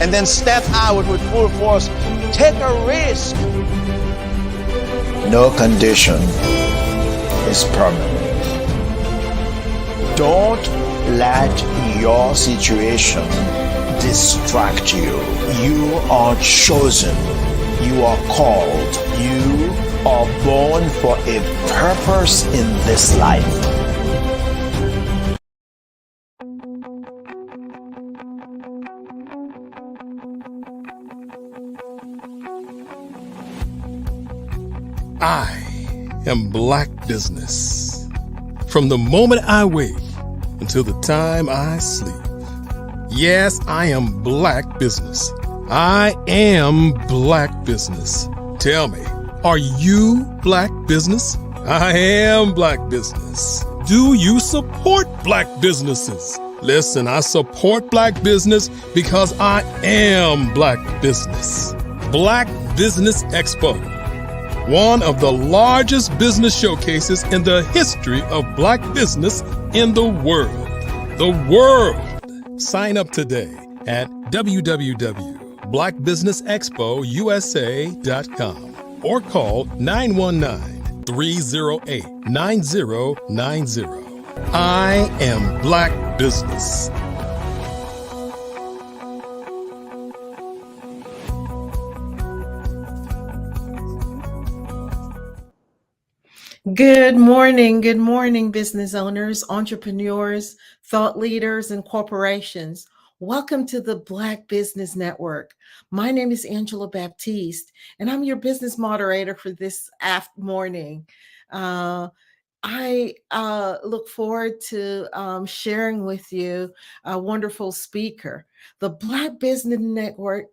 And then step out with full force. Take a risk. No condition is permanent. Don't let your situation distract you. You are chosen. You are called. You are born for a purpose in this life. I am Black Business. From the moment I wake until the time I sleep. Yes, I am Black Business. I am Black Business. Tell me, are you Black Business? I am Black Business. Do you support Black businesses? Listen, I support Black business because I am Black Business. Black Business Expo. One of the largest business showcases in the history of Black business in the world. The world! Sign up today at www.blackbusinessexpousa.com or call 919-308-9090. I am Black Business. Good morning, business owners, entrepreneurs, thought leaders, and corporations. Welcome to the Black Business Network. My name is Angela Baptiste, and I'm your business moderator for this morning. I look forward to sharing with you a wonderful speaker. The Black Business Network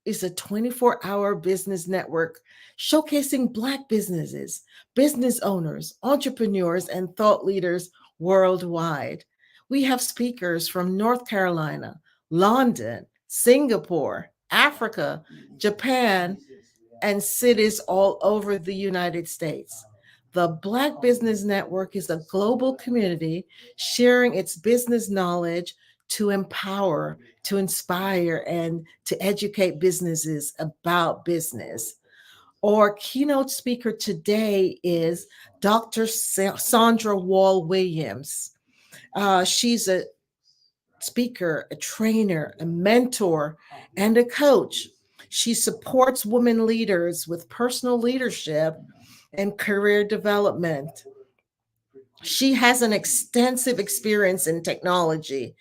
is a 24-hour business network showcasing Black businesses, business owners, entrepreneurs, and thought leaders worldwide. We have speakers from North Carolina, London, Singapore, Africa, Japan, and cities all over the United States. The Black Business Network is a global community sharing its business knowledge to empower, to inspire, and to educate businesses about business. Our keynote speaker today is Dr. Sandra Wall Williams. She's a speaker, a trainer, a mentor, and a coach. She supports women leaders with personal leadership and career development. She has an extensive experience in technology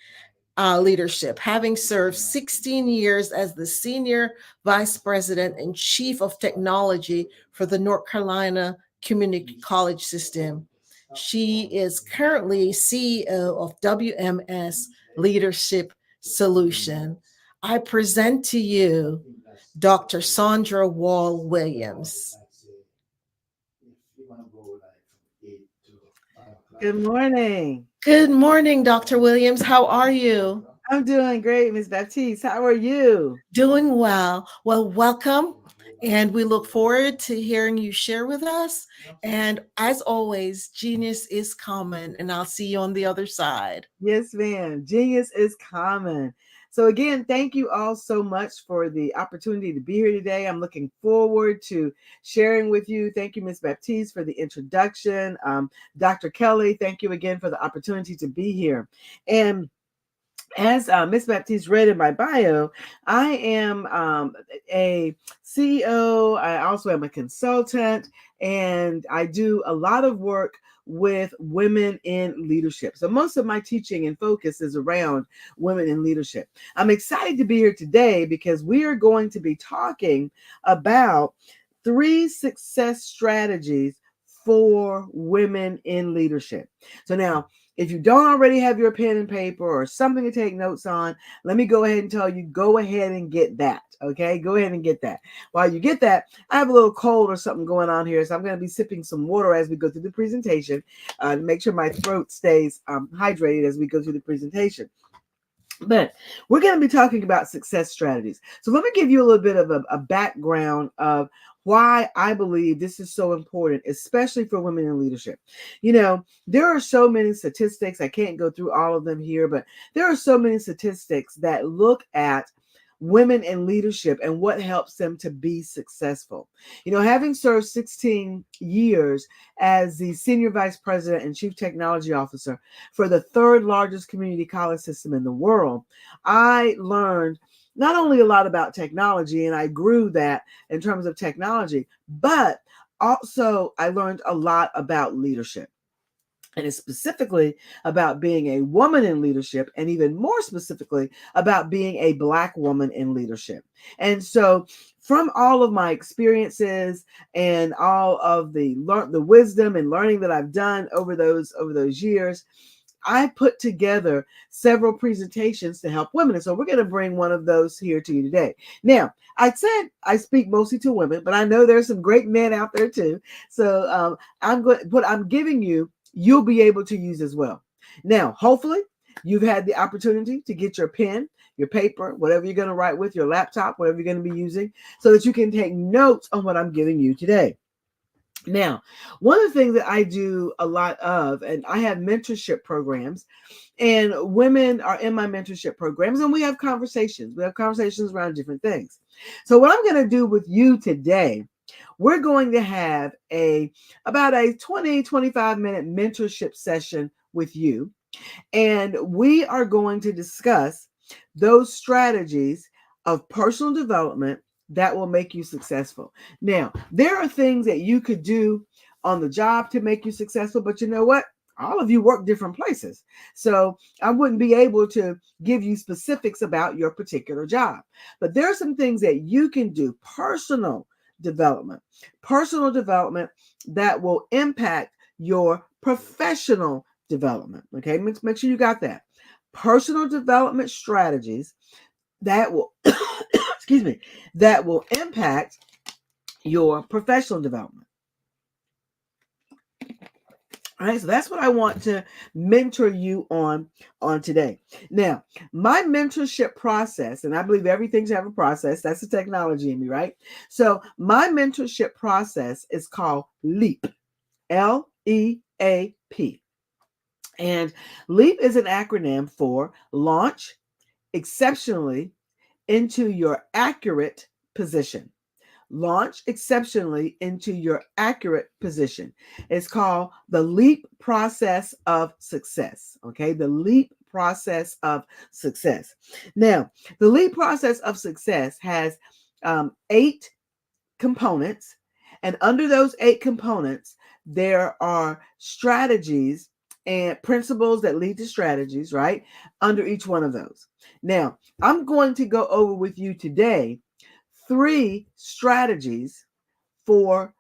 leadership, having served 16 years as the Senior Vice President and Chief of Technology for the North Carolina Community College System. She is currently CEO of WMS Leadership Solution. I present to you Dr. Sandra Wall Williams. Good morning. Good morning, Dr. Williams. How are you? I'm doing great, Ms. Baptiste. How are you? Doing well. Well, welcome. And we look forward to hearing you share with us. And as always, genius is common. And I'll see you on the other side. Yes, ma'am. Genius is common. So again, thank you all so much for the opportunity to be here today. I'm looking forward to sharing with you. Thank you, Ms. Baptiste, for the introduction. Dr. Kelly, thank you again for the opportunity to be here. And as Ms. Baptiste read in my bio, I am a CEO. I also am a consultant, and I do a lot of work with women in leadership. So most of my teaching and focus is around women in leadership. I'm excited to be here today because we are going to be talking about 3 success strategies for women in leadership. So now, if you don't already have your pen and paper or something to take notes on, let me go ahead and tell you, go ahead and get that. Okay, go ahead and get that. While you get that, I have a little cold or something going on here, so I'm going to be sipping some water as we go through the presentation to make sure my throat stays hydrated as we go through the presentation. But we're going to be talking about success strategies. So let me give you a little bit of a background of why I believe this is so important, especially for women in leadership. You know, there are so many statistics. I can't go through all of them here, but there are so many statistics that look at women in leadership and what helps them to be successful. You know, having served 16 years as the Senior Vice President and Chief Technology Officer for the 3rd largest community college system in the world, I learned not only a lot about technology, and I grew that in terms of technology, but also I learned a lot about leadership. And it's specifically about being a woman in leadership, and even more specifically about being a Black woman in leadership. And so from all of my experiences and all of the wisdom and learning that I've done over those years, I put together several presentations to help women. And so we're going to bring one of those here to you today. Now, I said I speak mostly to women, but I know there's some great men out there too. So what I'm giving you, you'll be able to use as well. Now, hopefully you've had the opportunity to get your pen, your paper, whatever you're going to write with, your laptop, whatever you're going to be using, so that you can take notes on what I'm giving you today. Now, one of the things that I do a lot of, and I have mentorship programs, and women are in my mentorship programs, and we have conversations. We have conversations around different things. So what I'm going to do with you today, we're going to have about a 20-25 minute mentorship session with you. And we are going to discuss those strategies of personal development that will make you successful. Now, there are things that you could do on the job to make you successful, but you know what? All of you work different places. So I wouldn't be able to give you specifics about your particular job. But there are some things that you can do, personal development that will impact your professional development. Okay, make sure you got that. Personal development strategies that will that will impact your professional development. All right, so that's what I want to mentor you on today. Now, my mentorship process, and I believe everything's have a process. That's the technology in me, right? So my mentorship process is called LEAP, LEAP. And LEAP is an acronym for Launch Exceptionally into Your Accurate Position. Launch exceptionally into your accurate position. It's called the LEAP process of success. Okay, the LEAP process of success. Now, the LEAP process of success has 8 components, and under those 8 components, there are strategies and principles that lead to strategies, right? Under each one of those. Now, I'm going to go over with you today 3 strategies for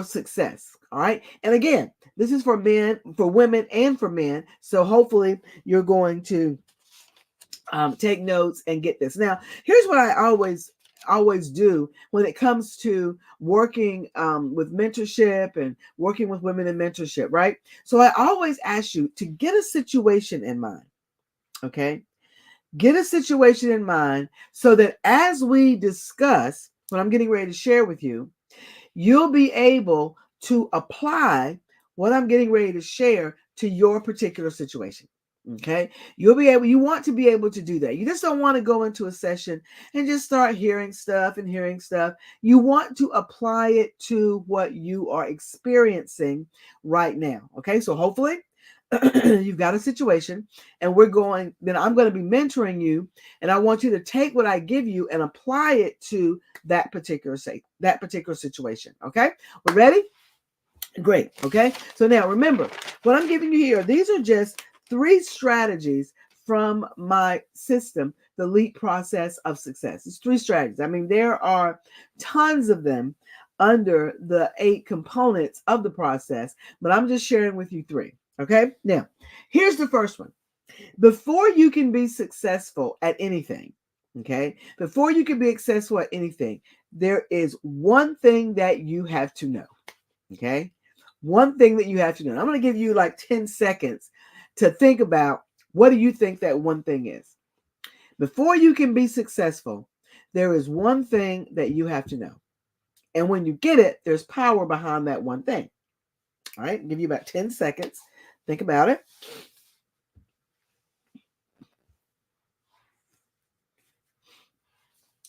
success. All right. And again, this is for men, for women, and for men. So hopefully you're going to take notes and get this. Now, here's what I always do when it comes to working with mentorship and working with women in mentorship, right? So I always ask you to get a situation in mind. Okay. Get a situation in mind so that as we discuss what I'm getting ready to share with you, you'll be able to apply what I'm getting ready to share to your particular situation. Okay. You want to be able to do that. You just don't want to go into a session and just start hearing stuff. You want to apply it to what you are experiencing right now. Okay. So hopefully you've got a situation, and I'm going to be mentoring you, and I want you to take what I give you and apply it to that particular situation. Okay, we're ready? Great. Okay, so now remember what I'm giving you here. These are just 3 strategies from my system, the LEAP process of success. It's 3 strategies. I mean, there are tons of them under the 8 components of the process, but I'm just sharing with you 3. Okay, now here's the first one. Before you can be successful at anything, there is one thing that you have to know. Okay, one thing that you have to know. I'm going to give you like 10 seconds to think about what do you think that one thing is. Before you can be successful, there is one thing that you have to know. And when you get it, there's power behind that one thing. All right, I'll give you about 10 seconds. Think about it.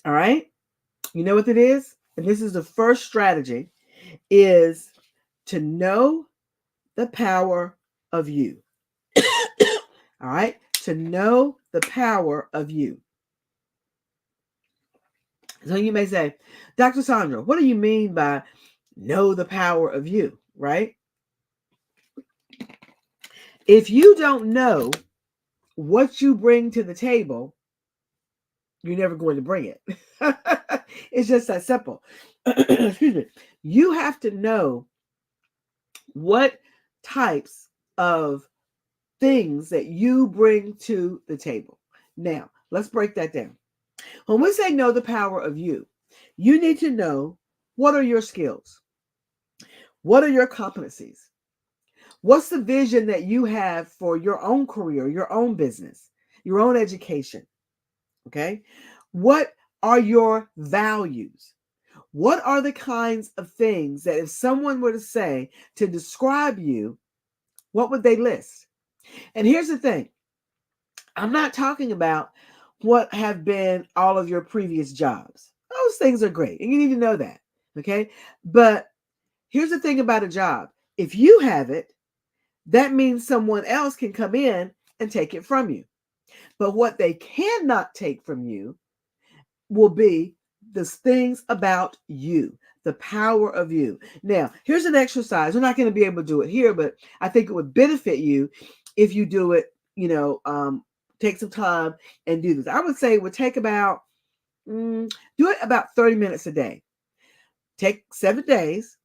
All right. You know what it is? And this is the first strategy, is to know the power of you. All right. To know the power of you. So you may say, Dr. Sandra, what do you mean by know the power of you? Right? If you don't know what you bring to the table, you're never going to bring it. It's just that simple. Excuse me. You have to know what types of things that you bring to the table. Now, let's break that down. When we say know the power of you, you need to know, what are your skills? What are your competencies? What's the vision that you have for your own career, your own business, your own education? Okay. What are your values? What are the kinds of things that if someone were to say to describe you, what would they list? And here's the thing. I'm not talking about what have been all of your previous jobs. Those things are great, and you need to know that. Okay. But here's the thing about a job. If you have it, that means someone else can come in and take it from you. But what they cannot take from you will be the things about you, the power of you. Now, here's an exercise. We're not going to be able to do it here, but I think it would benefit you if you do it, take some time and do this. I would say it would take about, do it about 30 minutes a day. Take 7 days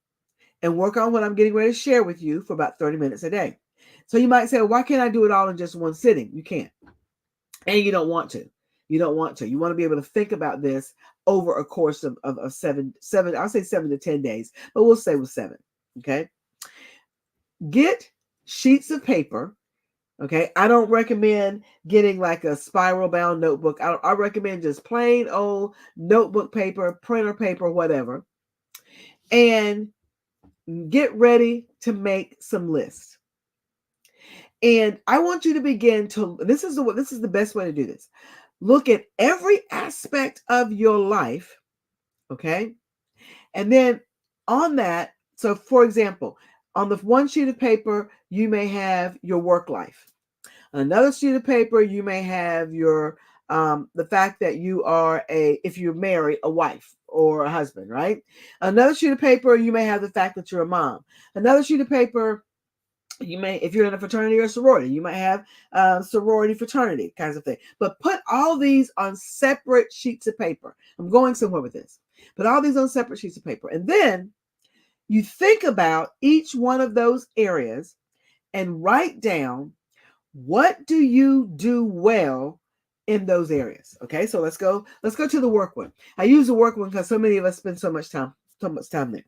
and work on what I'm getting ready to share with you for about 30 minutes a day. So you might say, well, why can't I do it all in just one sitting? You can't. And you don't want to. You don't want to. You want to be able to think about this over a course of seven, I'll say 7 to 10 days, but we'll say with 7. Okay. get sheets of paper. Okay, I don't recommend getting like a spiral bound notebook. I recommend just plain old notebook paper, printer paper, whatever, and get ready to make some lists. And I want you to begin to, this is the best way to do this. Look at every aspect of your life, okay? And then on that, so for example, on the one sheet of paper, you may have your work life. Another sheet of paper, you may have your the fact that you are if you're married, a wife or a husband, right? Another sheet of paper, you may have the fact that you're a mom. Another sheet of paper, you may, if you're in a fraternity or sorority, you might have sorority, fraternity kinds of thing. But put all these on separate sheets of paper. I'm going somewhere with this. Put all these on separate sheets of paper. And then you think about each one of those areas and write down, what do you do well in those areas? Okay, so let's go to the work one. I use the work one because so many of us spend so much time there.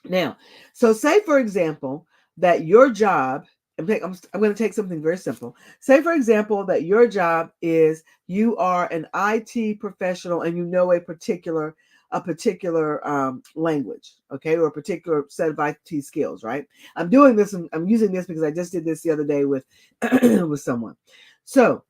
Now, so say for example that your job, I'm going to take something very simple. Say for example that your job is you are an IT professional and you know a particular language, okay, or a particular set of IT skills, right? I'm doing this and I'm using this because I just did this the other day with with someone. So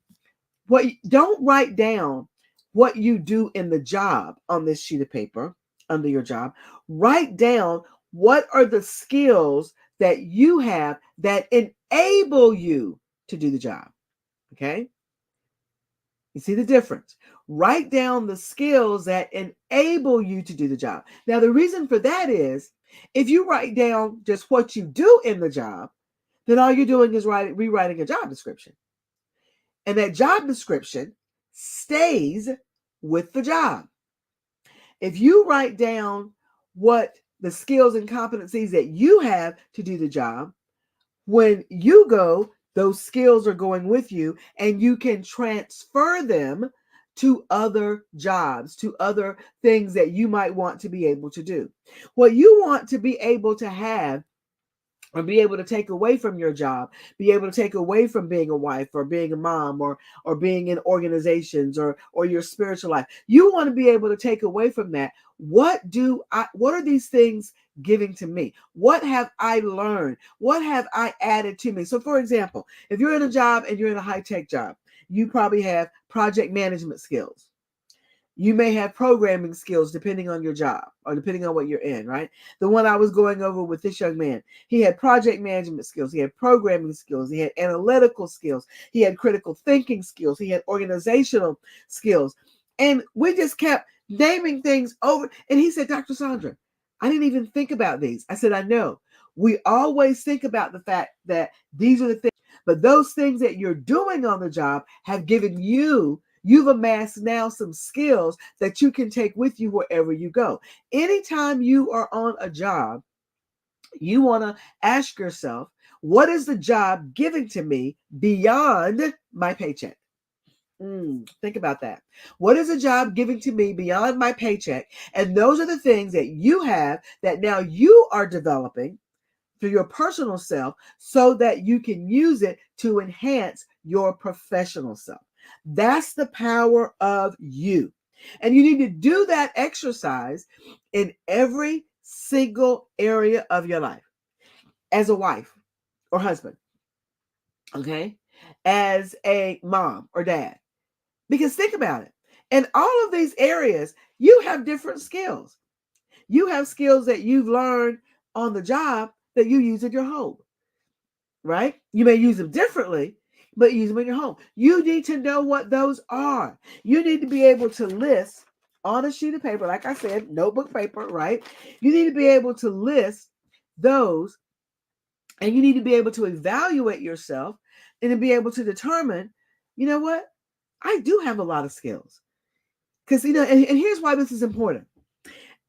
don't write down what you do in the job on this sheet of paper under your job. Write down what are the skills that you have that enable you to do the job. Okay? You see the difference? Write down the skills that enable you to do the job. Now, the reason for that is if you write down just what you do in the job, then all you're doing is rewriting a job description. And that job description stays with the job. If you write down what the skills and competencies that you have to do the job, when you go, those skills are going with you and you can transfer them to other jobs, to other things that you might want to be able to do. What you want to be able to have or be able to take away from your job, be able to take away from being a wife or being a mom or being in organizations or your spiritual life. You want to be able to take away from that. What are these things giving to me? What have I learned? What have I added to me? So for example, if you're in a job and you're in a high-tech job, you probably have project management skills. You may have programming skills depending on your job or depending on what you're in, right? The one I was going over with this young man, he had project management skills. He had programming skills. He had analytical skills. He had critical thinking skills. He had organizational skills. And we just kept naming things over. And he said, Dr. Sandra, I didn't even think about these. I said, I know. We always think about the fact that these are the things, but those things that you're doing on the job have given you've amassed now some skills that you can take with you wherever you go. Anytime you are on a job, you want to ask yourself, what is the job giving to me beyond my paycheck? Think about that. What is a job giving to me beyond my paycheck? And those are the things that you have that now you are developing through your personal self so that you can use it to enhance your professional self. That's the power of you. And you need to do that exercise in every single area of your life. As a wife or husband, okay? As a mom or dad. Because think about it. In all of these areas, you have different skills. You have skills that you've learned on the job that you use in your home, right? You may use them differently, but use them in your home. You need to know what those are. You need to be able to list on a sheet of paper, like I said, notebook paper, right? You need to be able to list those, and you need to be able to evaluate yourself and to be able to determine, you know what? I do have a lot of skills. Because, and here's why this is important.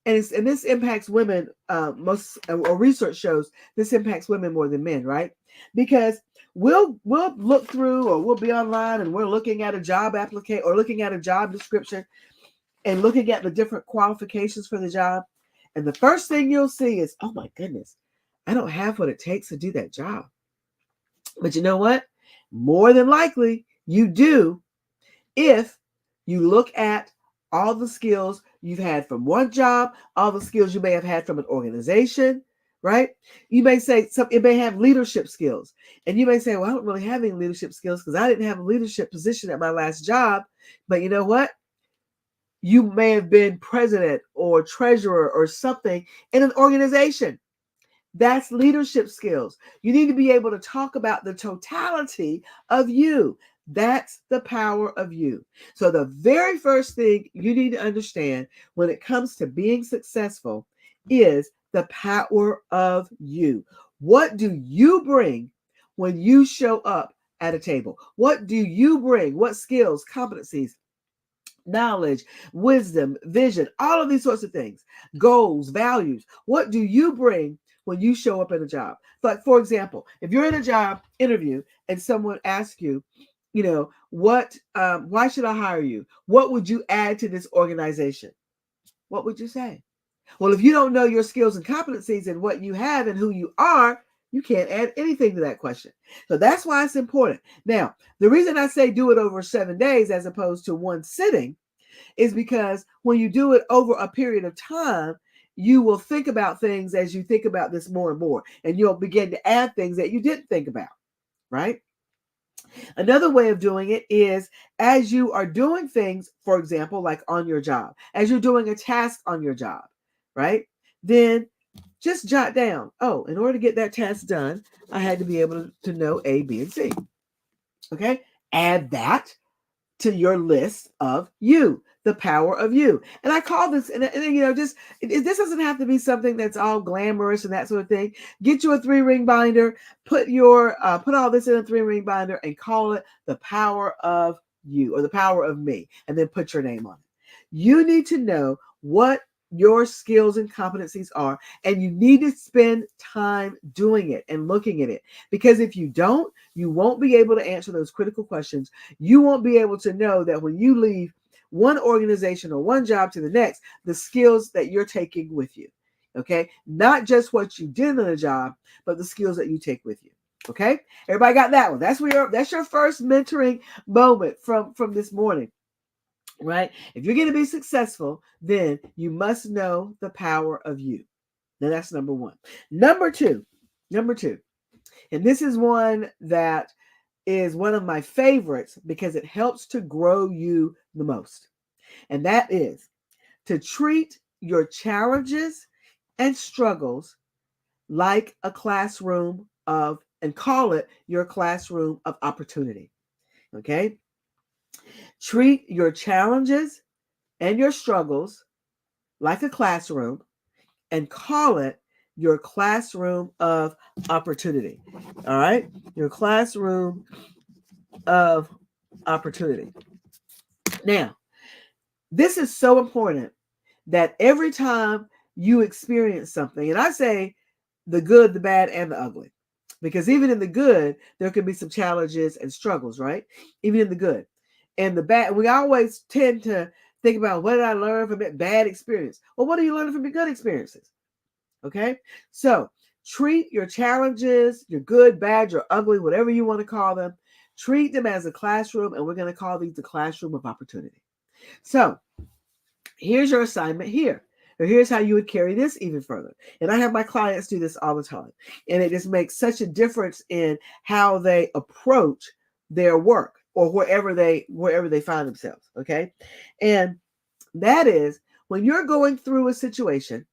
And this impacts women, research shows this impacts women more than men, right? Because we'll look through or we'll be online and we're looking at a job application or looking at a job description and looking at the different qualifications for the job. And the first thing you'll see is, oh my goodness, I don't have what it takes to do that job. But you know what? More than likely, you do if you look at all the skills you've had from one job, all the skills you may have had from an organization, right? You may say it may have leadership skills. And you may say, well, I don't really have any leadership skills because I didn't have a leadership position at my last job. But you know what? You may have been president or treasurer or something in an organization. That's leadership skills. You need to be able to talk about the totality of you. That's the power of you. So the very first thing you need to understand when it comes to being successful is the power of you. What do you bring when you show up at a table? What do you bring? What skills, competencies, knowledge, wisdom, vision, all of these sorts of things, goals, values? What do you bring when you show up at a job? Like, for example, if you're in a job interview and someone asks you, why should I hire you? What would you add to this organization? What would you say? Well, if you don't know your skills and competencies and what you have and who you are, you can't add anything to that question. So that's why it's important. Now, the reason I say do it over 7 days as opposed to one sitting is because when you do it over a period of time, you will think about things as you think about this more and more, and you'll begin to add things that you didn't think about, right? Another way of doing it is as you are doing things, for example, like on your job, as you're doing a task on your job, right? Then just jot down, oh, in order to get that task done, I had to be able to know A, B, and C. Okay? Add that to your list of you, the power of you. And I call this, and this doesn't have to be something that's all glamorous and that sort of thing. Get you a 3-ring binder, put all this in a 3-ring binder and call it the power of you or the power of me, and then put your name on it. You need to know what your skills and competencies are, and you need to spend time doing it and looking at it, because if you don't, you won't be able to answer those critical questions. You won't be able to know that when you leave one organization or one job to the next, the skills that you're taking with you. Okay, not just what you did on a job, but the skills that you take with you. Okay, everybody got that one? That's your first mentoring moment from this morning. Right? If you're going to be successful, then you must know the power of you. Now that's number one. Number two, and this is one that is one of my favorites because it helps to grow you the most. And that is to treat your challenges and struggles like a classroom and call it your classroom of opportunity. Okay? Treat your challenges and your struggles like a classroom and call it your classroom of opportunity. All right? Your classroom of opportunity. Now, this is so important that every time you experience something, and I say the good, the bad, and the ugly, because even in the good, there can be some challenges and struggles, right? Even in the good. And the bad, we always tend to think about, what did I learn from that bad experience? Well, what are you learning from your good experiences? Okay, so treat your challenges, your good, bad, your ugly, whatever you want to call them, treat them as a classroom, and we're going to call these the classroom of opportunity. So here's your assignment here. Or here's how you would carry this even further. And I have my clients do this all the time. And it just makes such a difference in how they approach their work or wherever they find themselves. Okay. And that is when you're going through a situation,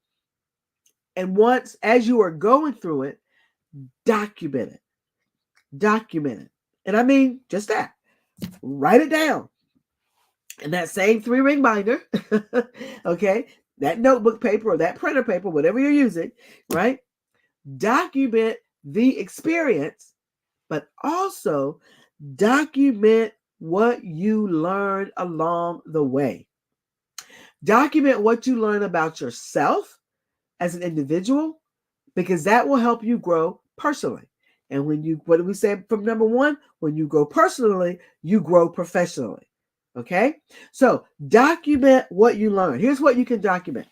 and as you are going through it, document it. Document it. And I mean just that. Write it down. And that same 3-ring binder, okay, that notebook paper or that printer paper, whatever you're using, right? Document the experience, but also document what you learned along the way. Document what you learn about yourself as an individual, because that will help you grow personally. And what did we say from number one? When you grow personally, you grow professionally. Okay, so document what you learn. Here's what you can document.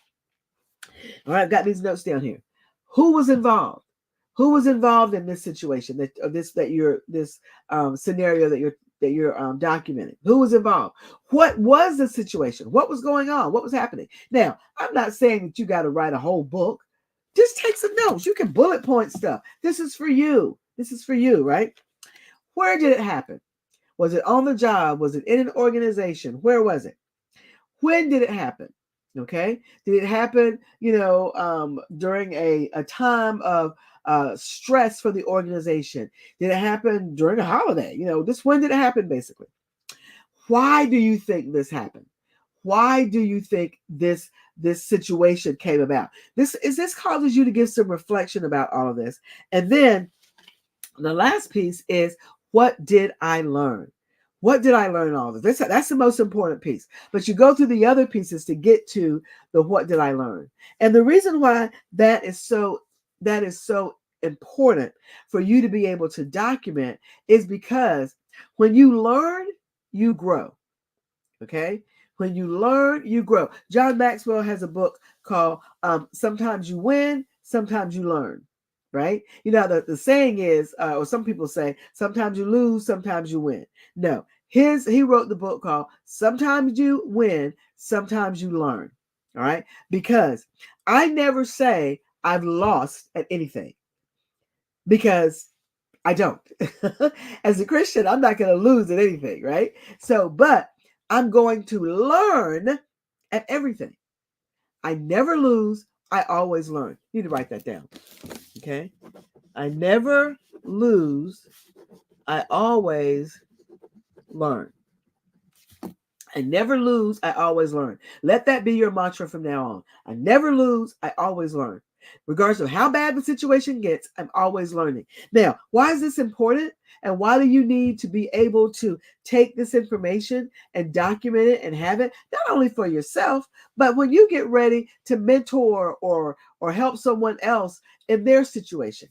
All right, I've got these notes down here. Who was involved? Who was involved in this situation this scenario that you're documenting? Who was involved? What was the situation? What was going on? What was happening? Now, I'm not saying that you got to write a whole book. Just take some notes. You can bullet point stuff. This is for you. This is for you, right? Where did it happen? Was it on the job? Was it in an organization? Where was it? When did it happen? Okay. Did it happen, during a time of stress for the organization? Did it happen during a holiday? When did it happen, basically? Why do you think this happened? Why do you think this situation came about? This causes you to give some reflection about all of this. And then the last piece is, what did I learn? What did I learn all of this? That's the most important piece. But you go through the other pieces to get to the what did I learn? And the reason why that is so important for you to be able to document is because when you learn, you grow. Okay? When you learn, you grow. John Maxwell has a book called Sometimes You Win, Sometimes You Learn. Right? The saying is, or some people say, sometimes you lose, sometimes you win. No, he wrote the book called Sometimes You Win, Sometimes You Learn. All right? Because I never say I've lost at anything, because I don't. As a Christian, I'm not going to lose at anything, right? But I'm going to learn at everything. I never lose. I always learn. You need to write that down. Okay. I never lose. I always learn. I never lose. I always learn. Let that be your mantra from now on. I never lose. I always learn. Regardless of how bad the situation gets, I'm always learning. Now, why is this important? And why do you need to be able to take this information and document it and have it, not only for yourself, but when you get ready to mentor or help someone else in their situation?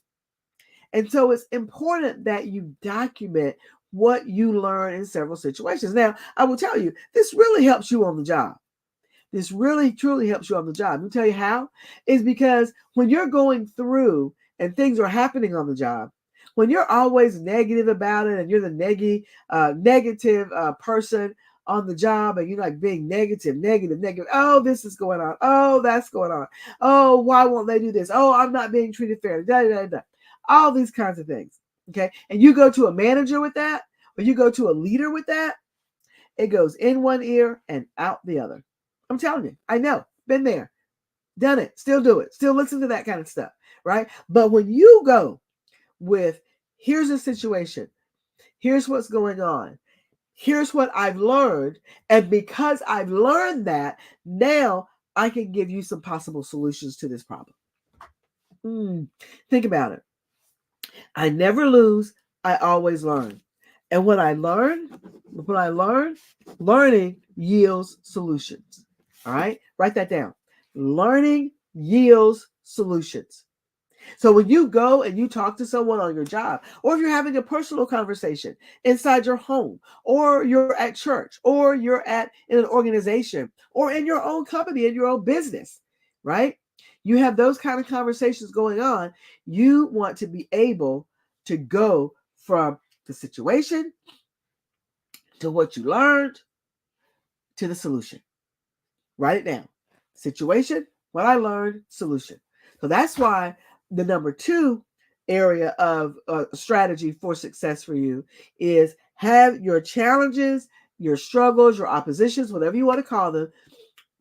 And so it's important that you document what you learn in several situations. Now, I will tell you, this really helps you on the job. This really, truly helps you on the job. Let me tell you how. Is because when you're going through and things are happening on the job, when you're always negative about it and you're the negative person on the job, and you're like being negative. Oh, this is going on. Oh, that's going on. Oh, why won't they do this? Oh, I'm not being treated fairly. Da, da, da. All these kinds of things. Okay. And you go to a manager with that, or you go to a leader with that, it goes in one ear and out the other. I'm telling you, I know, been there, done it, still do it, still listen to that kind of stuff, right? But when you go with, here's the situation, here's what's going on, here's what I've learned, and because I've learned that, now I can give you some possible solutions to this problem. Think about it. I never lose, I always learn. And when I learn, learning yields solutions. All right, write that down. Learning yields solutions. So when you go and you talk to someone on your job, or if you're having a personal conversation inside your home, or you're at church, or you're in an organization, or in your own company, in your own business, right? You have those kind of conversations going on. You want to be able to go from the situation to what you learned to the solution. Write it down. Situation, what I learned, solution. So that's why the number 2 area of strategy for success for you is have your challenges, your struggles, your oppositions, whatever you want to call them,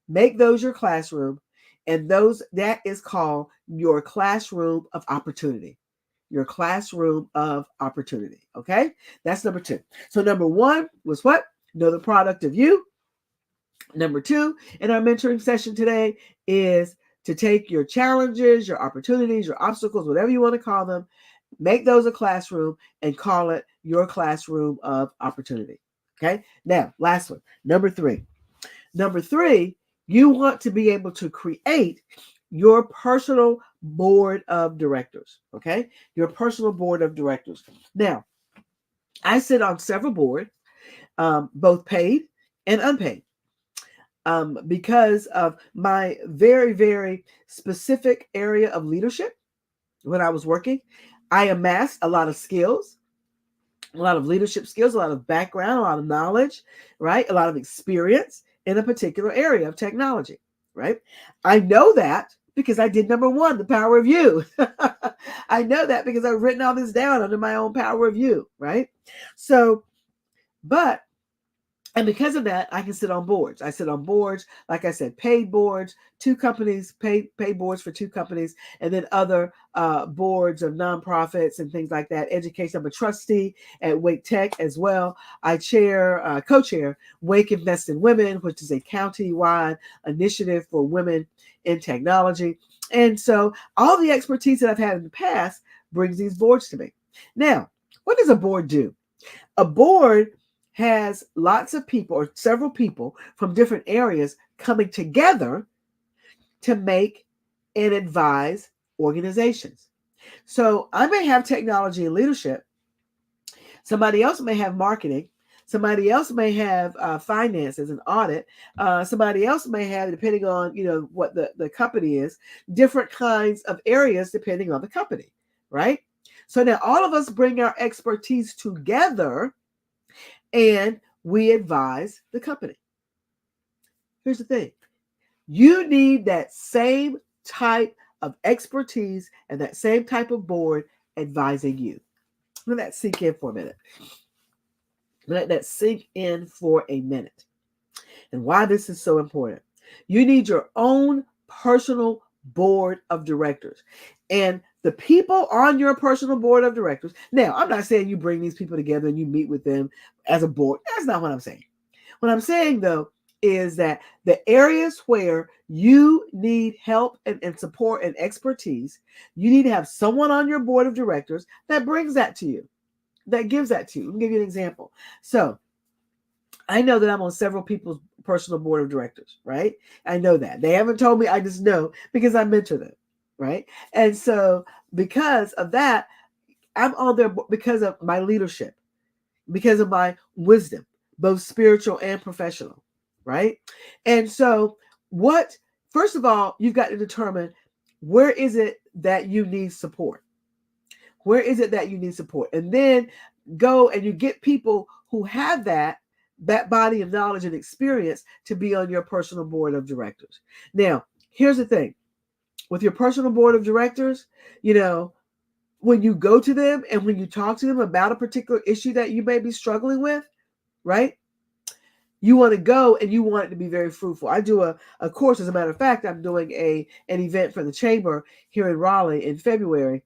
make those your classroom. And that is called your classroom of opportunity. Your classroom of opportunity. Okay? That's number 2. So number 1 was what? Know the product of you. Number 2 in our mentoring session today is to take your challenges, your opportunities, your obstacles, whatever you want to call them, make those a classroom and call it your classroom of opportunity. Okay? Now, last one, number 3. Number 3, you want to be able to create your personal board of directors. Okay? Your personal board of directors. Now, I sit on several boards, both paid and unpaid. Because of my very, very specific area of leadership, when I was working. I amassed a lot of skills, a lot of leadership skills, a lot of background, a lot of knowledge, right? A lot of experience in a particular area of technology, right? I know that because I did number one, the power of you. I know that because I've written all this down under my own power of you, right? So, and because of that, I can sit on boards. I sit on boards, like I said, paid boards, 2 companies, paid boards for 2 companies, and then other boards of nonprofits and things like that. Education. I'm a trustee at Wake Tech as well. I co-chair Wake Invest in Women, which is a county-wide initiative for women in technology. And so all the expertise that I've had in the past brings these boards to me. Now, what does a board do? A board has lots of people or several people from different areas coming together to make and advise organizations. So I may have technology and leadership. Somebody else may have marketing. Somebody else may have finances and audit. Somebody else may have, depending on what the company is, different kinds of areas depending on the company, right? So now all of us bring our expertise together and we advise the company. Here's the thing. You need that same type of expertise and that same type of board advising you. Let that sink in for a minute. Let that sink in for a minute. And why this is so important. You need your own personal board of directors. And the people on your personal board of directors. Now, I'm not saying you bring these people together and you meet with them as a board. That's not what I'm saying. What I'm saying, though, is that the areas where you need help and support and expertise, you need to have someone on your board of directors that brings that to you, that gives that to you. Let me give you an example. So I know that I'm on several people's personal board of directors, right? I know that. They haven't told me, I just know because I mentor them, right? And so because of that, I'm on there because of my leadership, because of my wisdom, both spiritual and professional, right? And so first of all, you've got to determine where is it that you need support? Where is it that you need support? And then go and you get people who have that body of knowledge and experience to be on your personal board of directors. Now, here's the thing. With your personal board of directors, when you go to them and when you talk to them about a particular issue that you may be struggling with, right? You want to go and you want it to be very fruitful. I do a course. As a matter of fact, I'm doing an event for the chamber here in Raleigh in February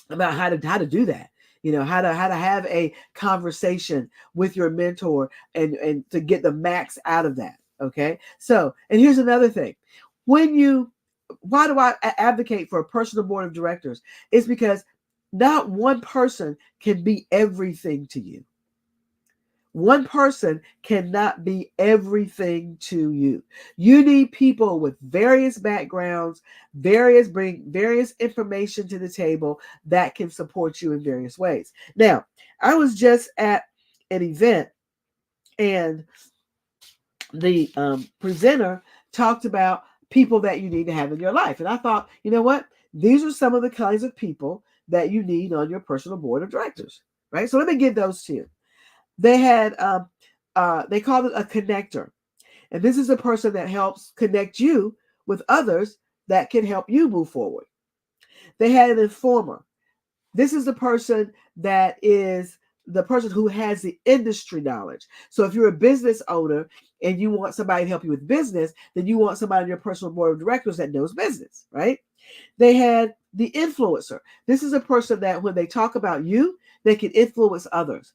about how to do that. How to have a conversation with your mentor and to get the max out of that. Okay. So, and here's another thing. Why do I advocate for a personal board of directors? It's because not one person can be everything to you. One person cannot be everything to you. You need people with various backgrounds, bring various information to the table that can support you in various ways. Now, I was just at an event and the presenter talked about people that you need to have in your life. And I thought, you know what? These are some of the kinds of people that you need on your personal board of directors, right? So let me give those to you. They had, they called it a connector. And this is a person that helps connect you with others that can help you move forward. They had an informer. This is the person that is the person who has the industry knowledge. So if you're a business owner and you want somebody to help you with business, then you want somebody on your personal board of directors that knows business, right? They had the influencer. This is a person that when they talk about you, they can influence others.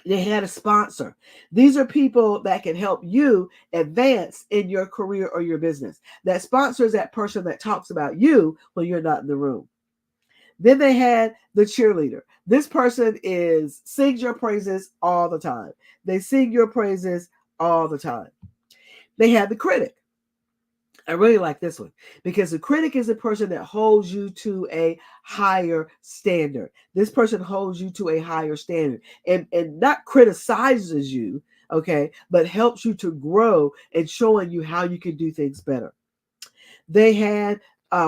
They had a sponsor. These are people that can help you advance in your career or your business. That sponsor is that person that talks about you when you're not in the room. Then they had the cheerleader. This person sings your praises all the time. They sing your praises all the time. They had the critic. I really like this one because the critic is a person that holds you to a higher standard. This person holds you to a higher standard and not criticizes you, okay, but helps you to grow and showing you how you can do things better. They had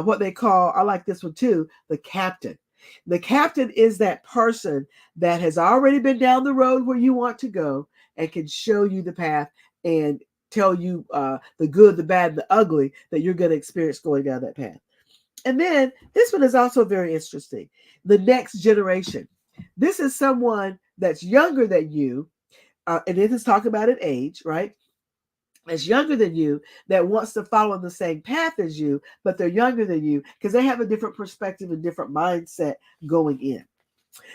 what they call, I like this one too, the captain. The captain is that person that has already been down the road where you want to go and can show you the path and tell you the good, the bad, and the ugly that you're going to experience going down that path. And then this one is also very interesting. The next generation. This is someone that's younger than you, and this is talking about an age, right? That's younger than you that wants to follow the same path as you, but they're younger than you because they have a different perspective and different mindset going in.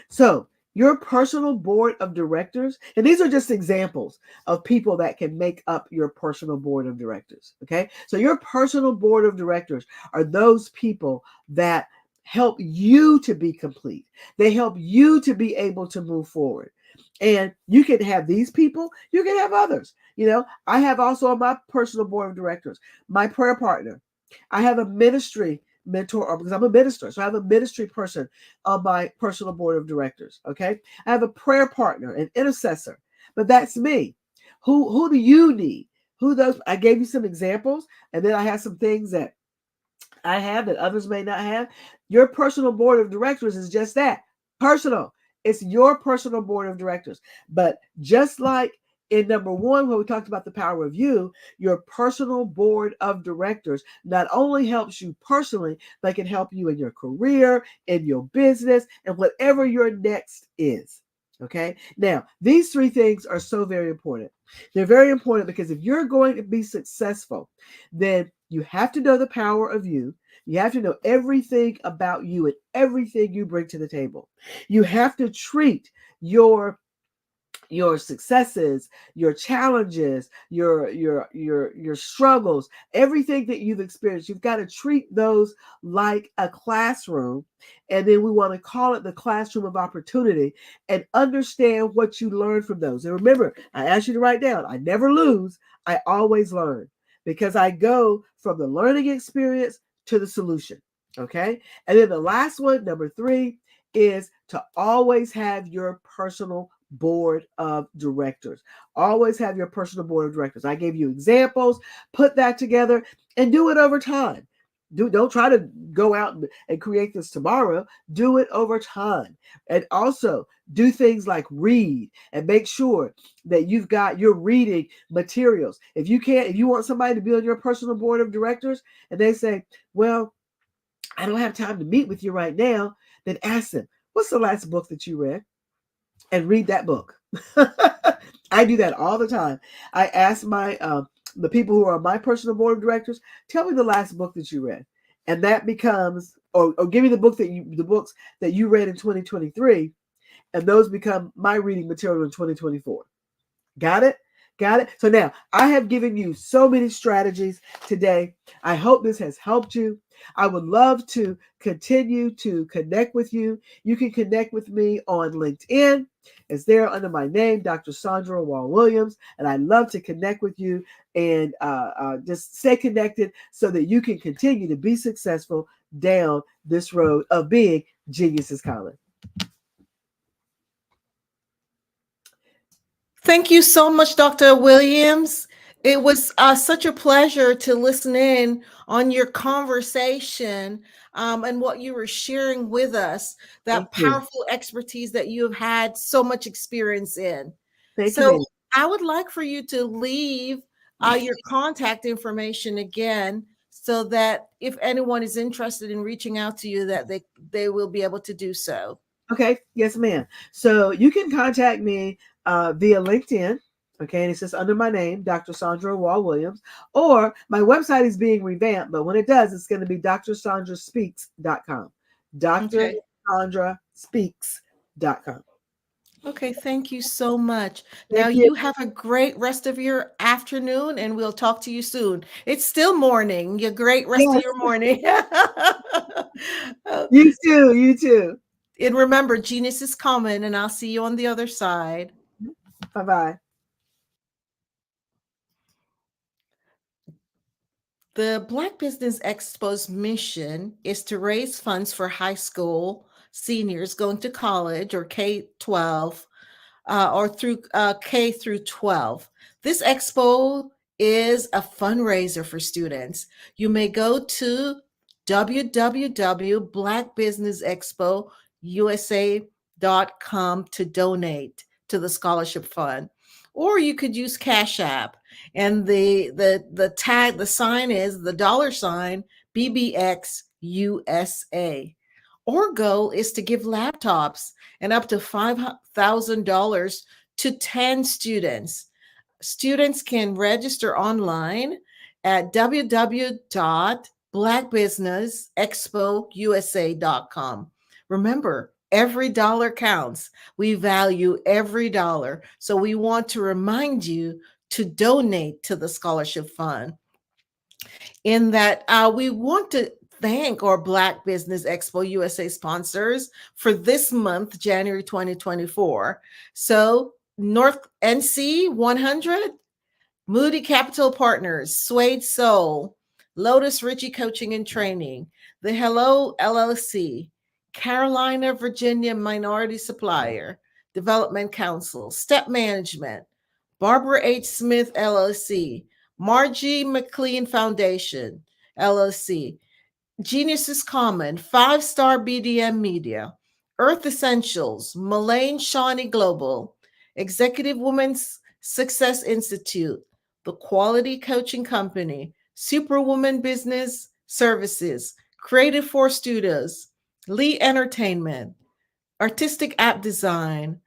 So your personal board of directors, and these are just examples of people that can make up your personal board of directors. Okay. So your personal board of directors are those people that help you to be complete. They help you to be able to move forward. And you can have these people, you can have others. You know, I have also on my personal board of directors, my prayer partner. I have a ministry mentor because I'm a minister. So I have a ministry person on my personal board of directors. Okay. I have a prayer partner, an intercessor, but that's me. Who do you need? Who those? I gave you some examples, and then I have some things that I have that others may not have. Your personal board of directors is just that, personal. It's your personal board of directors. But just like in number one, where we talked about the power of you, your personal board of directors not only helps you personally, but can help you in your career, in your business, and whatever your next is. Okay. Now, these three things are so very important. They're very important because if you're going to be successful, then you have to know the power of you. You have to know everything about you and everything you bring to the table. You have to treat your successes, your challenges, your struggles, everything that you've experienced. You've got to treat those like a classroom. And then we want to call it the classroom of opportunity and understand what you learn from those. And remember, I asked you to write down, I never lose, I always learn, because I go from the learning experience to the solution. Okay. And then the last one, number 3, is to always have your personal board of directors. Always have your personal board of directors. I gave you examples. Put that together and do it over time. Don't try to go out and create this tomorrow. Do it over time. And also do things like read and make sure that you've got your reading materials. If you want somebody to be on your personal board of directors and they say, well, I don't have time to meet with you right now, then ask them, what's the last book that you read? And read that book. I do that all the time. I ask my the people who are on my personal board of directors, tell me the last book that you read. And that becomes, or give me the books that you read in 2023, and those become my reading material in 2024. Got it? Got it? So now I have given you so many strategies today. I hope this has helped you. I would love to continue to connect with you. You can connect with me on LinkedIn. It's there under my name, Dr. Sandra Wall-Williams, and I'd love to connect with you and just stay connected so that you can continue to be successful down this road of being Genius is Common. Thank you so much, Dr. Williams. It was such a pleasure to listen in on your conversation and what you were sharing with us, that powerful expertise that you have had so much experience in. Thank so you. I would like for you to leave your contact information again, so that if anyone is interested in reaching out to you, that they will be able to do so. Okay. Yes, ma'am. So you can contact me via LinkedIn. Okay. And it's just under my name, Dr. Sandra Wall-Williams, or my website is being revamped, but when it does, it's going to be drsandraspeaks.com. drsandraspeaks.com. Okay, thank you so much. Thank Now you. you have a great rest of your afternoon, and we'll talk to you soon. It's still morning. Your great rest of your morning. You too. You too. And remember, genius is common, and I'll see you on the other side. Bye-bye. The Black Business Expo's mission is to raise funds for high school seniors going to college or K-12 or through K through 12. This expo is a fundraiser for students. You may go to www.blackbusinessexpousa.com to donate to the scholarship fund. Or you could use Cash App, and the tag, the sign is the $ BBX USA. Our goal is to give laptops and up to $5,000 to 10 students. Students can register online at www.blackbusinessexpousa.com. Remember, every dollar counts. We value every dollar. So we want to remind you to donate to the scholarship fund. In that, we want to thank our Black Business Expo USA sponsors for this month, January 2024. So North NC 100, Moody Capital Partners, Suede Soul, Lotus Ritchie Coaching and Training, The Hello LLC, Carolina, Virginia Minority Supplier, Development Council, Step Management, Barbara H. Smith LLC, Margie McLean Foundation LLC, Genius is Common, 5-Star BDM Media, Earth Essentials, Mullane Shawnee Global, Executive Women's Success Institute, The Quality Coaching Company, Superwoman Business Services, Creative Force Studios, Lee Entertainment, Artistic App Design,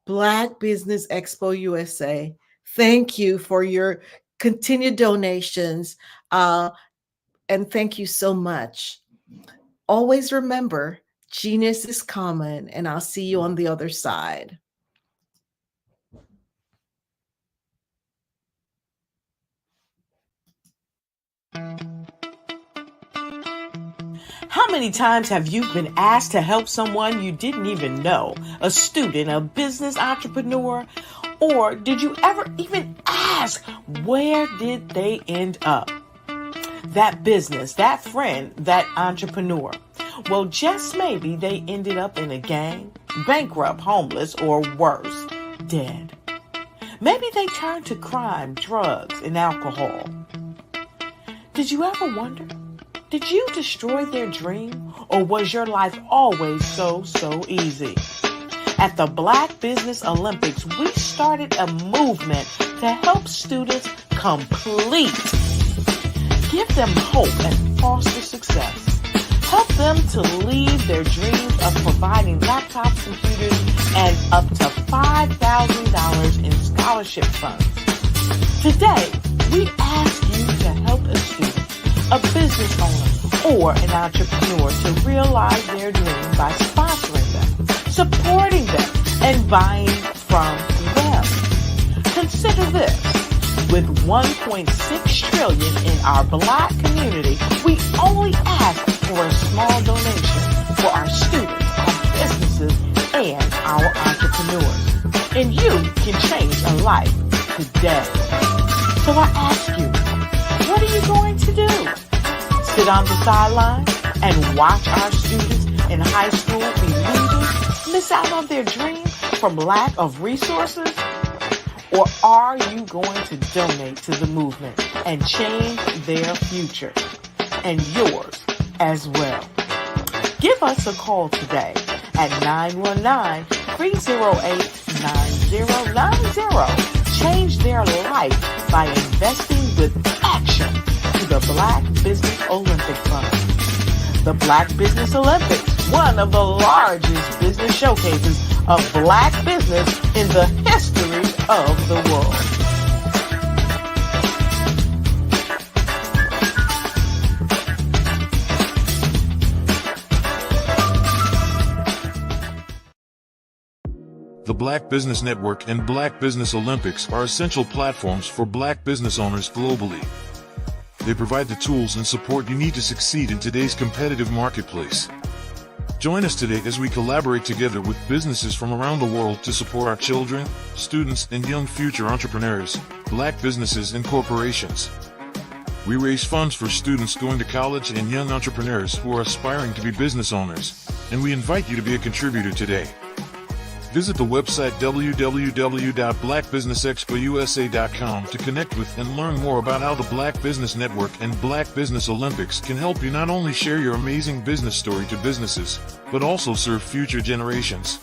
Black Business Expo USA. Thank you for your continued donations. And thank you so much. Always remember, genius is common, and I'll see you on the other side. How many times have you been asked to help someone you didn't even know, a student, a business entrepreneur? Or did you ever even ask, where did they end up? That business, that friend, that entrepreneur. Well, just maybe they ended up in a gang, bankrupt, homeless, or worse, dead. Maybe they turned to crime, drugs, and alcohol. Did you ever wonder? Did you destroy their dream, or was your life always so easy? At the Black Business Olympics, we started a movement to help students complete. Give them hope and foster success. Help them to leave their dreams of providing laptops, computers, and up to $5,000 in scholarship funds. Today, we ask you to help a student, a business owner, or an entrepreneur to realize their dream by sponsoring them, supporting them, and buying from them. Consider this. With $1.6 trillion in our Black community, we only ask for a small donation for our students, our businesses, and our entrepreneurs. And you can change a life today. So I ask you, what are you going to do? Sit on the sideline and watch our students in high school be leaders, miss out on their dream from lack of resources? Or are you going to donate to the movement and change their future and yours as well? Give us a call today at 919-308-9090. Change their life by investing with action to the Black Business Olympic Fund. The Black Business Olympics, one of the largest business showcases of Black business in the history of the world. The Black Business Network and Black Business Olympics are essential platforms for Black business owners globally. They provide the tools and support you need to succeed in today's competitive marketplace. Join us today as we collaborate together with businesses from around the world to support our children, students, and young future entrepreneurs, Black businesses, and corporations. We raise funds for students going to college and young entrepreneurs who are aspiring to be business owners, and we invite you to be a contributor today. Visit the website www.blackbusinessexpousa.com to connect with and learn more about how the Black Business Network and Black Business Olympics can help you not only share your amazing business story to businesses, but also serve future generations.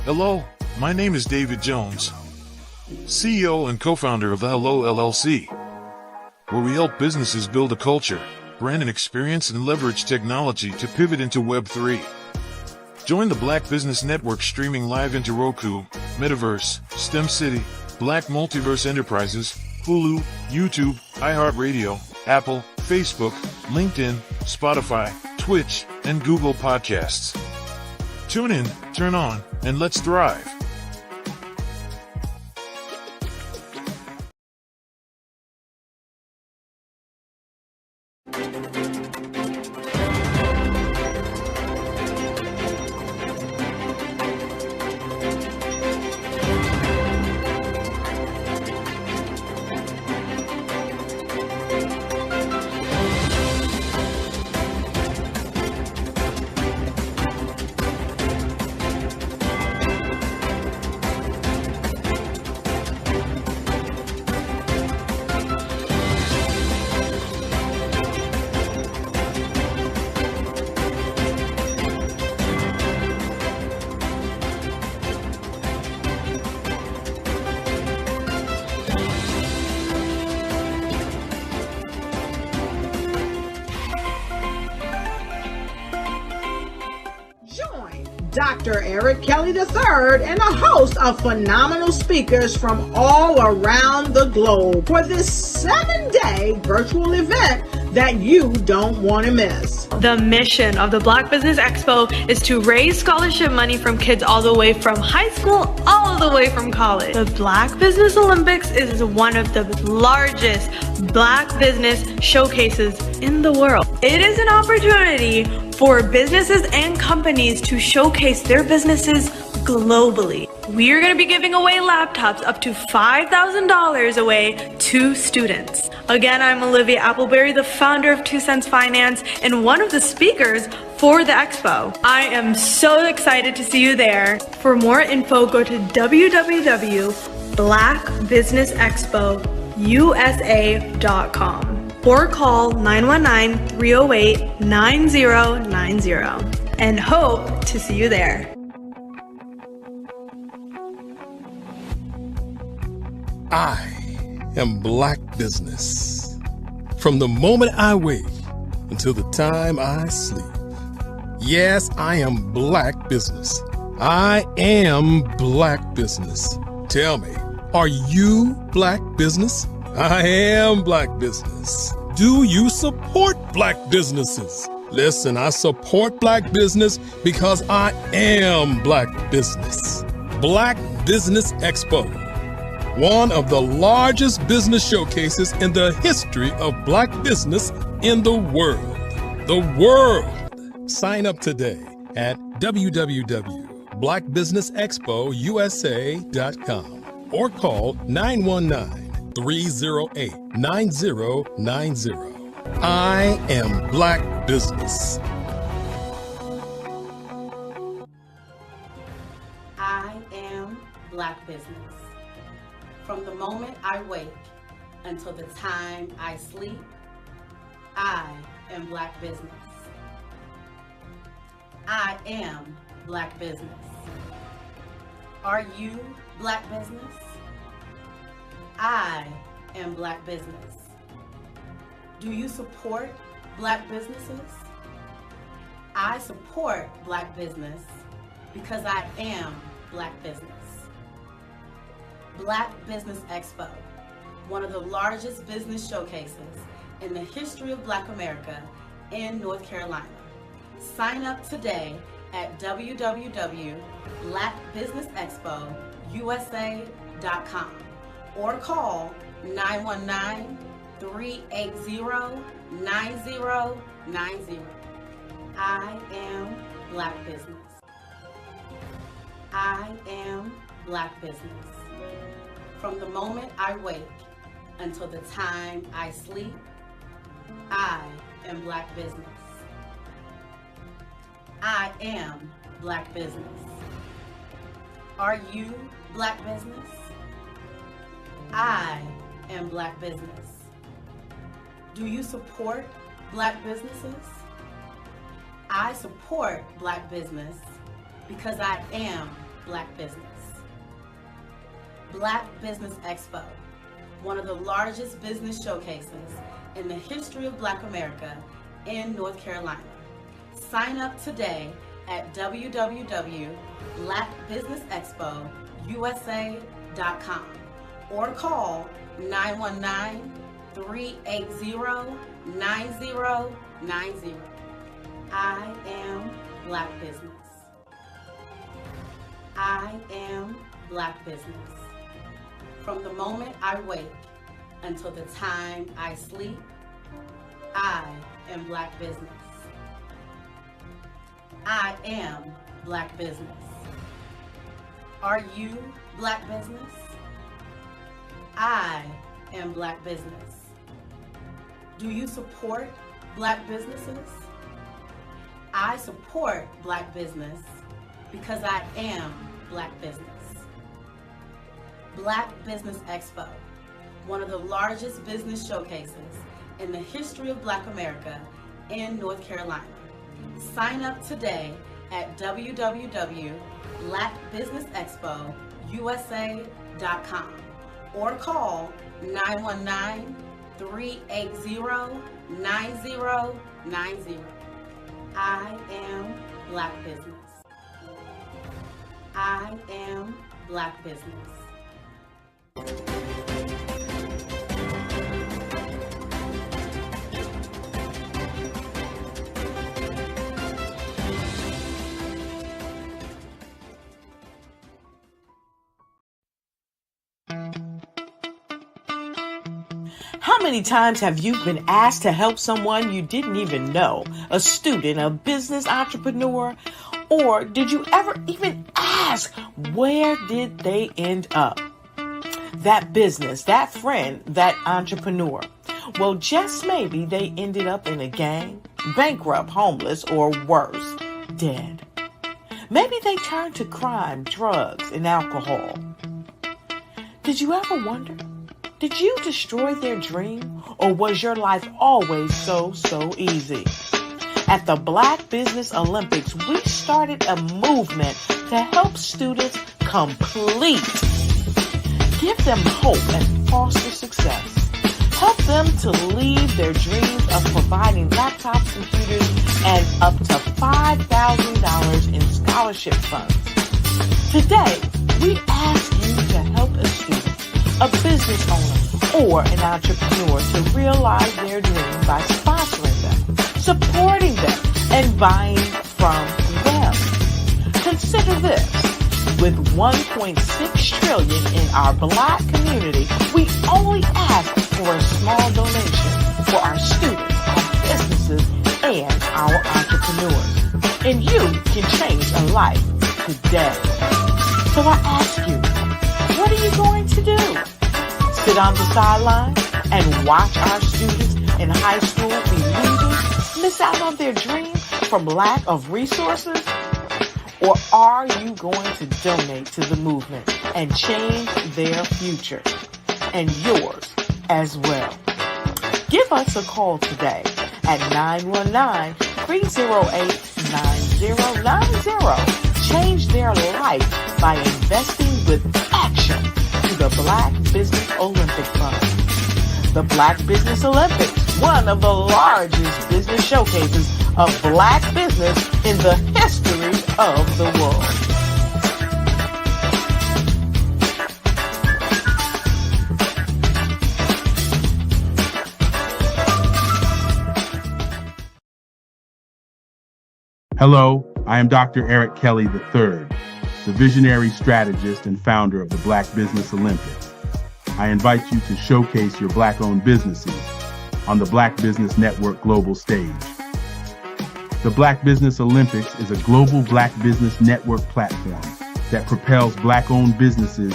Hello, my name is David Jones, CEO and co-founder of the Hello LLC, where we help businesses build a culture, brand and experience, and leverage technology to pivot into Web3. Join the Black Business Network streaming live into Roku, Metaverse, STEM City, Black Multiverse Enterprises, Hulu, YouTube, iHeartRadio, Apple, Facebook, LinkedIn, Spotify, Twitch, and Google Podcasts. Tune in, turn on, and let's thrive. Dr. Eric Kelly III and a host of phenomenal speakers from all around the globe for this 7-day virtual event that you don't want to miss. The mission of the Black Business Expo is to raise scholarship money from kids all the way from high school, all the way from college. The Black Business Olympics is one of the largest Black business showcases in the world. It is an opportunity for businesses and companies to showcase their businesses globally. We are going to be giving away laptops up to $5,000 away to students. Again, I'm Olivia Appleberry, the founder of 2 Cents Finance and one of the speakers for the expo. I am so excited to see you there. For more info, go to www.blackbusinessexpousa.com or call 919-308-9090 and hope to see you there. I am Black Business. From the moment I wake until the time I sleep. Yes, I am Black Business. I am Black Business. Tell me, are you Black Business? I am Black Business. Do you support Black businesses? Listen, I support Black business because I am Black Business. Black Business Expo, one of the largest business showcases in the history of Black business in the world. The world! Sign up today at www.blackbusinessexpousa.com or call 919-308-9090. I am Black Business. I am Black Business. From the moment I wake until the time I sleep, I am Black Business. I am Black Business. Are you Black Business? I am Black Business. Do you support Black businesses? I support Black business because I am Black business. Black Business Expo, one of the largest business showcases in the history of Black America in North Carolina. Sign up today at www.blackbusinessexpousa.com or call 919-380-9090. I am Black Business. I am Black Business. From the moment I wake until the time I sleep, I am Black Business. I am Black Business. Are you Black business? I am Black business. Do you support Black businesses? I support Black business because I am Black business. Black Business Expo, one of the largest business showcases in the history of Black America in North Carolina. Sign up today at www.blackbusinessexpousa.com or call 919-380-9090. I am Black business. I am Black business. From the moment I wake until the time I sleep, I am Black business. I am Black business. Are you Black business? I am Black business. Do you support Black businesses? I support Black business because I am Black business. Black Business Expo, one of the largest business showcases in the history of Black America in North Carolina. Sign up today at www.blackbusinessexpousa.com or call 919-380-9090. I am Black business. I am Black business. How many times have you been asked to help someone you didn't even know, a student, a business entrepreneur, or did you ever even ask, where did they end up? That business, that friend, that entrepreneur. Well, just maybe they ended up in a gang, bankrupt, homeless, or worse, dead. Maybe they turned to crime, drugs, and alcohol. Did you ever wonder? Did you destroy their dream, or was your life always so easy? At the Black Business Olympics, we started a movement to help students complete. Give them hope and foster success. Help them to leave their dreams of providing laptops, computers, and up to $5,000 in scholarship funds. Today, we ask you to help a student, a business owner, or an entrepreneur to realize their dreams by sponsoring them, supporting them, and buying from them. Consider this. With $1.6 trillion in our Black community, we only ask for a small donation for our students, our businesses, and our entrepreneurs. And you can change a life today. So I ask you, what are you going to do? Sit on the sideline and watch our students in high school be losers, miss out on their dreams from lack of resources? Or are you going to donate to the movement and change their future and yours as well? Give us a call today at 919-308-9090. Change their life by investing with action to the Black Business Olympic Fund. The Black Business Olympics, one of the largest business showcases of Black business in the history of the world. Hello, I am Dr. Eric Kelly III, the visionary strategist and founder of the Black Business Olympics. I invite you to showcase your Black-owned businesses on the Black Business Network global stage. The Black Business Olympics is a global Black Business Network platform that propels Black-owned businesses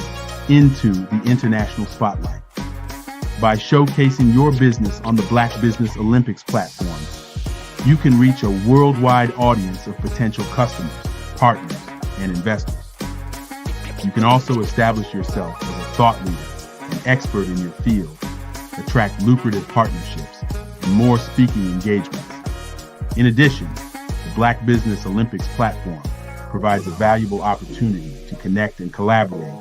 into the international spotlight. By showcasing your business on the Black Business Olympics platform, you can reach a worldwide audience of potential customers, partners, and investors. You can also establish yourself as a thought leader and expert in your field, attract lucrative partnerships, and more speaking engagements. In addition, the Black Business Olympics platform provides a valuable opportunity to connect and collaborate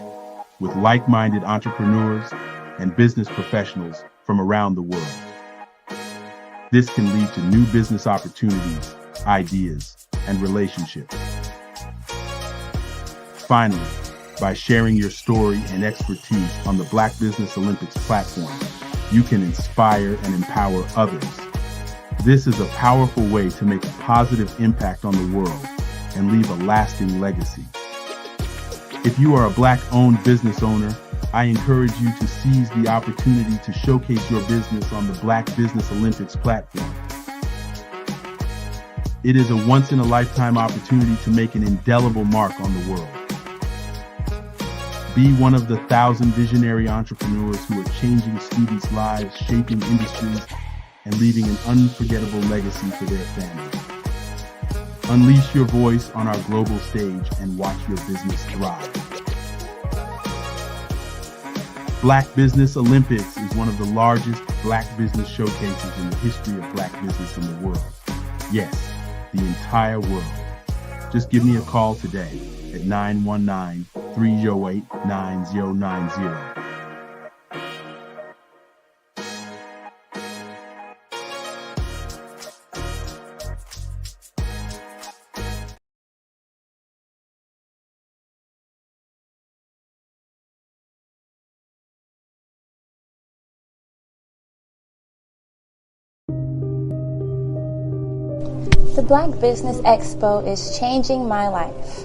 with like-minded entrepreneurs and business professionals from around the world. This can lead to new business opportunities, ideas, and relationships. Finally, by sharing your story and expertise on the Black Business Olympics platform, you can inspire and empower others. This is a powerful way to make a positive impact on the world and leave a lasting legacy. If you are a Black-owned business owner, I encourage you to seize the opportunity to showcase your business on the Black Business Olympics platform. It is a once-in-a-lifetime opportunity to make an indelible mark on the world. Be one of the 1,000 visionary entrepreneurs who are changing students' lives, shaping industries, and leaving an unforgettable legacy for their families. Unleash your voice on our global stage and watch your business thrive. Black Business Olympics is one of the largest Black business showcases in the history of Black business in the world. Yes, the entire world. Just give me a call today at 919-308-9090. The Black Business Expo is changing my life.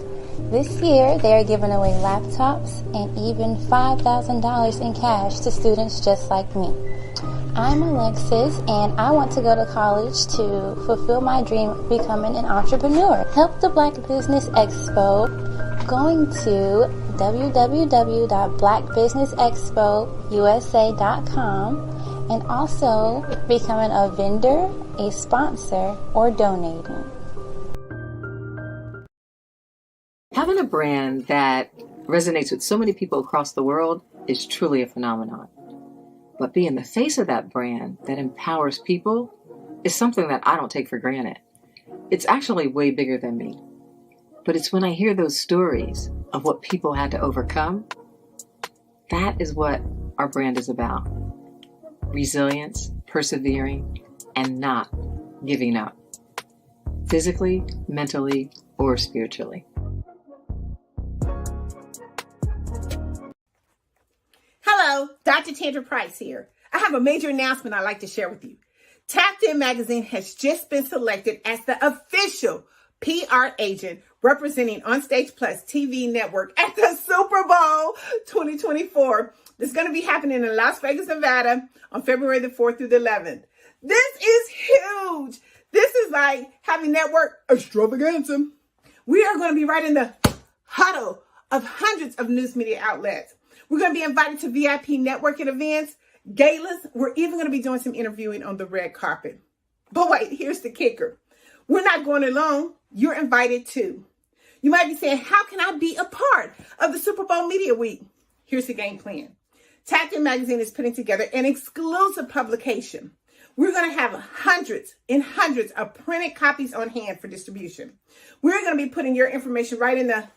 This year, they are giving away laptops and even $5,000 in cash to students just like me. I'm Alexis, and I want to go to college to fulfill my dream of becoming an entrepreneur. Help the Black Business Expo going to www.blackbusinessexpousa.com and also becoming a vendor, a sponsor, or donating. Having a brand that resonates with so many people across the world is truly a phenomenon. But being the face of that brand that empowers people is something that I don't take for granted. It's actually way bigger than me. But it's when I hear those stories of what people had to overcome, that is what our brand is about. Resilience, persevering, and not giving up. Physically, mentally, or spiritually. Hello, Dr. Tandra Price here. I have a major announcement I'd like to share with you. Tapped In Magazine has just been selected as the official PR agent representing Onstage Plus TV network at the Super Bowl 2024. It's going to be happening in Las Vegas, Nevada on February the 4th through the 11th. This is huge. This is like having network extravaganza. We are going to be right in the huddle of hundreds of news media outlets. We're going to be invited to VIP networking events, galas. We're even going to be doing some interviewing on the red carpet. But wait, here's the kicker. We're not going alone. You're invited too. You might be saying, how can I be a part of the Super Bowl Media Week? Here's the game plan. Tapped In Magazine is putting together an exclusive publication. We're going to have hundreds and hundreds of printed copies on hand for distribution. We're going to be putting your information right in the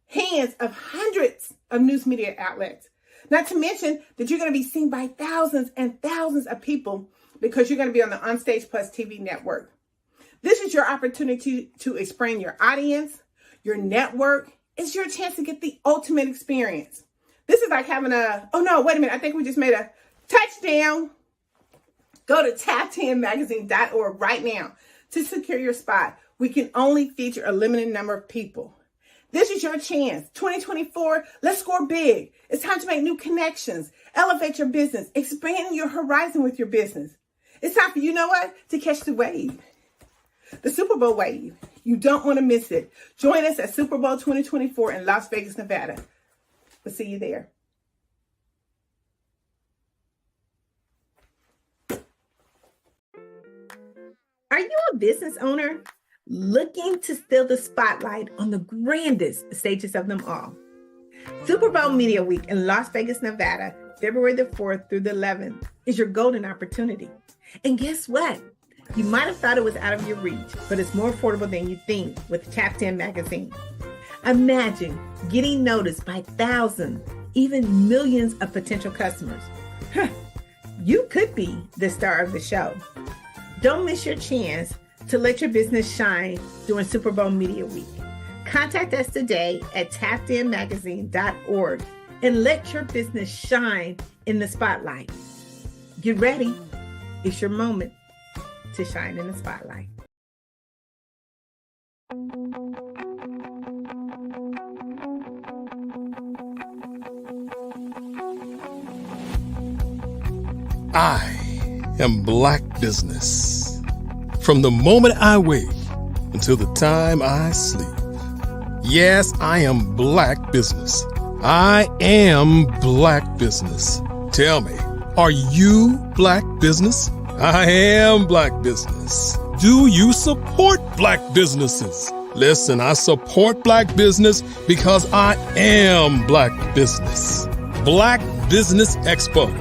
hands of hundreds of news media outlets. Not to mention that you're going to be seen by thousands and thousands of people because you're going to be on the Onstage Plus TV network. This is your opportunity to expand your audience, your network. It's your chance to get the ultimate experience. This is like having oh no, wait a minute. I think we just made a touchdown. Go to tappedinmagazine.org right now to secure your spot. We can only feature a limited number of people. This is your chance. 2024, let's score big. It's time to make new connections, elevate your business, expand your horizon with your business. It's time for, you know what, to catch the wave. The Super Bowl wave. You don't want to miss it. Join us at Super Bowl 2024 in Las Vegas, Nevada. We'll see you there. Are you a business owner looking to steal the spotlight on the grandest stages of them all? Super Bowl Media Week in Las Vegas, Nevada, February the 4th through the 11th is your golden opportunity. And guess what? You might have thought it was out of your reach, but it's more affordable than you think with Tapped In Magazine. Imagine getting noticed by thousands, even millions of potential customers. You could be the star of the show. Don't miss your chance to let your business shine during Super Bowl Media Week. Contact us today at tappedinmagazine.org and let your business shine in the spotlight. Get ready. It's your moment to shine in the spotlight. I am Black Business. From the moment I wake until the time I sleep. Yes, I am Black Business. I am Black Business. Tell me, are you Black Business? I am Black Business. Do you support Black businesses? Listen, I support Black business because I am Black Business. Black Business Expo,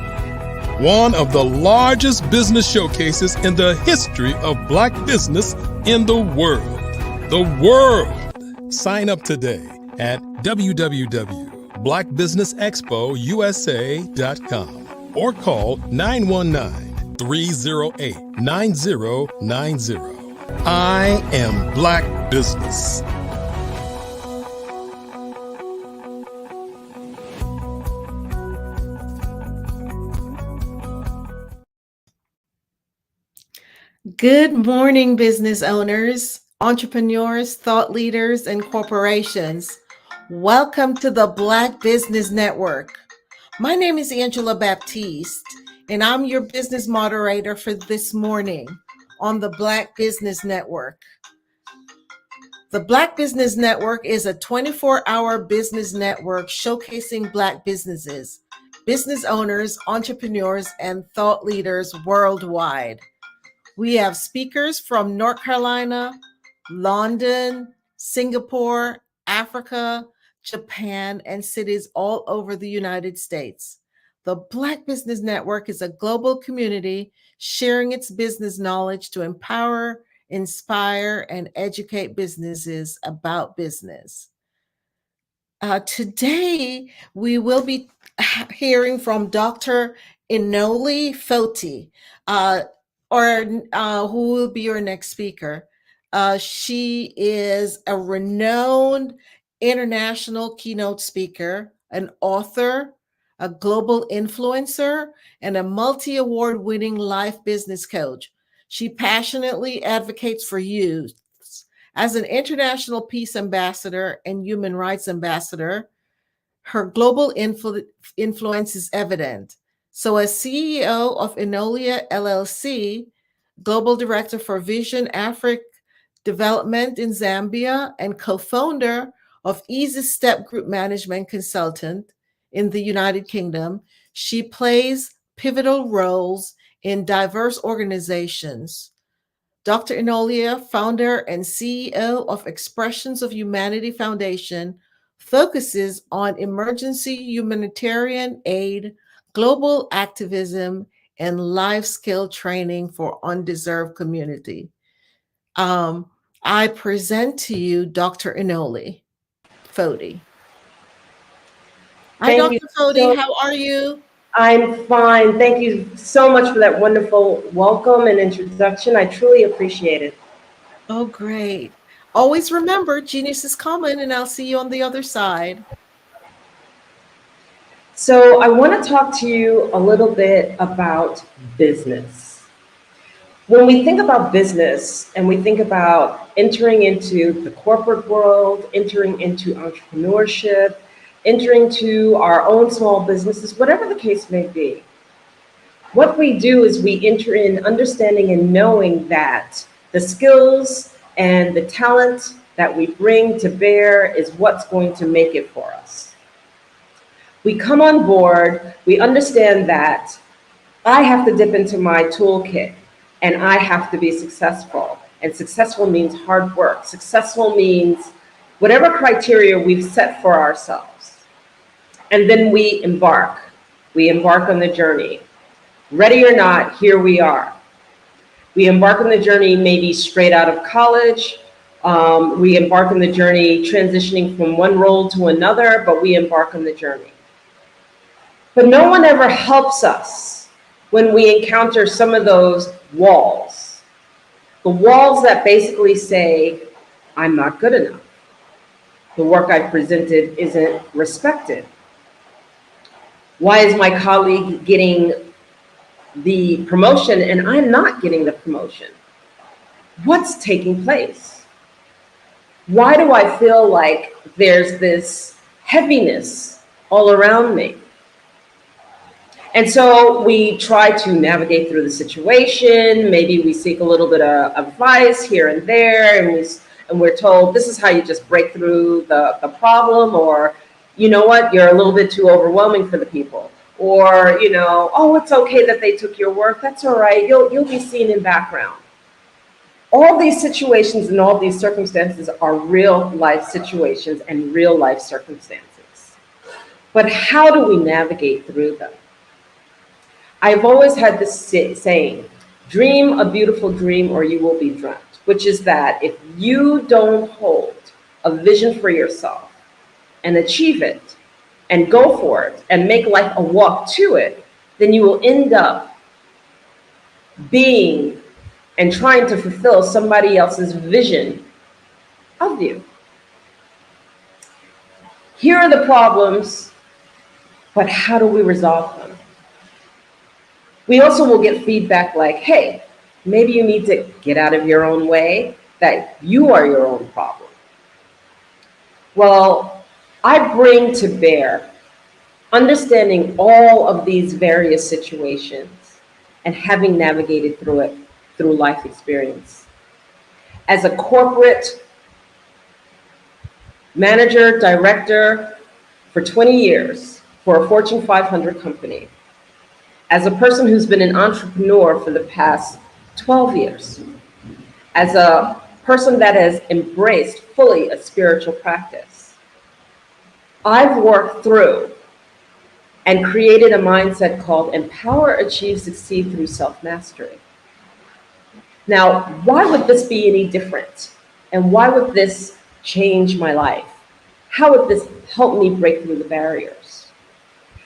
one of the largest business showcases in the history of Black business in the world. The world! Sign up today at www.blackbusinessexpousa.com or call 919-308-9090. I am Black Business. Good morning, business owners, entrepreneurs, thought leaders, and corporations. Welcome to the Black Business Network. My name is Angela Baptiste, and I'm your business moderator for this morning on the Black Business Network. The Black Business Network is a 24-hour business network showcasing Black businesses, business owners, entrepreneurs, and thought leaders worldwide. We have speakers from North Carolina, London, Singapore, Africa, Japan, and cities all over the United States. The Black Business Network is a global community sharing its business knowledge to empower, inspire, and educate businesses about business. Today, we will be hearing from Dr. Inoli Foti, who will be your next speaker. She is a renowned international keynote speaker, an author, a global influencer, and a multi-award winning life business coach. She passionately advocates for youth. As an international peace ambassador and human rights ambassador, her global influence is evident. So as CEO of Enolia LLC, Global Director for Vision Africa Development in Zambia, and co-founder of Easy Step Group Management Consultant in the United Kingdom, she plays pivotal roles in diverse organizations. Dr. Enolia, founder and CEO of Expressions of Humanity Foundation, focuses on emergency humanitarian aid, global activism, and life skill training for undeserved community. I present to you Dr. Inoli Foti. Hi, Dr. Foti. How are you? I'm fine. Thank you so much for that wonderful welcome and introduction. I truly appreciate it. Oh, great. Always remember, genius is coming, and I'll see you on the other side. So I want to talk to you a little bit about business. When we think about business and we think about entering into the corporate world, entering into entrepreneurship, entering into our own small businesses, whatever the case may be, what we do is we enter in understanding and knowing that the skills and the talent that we bring to bear is what's going to make it for us. We come on board, we understand that I have to dip into my toolkit and I have to be successful. And successful means hard work. Successful means whatever criteria we've set for ourselves. And then we embark. We embark on the journey. Ready or not, here we are. We embark on the journey maybe straight out of college. We embark on the journey transitioning from one role to another, but we embark on the journey. But no one ever helps us when we encounter some of those walls. The walls that basically say, I'm not good enough. The work I presented isn't respected. Why is my colleague getting the promotion and I'm not getting the promotion? What's taking place? Why do I feel like there's this heaviness all around me? And so we try to navigate through the situation. Maybe we seek a little bit of advice here and there, and we're told this is how you just break through the problem, or you know what, you're a little bit too overwhelming for the people. Or, you know, oh, it's okay that they took your work. That's all right. You'll be seen in background. All these situations and all these circumstances are real life situations and real life circumstances. But how do we navigate through them? I've always had this saying, dream a beautiful dream or you will be dreamt, which is that if you don't hold a vision for yourself and achieve it and go for it and make life a walk to it, then you will end up being and trying to fulfill somebody else's vision of you. Here are the problems, but how do we resolve them? We also will get feedback like, hey, maybe you need to get out of your own way, that you are your own problem. Well, I bring to bear understanding all of these various situations and having navigated through it through life experience. As a corporate manager, director for 20 years for a Fortune 500 company, as a person who's been an entrepreneur for the past 12 years, as a person that has embraced fully a spiritual practice, I've worked through and created a mindset called Empower, Achieve, Succeed through Self-Mastery. Now, why would this be any different? And why would this change my life? How would this help me break through the barriers?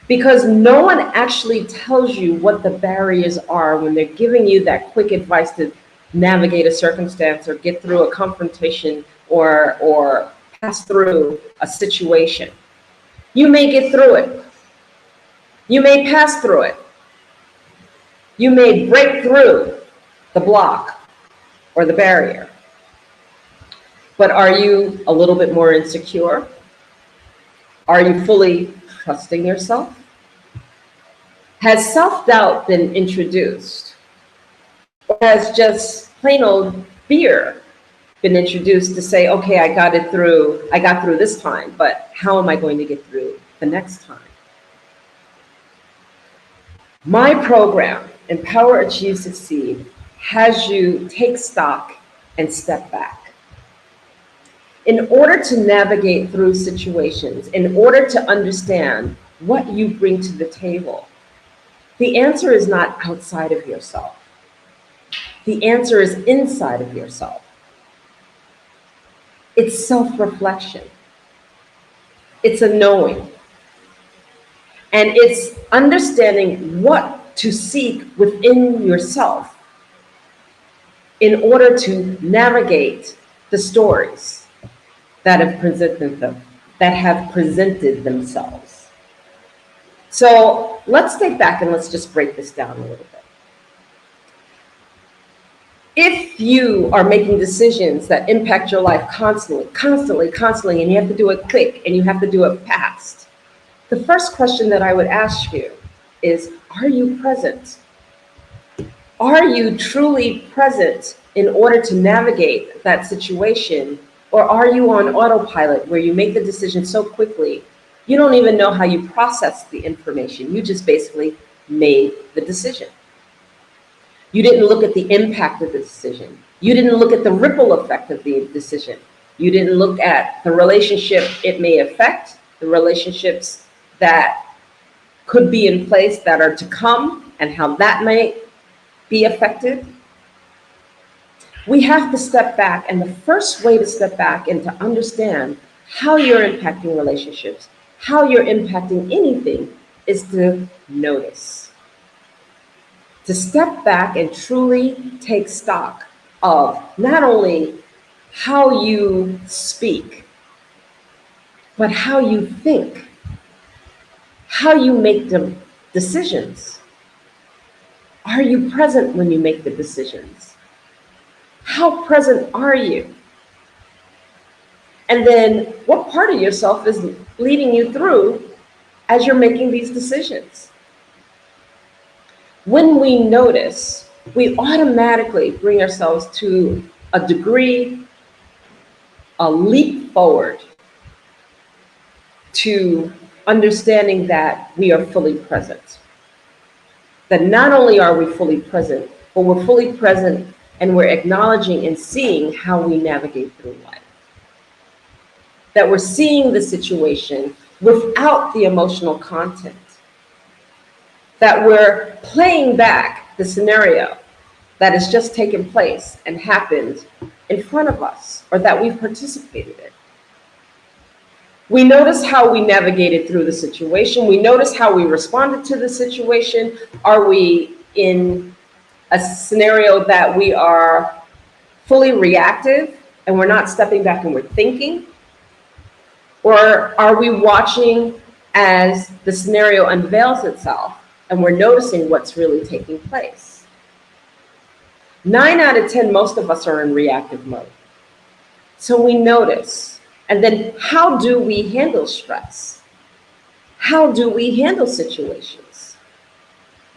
Because no one actually tells you what the barriers are when they're giving you that quick advice to navigate a circumstance or get through a confrontation or pass through a situation. You may get through it. You may pass through it. You may break through the block or the barrier. But are you a little bit more insecure? Are you fully trusting yourself? Has self-doubt been introduced? Or has just plain old fear been introduced to say, okay, I got through this time, but how am I going to get through the next time? My program, Empower, Achieve, Succeed, has you take stock and step back. In order to navigate through situations, in order to understand what you bring to the table, the answer is not outside of yourself. The answer is inside of yourself. It's self-reflection. It's a knowing. And it's understanding what to seek within yourself in order to navigate the stories that have presented themselves. So let's take back and let's just break this down a little bit. If you are making decisions that impact your life constantly, and you have to do it quick and you have to do it fast, the first question that I would ask you is, are you present? Are you truly present in order to navigate that situation? Or are you on autopilot where you make the decision so quickly, you don't even know how you process the information. You just basically made the decision. You didn't look at the impact of the decision. You didn't look at the ripple effect of the decision. You didn't look at the relationship it may affect, the relationships that could be in place that are to come and how that may be affected, we have to step back. And the first way to step back and to understand how you're impacting relationships, how you're impacting anything, is to notice. To step back and truly take stock of not only how you speak, but how you think, how you make the decisions. Are you present when you make the decisions? How present are you? And then what part of yourself is leading you through as you're making these decisions? When we notice, we automatically bring ourselves to a degree, a leap forward to understanding that we are fully present. That not only are we fully present, but we're fully present and we're acknowledging and seeing how we navigate through life. That we're seeing the situation without the emotional content. That we're playing back the scenario that has just taken place and happened in front of us, or that we've participated in. We notice how we navigated through the situation. We notice how we responded to the situation. Are we in a scenario that we are fully reactive and we're not stepping back and we're thinking? Or are we watching as the scenario unveils itself and we're noticing what's really taking place? 9 out of 10, most of us are in reactive mode. So we notice. And then how do we handle stress? How do we handle situations?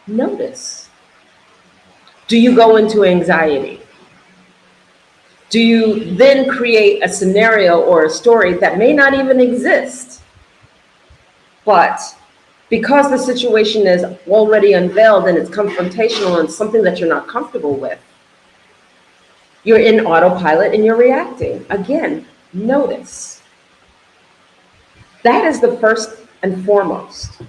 Notice. Do you go into anxiety? Do you then create a scenario or a story that may not even exist? But because the situation is already unveiled and it's confrontational and something that you're not comfortable with, you're in autopilot and you're reacting. Again, notice. That is the first and foremost.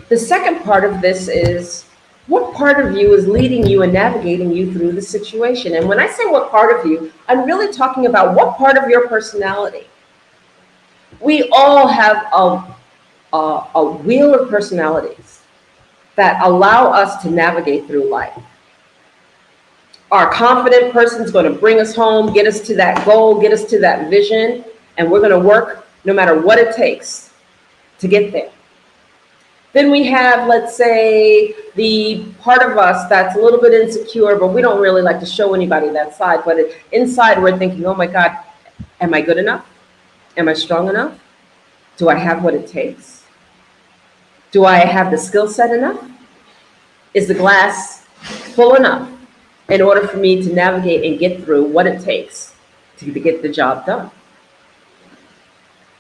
The second part of this is, what part of you is leading you and navigating you through the situation? And when I say what part of you, I'm really talking about what part of your personality. We all have a wheel of personalities that allow us to navigate through life. Our confident person is going to bring us home, get us to that goal, get us to that vision, and we're going to work no matter what it takes to get there. Then we have, let's say, the part of us that's a little bit insecure, but we don't really like to show anybody that side. But inside, we're thinking, oh my God, am I good enough? Am I strong enough? Do I have what it takes? Do I have the skill set enough? Is the glass full enough in order for me to navigate and get through what it takes to get the job done?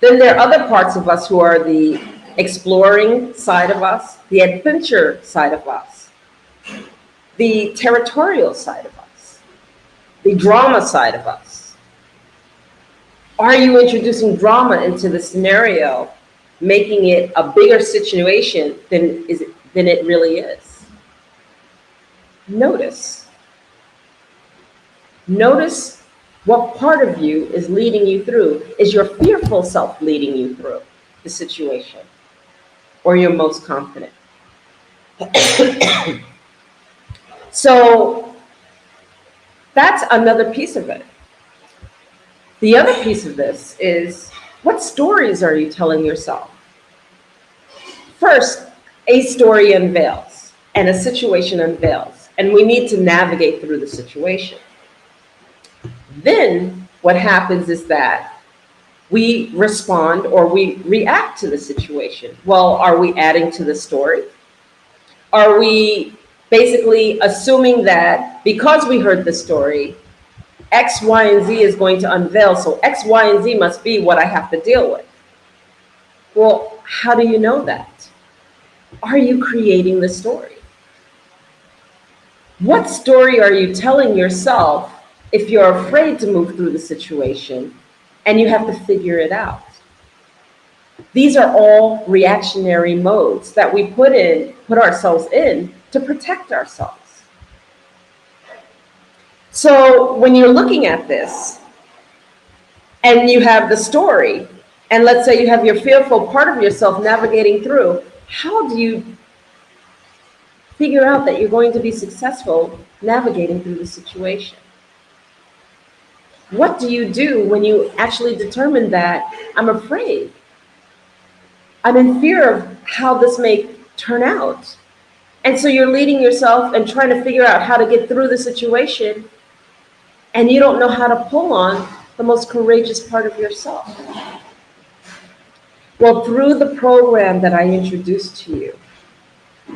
Then there are other parts of us who are the exploring side of us, the adventure side of us, the territorial side of us, the drama side of us. Are you introducing drama into the scenario, making it a bigger situation than it really is? Notice. Notice what part of you is leading you through. Is your fearful self leading you through the situation? Or your most confident? So that's another piece of it. The other piece of this is, what stories are you telling yourself? First, a story unveils and a situation unveils, and we need to navigate through the situation. Then what happens is that we respond or we react to the situation. Well, are we adding to the story? Are we basically assuming that because we heard the story, X, Y, and Z is going to unveil, so X, Y, and Z must be what I have to deal with? Well, how do you know that? Are you creating the story? What story are you telling yourself if you're afraid to move through the situation and you have to figure it out? These are all reactionary modes that we put ourselves in to protect ourselves. So when you're looking at this and you have the story, and let's say you have your fearful part of yourself navigating through, how do you figure out that you're going to be successful navigating through the situation? What do you do when you actually determine that I'm afraid? I'm in fear of how this may turn out. And so you're leading yourself and trying to figure out how to get through the situation, and you don't know how to pull on the most courageous part of yourself. Well, through the program that I introduced to you,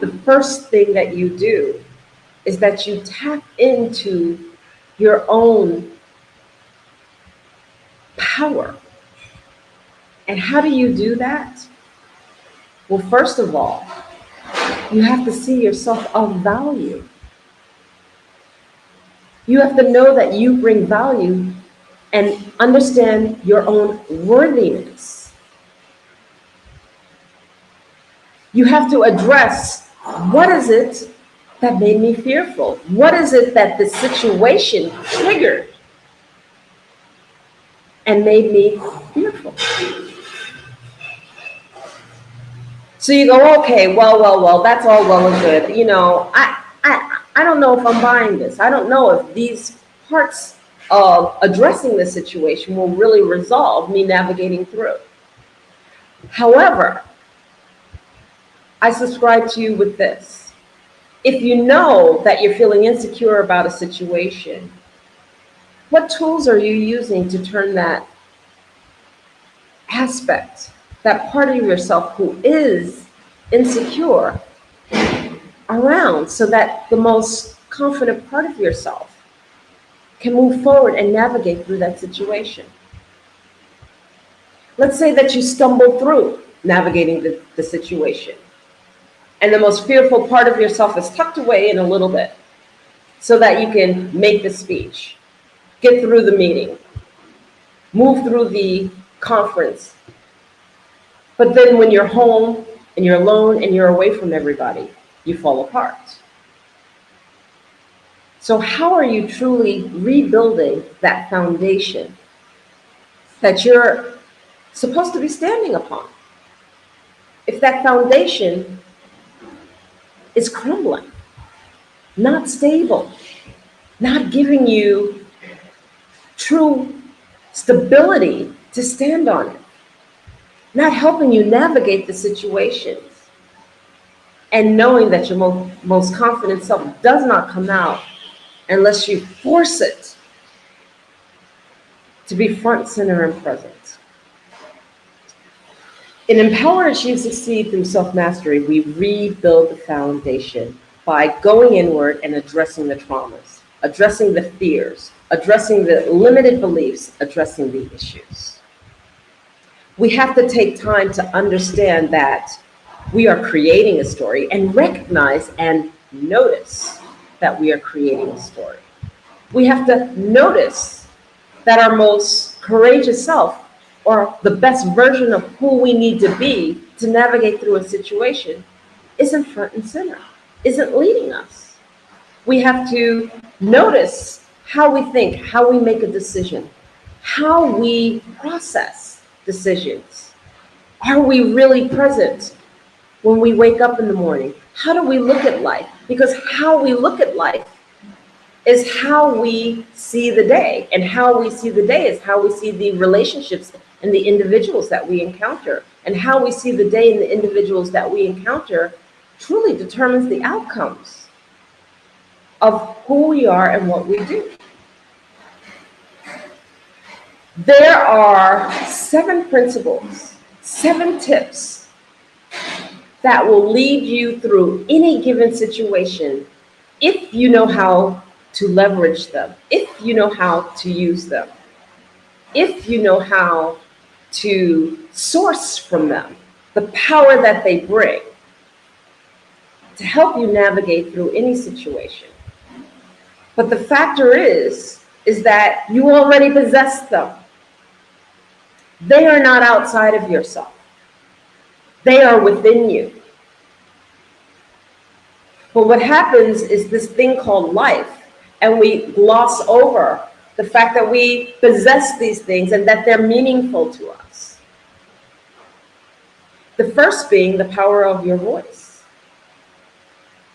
the first thing that you do is that you tap into your own power. And how do you do that? Well, first of all, you have to see yourself of value. You have to know that you bring value and understand your own worthiness. You have to address, what is it that made me fearful? What is it that the situation triggered and made me fearful? So you go, okay, well, that's all well and good. You know, I don't know if I'm buying this. I don't know if these parts of addressing the situation will really resolve me navigating through. However, I subscribe to you with this. If you know that you're feeling insecure about a situation, what tools are you using to turn that aspect, that part of yourself who is insecure, around, so that the most confident part of yourself can move forward and navigate through that situation? Let's say that you stumble through navigating the situation, and the most fearful part of yourself is tucked away in a little bit so that you can make the speech, get through the meeting, move through the conference. But then when you're home and you're alone and you're away from everybody, you fall apart. So how are you truly rebuilding that foundation that you're supposed to be standing upon? If that foundation is crumbling, not stable, not giving you true stability to stand on it, not helping you navigate the situations, and knowing that your most confident self does not come out unless you force it to be front, center, and present. In Empower, Achieve, Succeed through Self-Mastery, we rebuild the foundation by going inward and addressing the traumas, addressing the fears, addressing the limited beliefs, addressing the issues. We have to take time to understand that we are creating a story and recognize and notice that we are creating a story. We have to notice that our most courageous self, or the best version of who we need to be to navigate through a situation, isn't front and center, isn't leading us. We have to notice how we think, how we make a decision, how we process decisions. Are we really present when we wake up in the morning? How do we look at life? Because how we look at life is how we see the day, and how we see the day is how we see the relationships and the individuals that we encounter. And how we see the day and the individuals that we encounter truly determines the outcomes of who we are and what we do. There are 7 principles, 7 tips that will lead you through any given situation if you know how to leverage them, if you know how to use them, if you know how to source from them the power that they bring to help you navigate through any situation. But the factor is that you already possess them. They are not outside of yourself. They are within you. But what happens is this thing called life, and we gloss over the fact that we possess these things and that they're meaningful to us. The first being the power of your voice.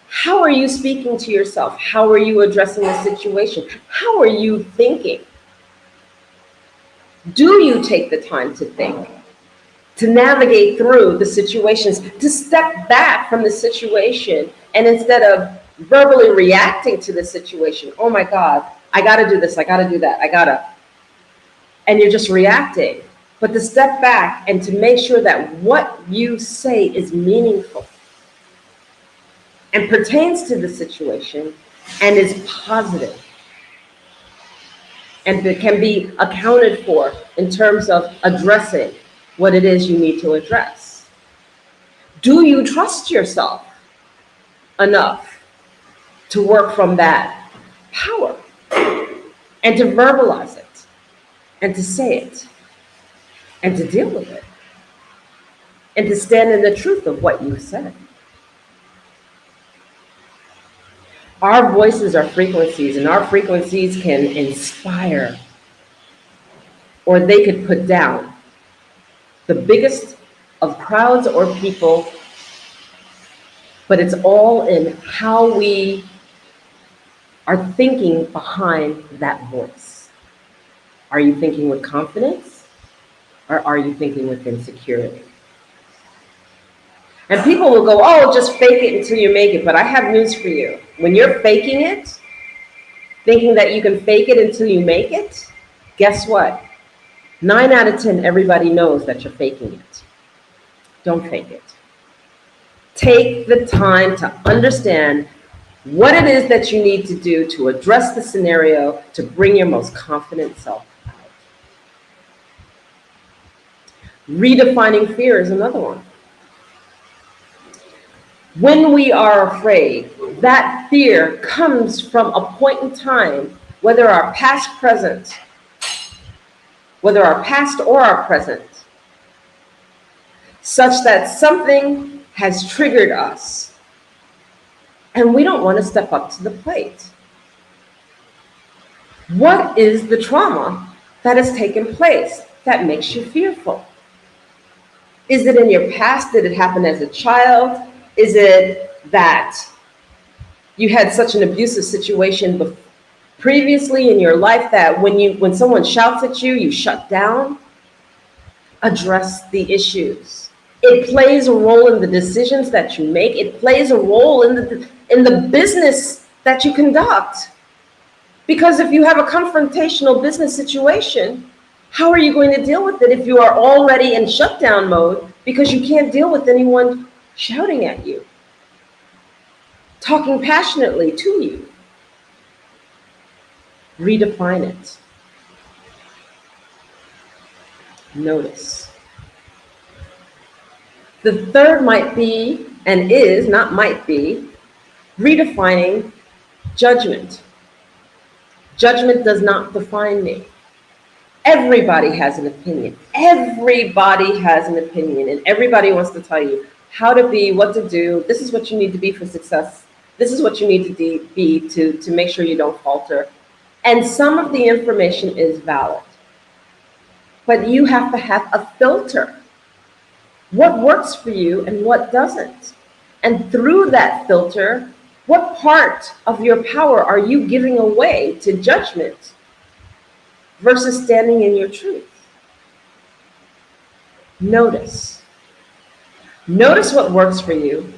How are you speaking to yourself? How are you addressing the situation? How are you thinking? Do you take the time to think, to navigate through the situations, to step back from the situation, and instead of verbally reacting to the situation, oh my God, I gotta do this, I gotta do that, and you're just reacting, but to step back and to make sure that what you say is meaningful and pertains to the situation and is positive and that can be accounted for in terms of addressing what it is you need to address. Do you trust yourself enough to work from that power and to verbalize it and to say it and to deal with it and to stand in the truth of what you said? Our voices are frequencies, and our frequencies can inspire, or they could put down the biggest of crowds or people, but it's all in how we are thinking behind that voice. Are you thinking with confidence, or are you thinking with insecurity? And people will go, oh, just fake it until you make it. But I have news for you. When you're faking it, thinking that you can fake it until you make it, guess what? 9 out of 10, everybody knows that you're faking it. Don't fake it. Take the time to understand what it is that you need to do to address the scenario to bring your most confident self out. Redefining fear is another one. When we are afraid, that fear comes from a point in time, whether our past or our present, such that something has triggered us and we don't want to step up to the plate. What is the trauma that has taken place that makes you fearful? Is it in your past? Did it happen as a child? Is it that you had such an abusive situation previously in your life that when someone shouts at you, you shut down? Address the issues. It plays a role in the decisions that you make. It plays a role in the business that you conduct. Because if you have a confrontational business situation, how are you going to deal with it if you are already in shutdown mode because you can't deal with anyone shouting at you, talking passionately to you? Redefine it. Notice. The third might be, and is, not might be, redefining judgment. Judgment does not define me. Everybody has an opinion. Everybody has an opinion, and everybody wants to tell you how to be, what to do. This is what you need to be for success. This is what you need to be to make sure you don't falter. And some of the information is valid, but you have to have a filter. What works for you and what doesn't? And through that filter, what part of your power are you giving away to judgment versus standing in your truth? Notice. Notice what works for you.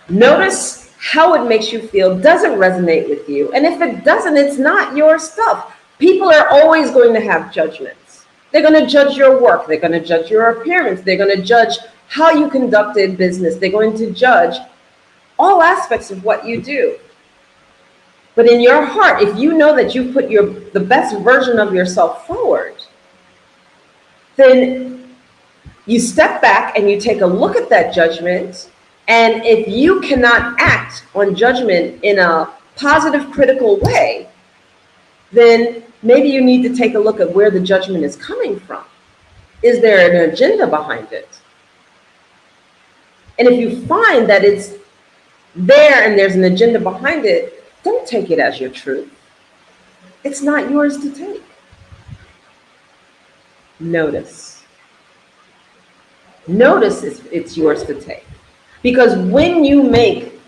Notice how it makes you feel. Does it resonate with you? And if it doesn't, it's not your stuff. People are always going to have judgments. They're going to judge your work. They're going to judge your appearance. They're going to judge how you conducted business. They're going to judge all aspects of what you do. But in your heart, if you know that you put the best version of yourself forward, then you step back and you take a look at that judgment. And if you cannot act on judgment in a positive, critical way, then maybe you need to take a look at where the judgment is coming from. Is there an agenda behind it? And if you find that it's there and there's an agenda behind it, don't take it as your truth. It's not yours to take. Notice. Notice it's yours to take. Because when you make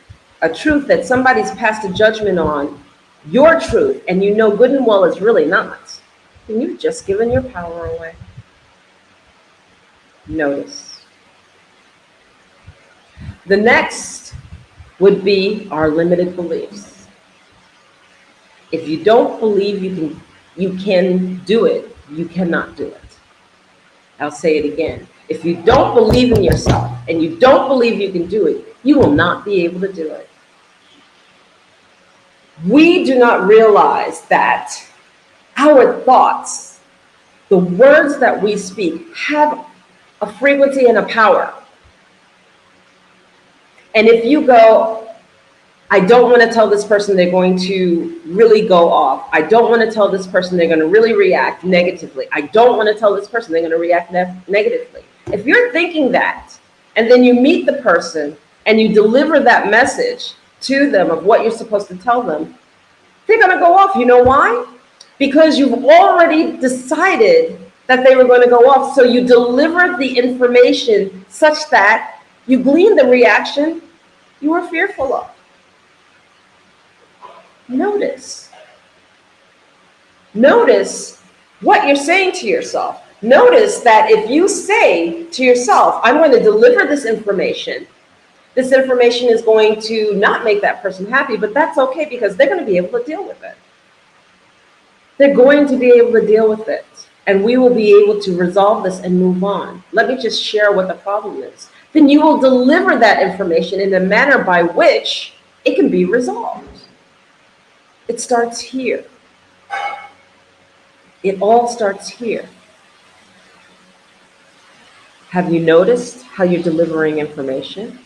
a truth that somebody's passed a judgment on, your truth, and you know good and well it's really not, then you've just given your power away. Notice. The next would be our limited beliefs. If you don't believe you can do it, you cannot do it. I'll say it again. If you don't believe in yourself and you don't believe you can do it, you will not be able to do it. We do not realize that our thoughts, the words that we speak, have a frequency and a power. And if you go, I don't want to tell this person they're going to really go off. I don't want to tell this person they're going to really react negatively. I don't want to tell this person they're going to react negatively. If you're thinking that, and then you meet the person and you deliver that message to them of what you're supposed to tell them, they're going to go off. You know why? Because you've already decided that they were going to go off. So you delivered the information such that you gleaned the reaction you were fearful of. Notice. Notice what you're saying to yourself. Notice that if you say to yourself, I'm going to deliver this information is going to not make that person happy, but that's okay because they're going to be able to deal with it. They're going to be able to deal with it, and we will be able to resolve this and move on. Let me just share what the problem is. Then you will deliver that information in a manner by which it can be resolved. It starts here. It all starts here. Have you noticed how you're delivering information?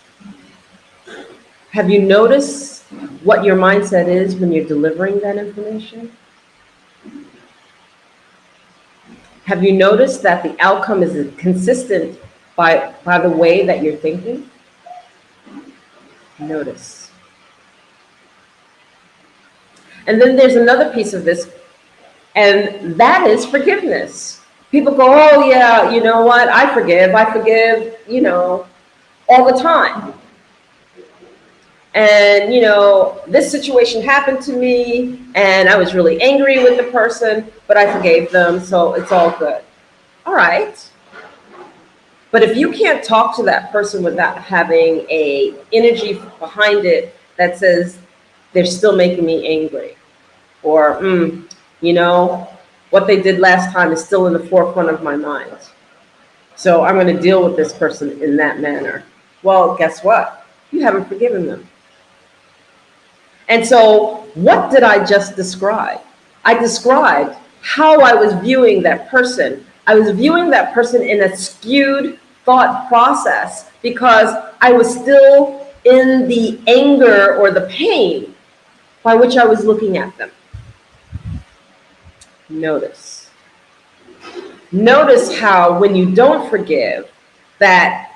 Have you noticed what your mindset is when you're delivering that information? Have you noticed that the outcome is consistent by the way that you're thinking? Notice. And then there's another piece of this, and that is forgiveness. People go, oh yeah, you know what, I forgive, you know, all the time. And, you know, this situation happened to me, and I was really angry with the person, but I forgave them, so it's all good. All right. But if you can't talk to that person without having an energy behind it that says, they're still making me angry, or, you know, what they did last time is still in the forefront of my mind, so I'm going to deal with this person in that manner. Well, guess what? You haven't forgiven them. And so what did I just describe? I described how I was viewing that person. I was viewing that person in a skewed thought process because I was still in the anger or the pain by which I was looking at them. Notice. Notice how when you don't forgive, that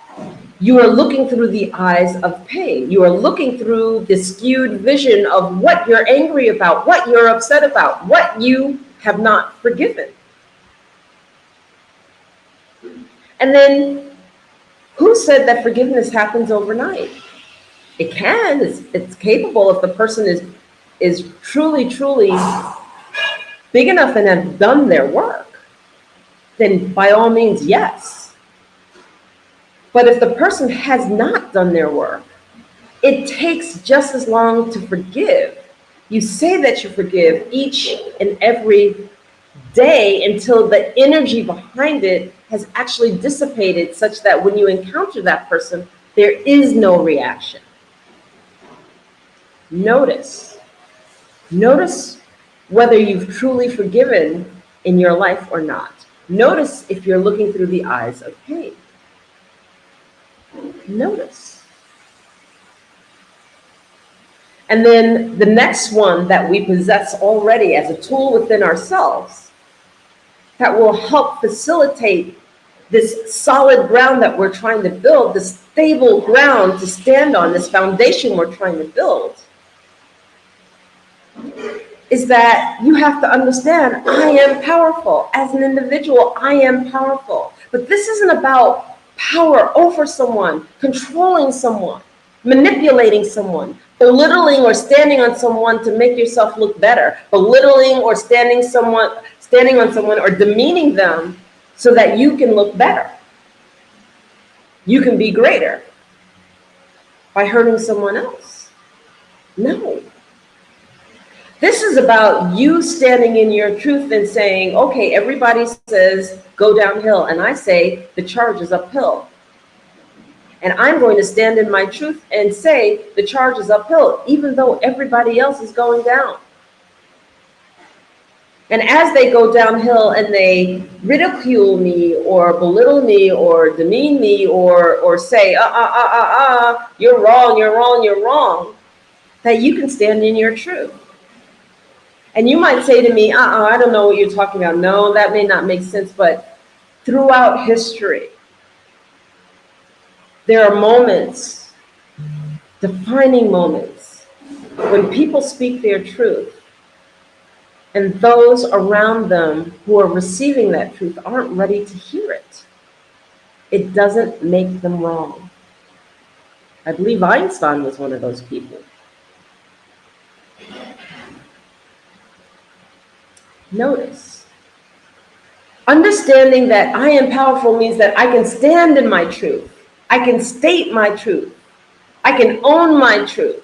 you are looking through the eyes of pain. You are looking through the skewed vision of what you're angry about, what you're upset about, what you have not forgiven. And then, who said that forgiveness happens overnight? It can. It's capable if the person is truly big enough and have done their work. Then by all means, yes. But if the person has not done their work, it takes just as long to forgive. You say that you forgive each and every day until the energy behind it has actually dissipated such that when you encounter that person, there is no reaction. Notice. Notice whether you've truly forgiven in your life or not. Notice if you're looking through the eyes of pain. Notice. And then the next one that we possess already as a tool within ourselves that will help facilitate this solid ground that we're trying to build, this stable ground to stand on, this foundation we're trying to build, is that you have to understand, I am powerful. As an individual, I am powerful. But this isn't about power over someone, controlling someone, manipulating someone, belittling or standing on someone to make yourself look better, belittling or standing on someone or demeaning them so that you can look better. You can be greater by hurting someone else. No. This is about you standing in your truth and saying, okay, everybody says go downhill, and I say the charge is uphill. And I'm going to stand in my truth and say the charge is uphill, even though everybody else is going down. And as they go downhill and they ridicule me or belittle me or demean me or say, you're wrong, you're wrong, you're wrong, that you can stand in your truth. And you might say to me, I don't know what you're talking about. No, that may not make sense, but throughout history, there are moments, defining moments, when people speak their truth and those around them who are receiving that truth aren't ready to hear it. It doesn't make them wrong. I believe Einstein was one of those people. Notice. Understanding that I am powerful means that I can stand in my truth. I can state my truth. I can own my truth.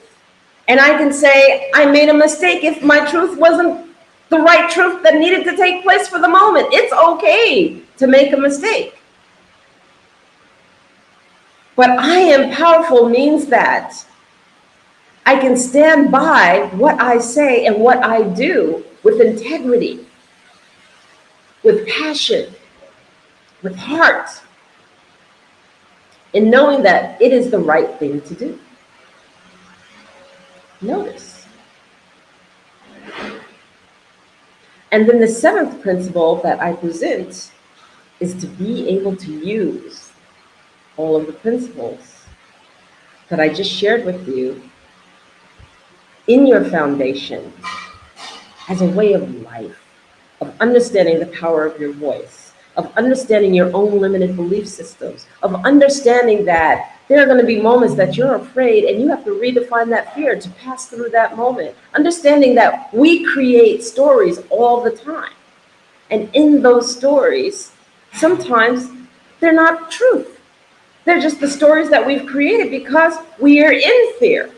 And I can say, I made a mistake if my truth wasn't the right truth that needed to take place for the moment. It's okay to make a mistake. But I am powerful means that I can stand by what I say and what I do with integrity, with passion, with heart, in knowing that it is the right thing to do. Notice. And then the seventh principle that I present is to be able to use all of the principles that I just shared with you in your foundation as a way of life, of understanding the power of your voice, of understanding your own limited belief systems, of understanding that there are going to be moments that you're afraid and you have to redefine that fear to pass through that moment. Understanding that we create stories all the time. And in those stories, sometimes they're not truth. They're just the stories that we've created because we are in fear.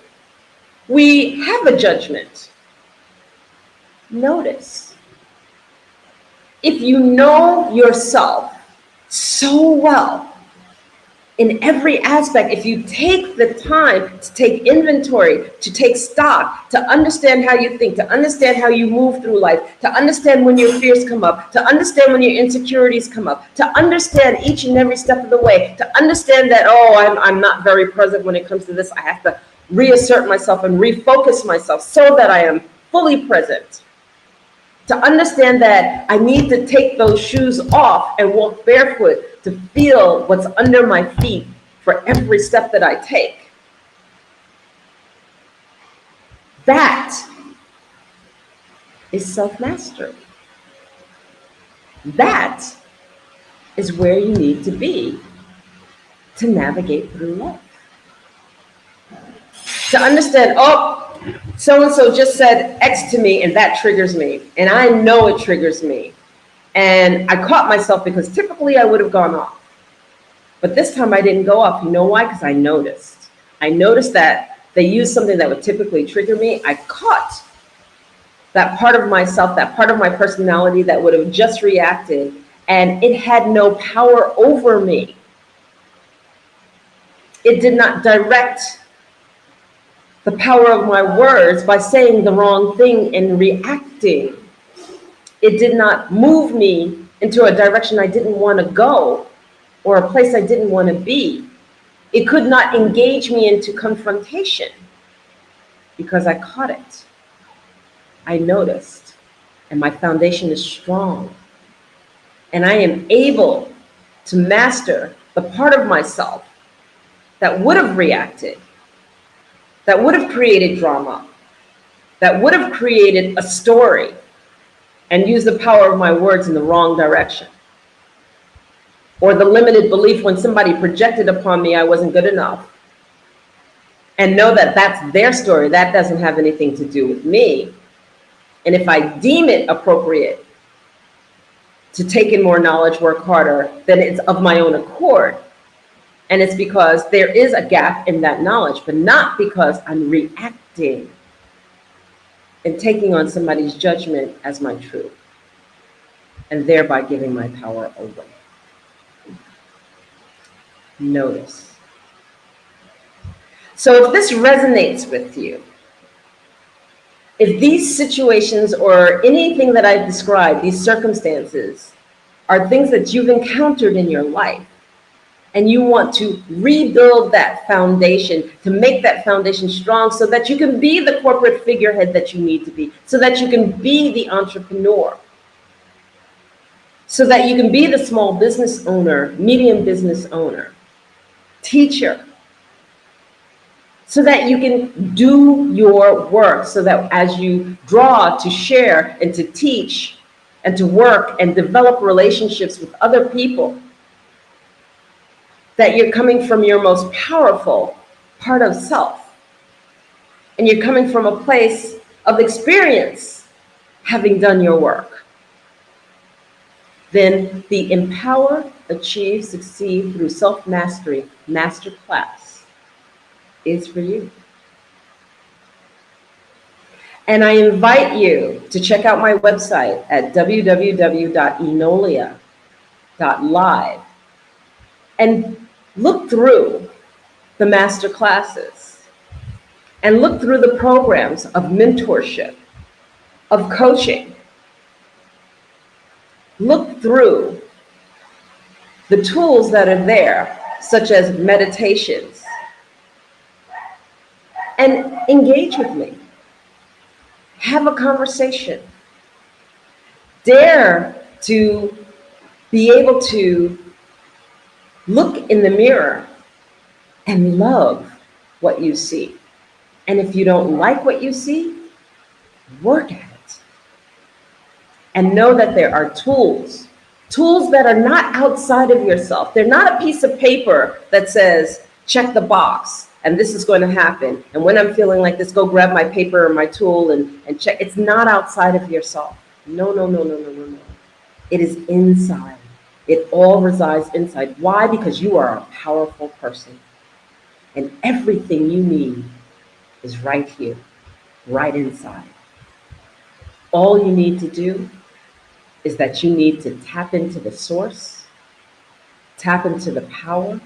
We have a judgment. Notice, if you know yourself so well in every aspect, if you take the time to take inventory, to take stock, to understand how you think, to understand how you move through life, to understand when your fears come up, to understand when your insecurities come up, to understand each and every step of the way, to understand that, I'm not very present when it comes to this. I have to reassert myself and refocus myself so that I am fully present. To understand that I need to take those shoes off and walk barefoot to feel what's under my feet for every step that I take. That is self-mastery. That is where you need to be to navigate through life. To understand, so-and-so just said X to me and that triggers me. And I know it triggers me. And I caught myself because typically I would have gone off. But this time I didn't go off. You know why? Because I noticed. I noticed that they used something that would typically trigger me. I caught that part of myself, that part of my personality that would have just reacted, and it had no power over me. It did not direct the power of my words by saying the wrong thing and reacting. It did not move me into a direction I didn't want to go or a place I didn't want to be. It could not engage me into confrontation because I caught it. I noticed, and my foundation is strong. And I am able to master the part of myself that would have reacted, that would have created drama, that would have created a story and used the power of my words in the wrong direction. Or the limited belief when somebody projected upon me I wasn't good enough. And know that that's their story, that doesn't have anything to do with me. And if I deem it appropriate to take in more knowledge, work harder, then it's of my own accord. And it's because there is a gap in that knowledge, but not because I'm reacting and taking on somebody's judgment as my truth, and thereby giving my power away. Notice. So if this resonates with you, if these situations or anything that I've described, these circumstances, are things that you've encountered in your life, and you want to rebuild that foundation, to make that foundation strong so that you can be the corporate figurehead that you need to be, so that you can be the entrepreneur, so that you can be the small business owner, medium business owner, teacher, so that you can do your work, so that as you draw to share and to teach and to work and develop relationships with other people, that you're coming from your most powerful part of self. And you're coming from a place of experience, having done your work. Then the Empower, Achieve, Succeed Through Self-Mastery Masterclass is for you. And I invite you to check out my website at www.enolia.live and look through the master classes and look through the programs of mentorship, of coaching. Look through the tools that are there, such as meditations, and engage with me. Have a conversation. Dare to be able to look in the mirror and love what you see. And if you don't like what you see, work at it. And know that there are tools that are not outside of yourself. They're not a piece of paper that says, check the box, and this is going to happen. And when I'm feeling like this, go grab my paper or my tool and check. It's not outside of yourself. No. It is inside. It all resides inside. Why? Because you are a powerful person. And everything you need is right here, right inside. All you need to do is that you need to tap into the source, tap into the power,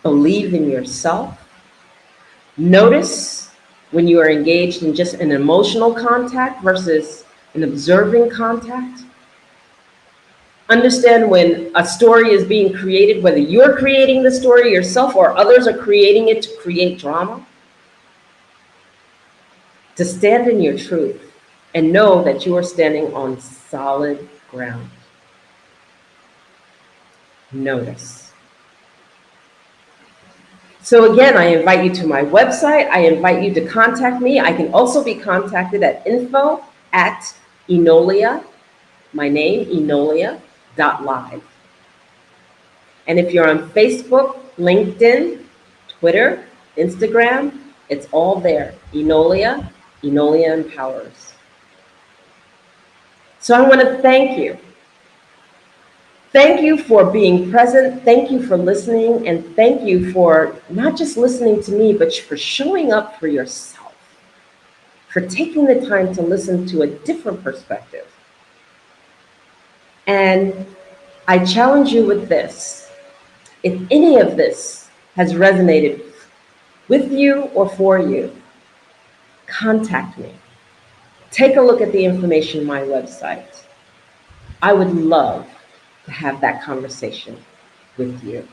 believe in yourself. Notice when you are engaged in just an emotional contact versus an observing contact. Understand when a story is being created, whether you're creating the story yourself or others are creating it to create drama. To stand in your truth and know that you are standing on solid ground. Notice. So again, I invite you to my website. I invite you to contact me. I can also be contacted at info@enolia, my name, enolia.live. And if you're on Facebook, LinkedIn, Twitter, Instagram, it's all there. Enolia Empowers. So I want to thank you. Thank you for being present. Thank you for listening. And thank you for not just listening to me, but for showing up for yourself. For taking the time to listen to a different perspective. And I challenge you with this. If any of this has resonated with you or for you, contact me. Take a look at the information on my website. I would love to have that conversation with you.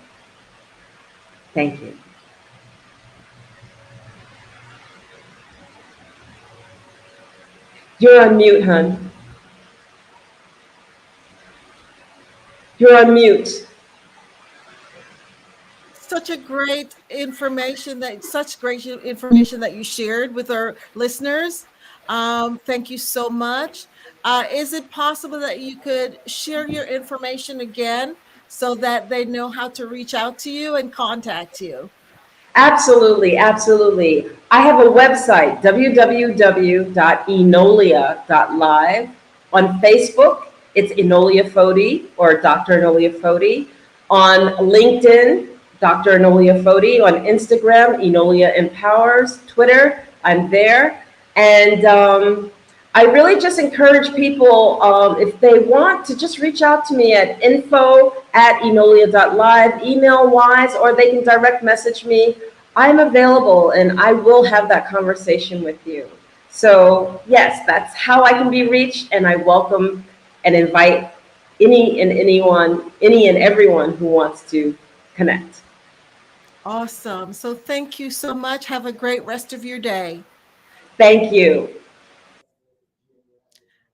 Thank you. You're on mute, hon. You're on mute. such great information that you shared with our listeners. Thank you so much. Is it possible that you could share your information again so that they know how to reach out to you and contact you? Absolutely, absolutely. I have a website, www.enolia.live. On Facebook, it's Enolia Foti or Dr. Enolia Foti. On LinkedIn, Dr. Enolia Foti. On Instagram, Enolia Empowers. Twitter, I'm there. And I really just encourage people, if they want to just reach out to me at info@enolia.live, email-wise, or they can direct message me. I'm available and I will have that conversation with you. So yes, that's how I can be reached, and I welcome and invite any and everyone who wants to connect. Awesome. So thank you so much. Have a great rest of your day. Thank you.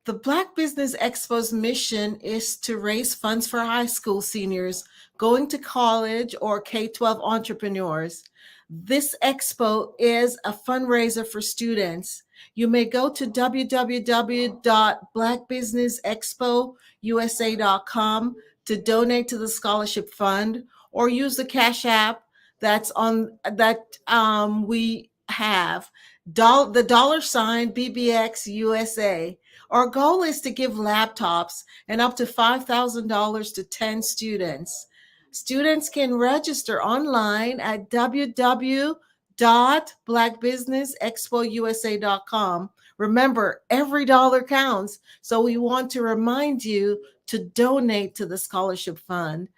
The Black Business Expo's mission is to raise funds for high school seniors going to college or K-12 entrepreneurs. This expo is a fundraiser for students. You may go to www.blackbusinessexpousa.com to donate to the scholarship fund, or use the Cash App that's on that we have, the $ BBX USA. Our goal is to give laptops and up to $5,000 to 10 students. Students can register online at www.blackbusinessexpousa.com. Remember, every dollar counts, so we want to remind you to donate to the scholarship fund.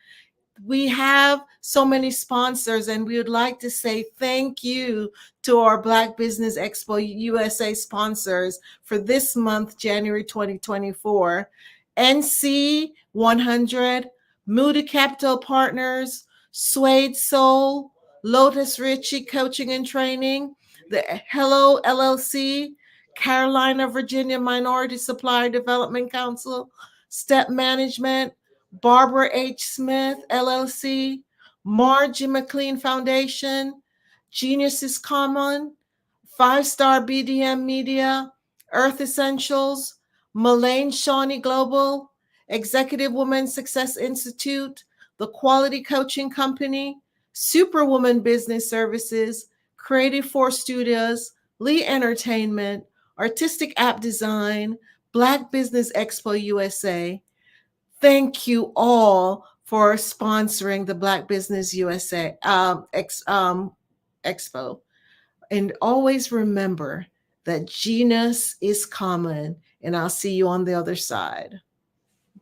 We have so many sponsors, and we would like to say thank you to our Black Business Expo USA sponsors for this month, January 2024. NC 100, Moody Capital Partners, Suede Soul, Lotus Ritchie Coaching and Training, the Hello LLC, Carolina, Virginia Minority Supplier Development Council, Step Management, Barbara H. Smith, LLC, Margie McLean Foundation, Genius is Common, 5-Star BDM Media, Earth Essentials, Mullane Shawnee Global, Executive Women Success Institute, The Quality Coaching Company, Superwoman Business Services, Creative Force Studios, Lee Entertainment, Artistic App Design, Black Business Expo USA. Thank you all for sponsoring the Black Business USA Expo. And always remember that genius is common, and I'll see you on the other side.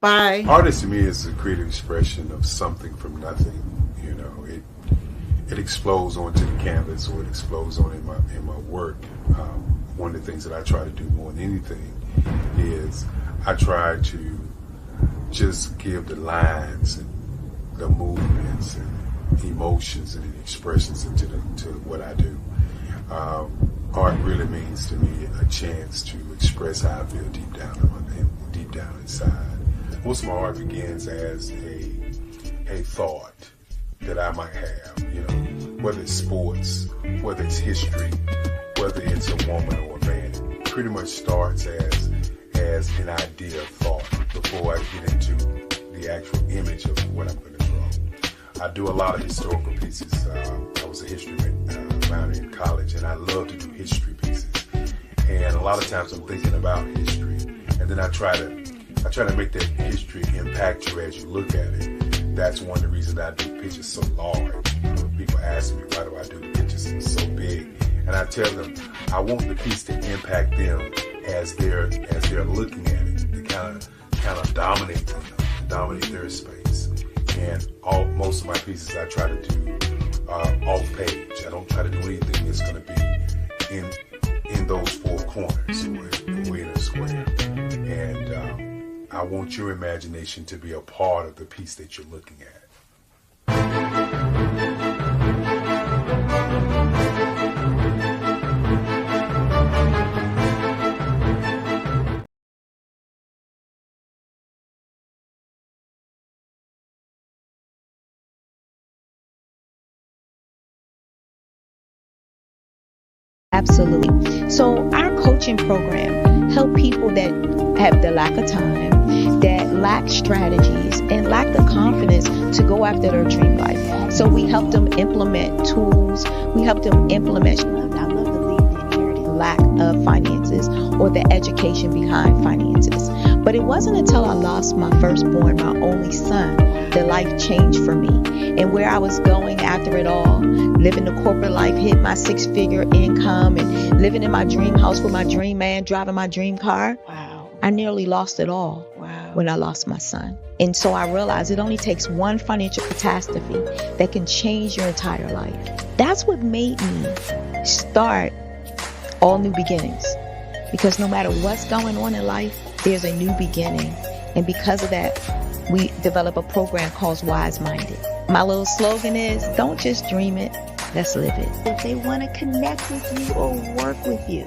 Bye. Artist to me is a creative expression of something from nothing. You know, it explodes onto the canvas, or it explodes on in my work. One of the things that I try to do more than anything is I try to just give the lines and the movements and emotions and expressions into what I do. Art really means to me a chance to express how I feel deep down inside. Most of my art begins as a thought that I might have, you know, whether it's sports, whether it's history, whether it's a woman or a man. It pretty much starts as an idea of thought before I get into the actual image of what I'm going to draw. I do a lot of historical pieces. I was a history minor in college, and I love to do history pieces. And a lot of times I'm thinking about history, and then I try to make that history impact you as you look at it. That's one of the reasons I do pictures so large. You know, people ask me, why do I do the pictures so big? And I tell them, I want the piece to impact them as they're looking at it, to kind of dominate them, dominate their space. And most of my pieces I try to do off page. I don't try to do anything that's going to be in those four corners or in a square. And I want your imagination to be a part of the piece that you're looking at. Absolutely. So our coaching program help people that have the lack of time, that lack strategies, and lack the confidence to go after their dream life. So we help them implement tools. We help them implement, I love to leave the inherited lack of finances or the education behind finances. But it wasn't until I lost my firstborn, my only son, that life changed for me. And where I was going after it all, living the corporate life, hit my 6-figure income, and living in my dream house with my dream man, driving my dream car. Wow. I nearly lost it all. Wow. When I lost my son. And so I realized it only takes one financial catastrophe that can change your entire life. That's what made me start All New Beginnings. Because no matter what's going on in life, there's a new beginning. And because of that, we develop a program called Wise Minded. My little slogan is, don't just dream it, let's live it. If they want to connect with you or work with you,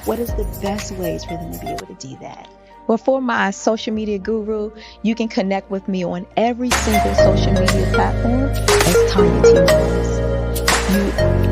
what is the best ways for them to be able to do that? Well, for my social media guru, you can connect with me on every single social media platform as Tanya T. Wallace.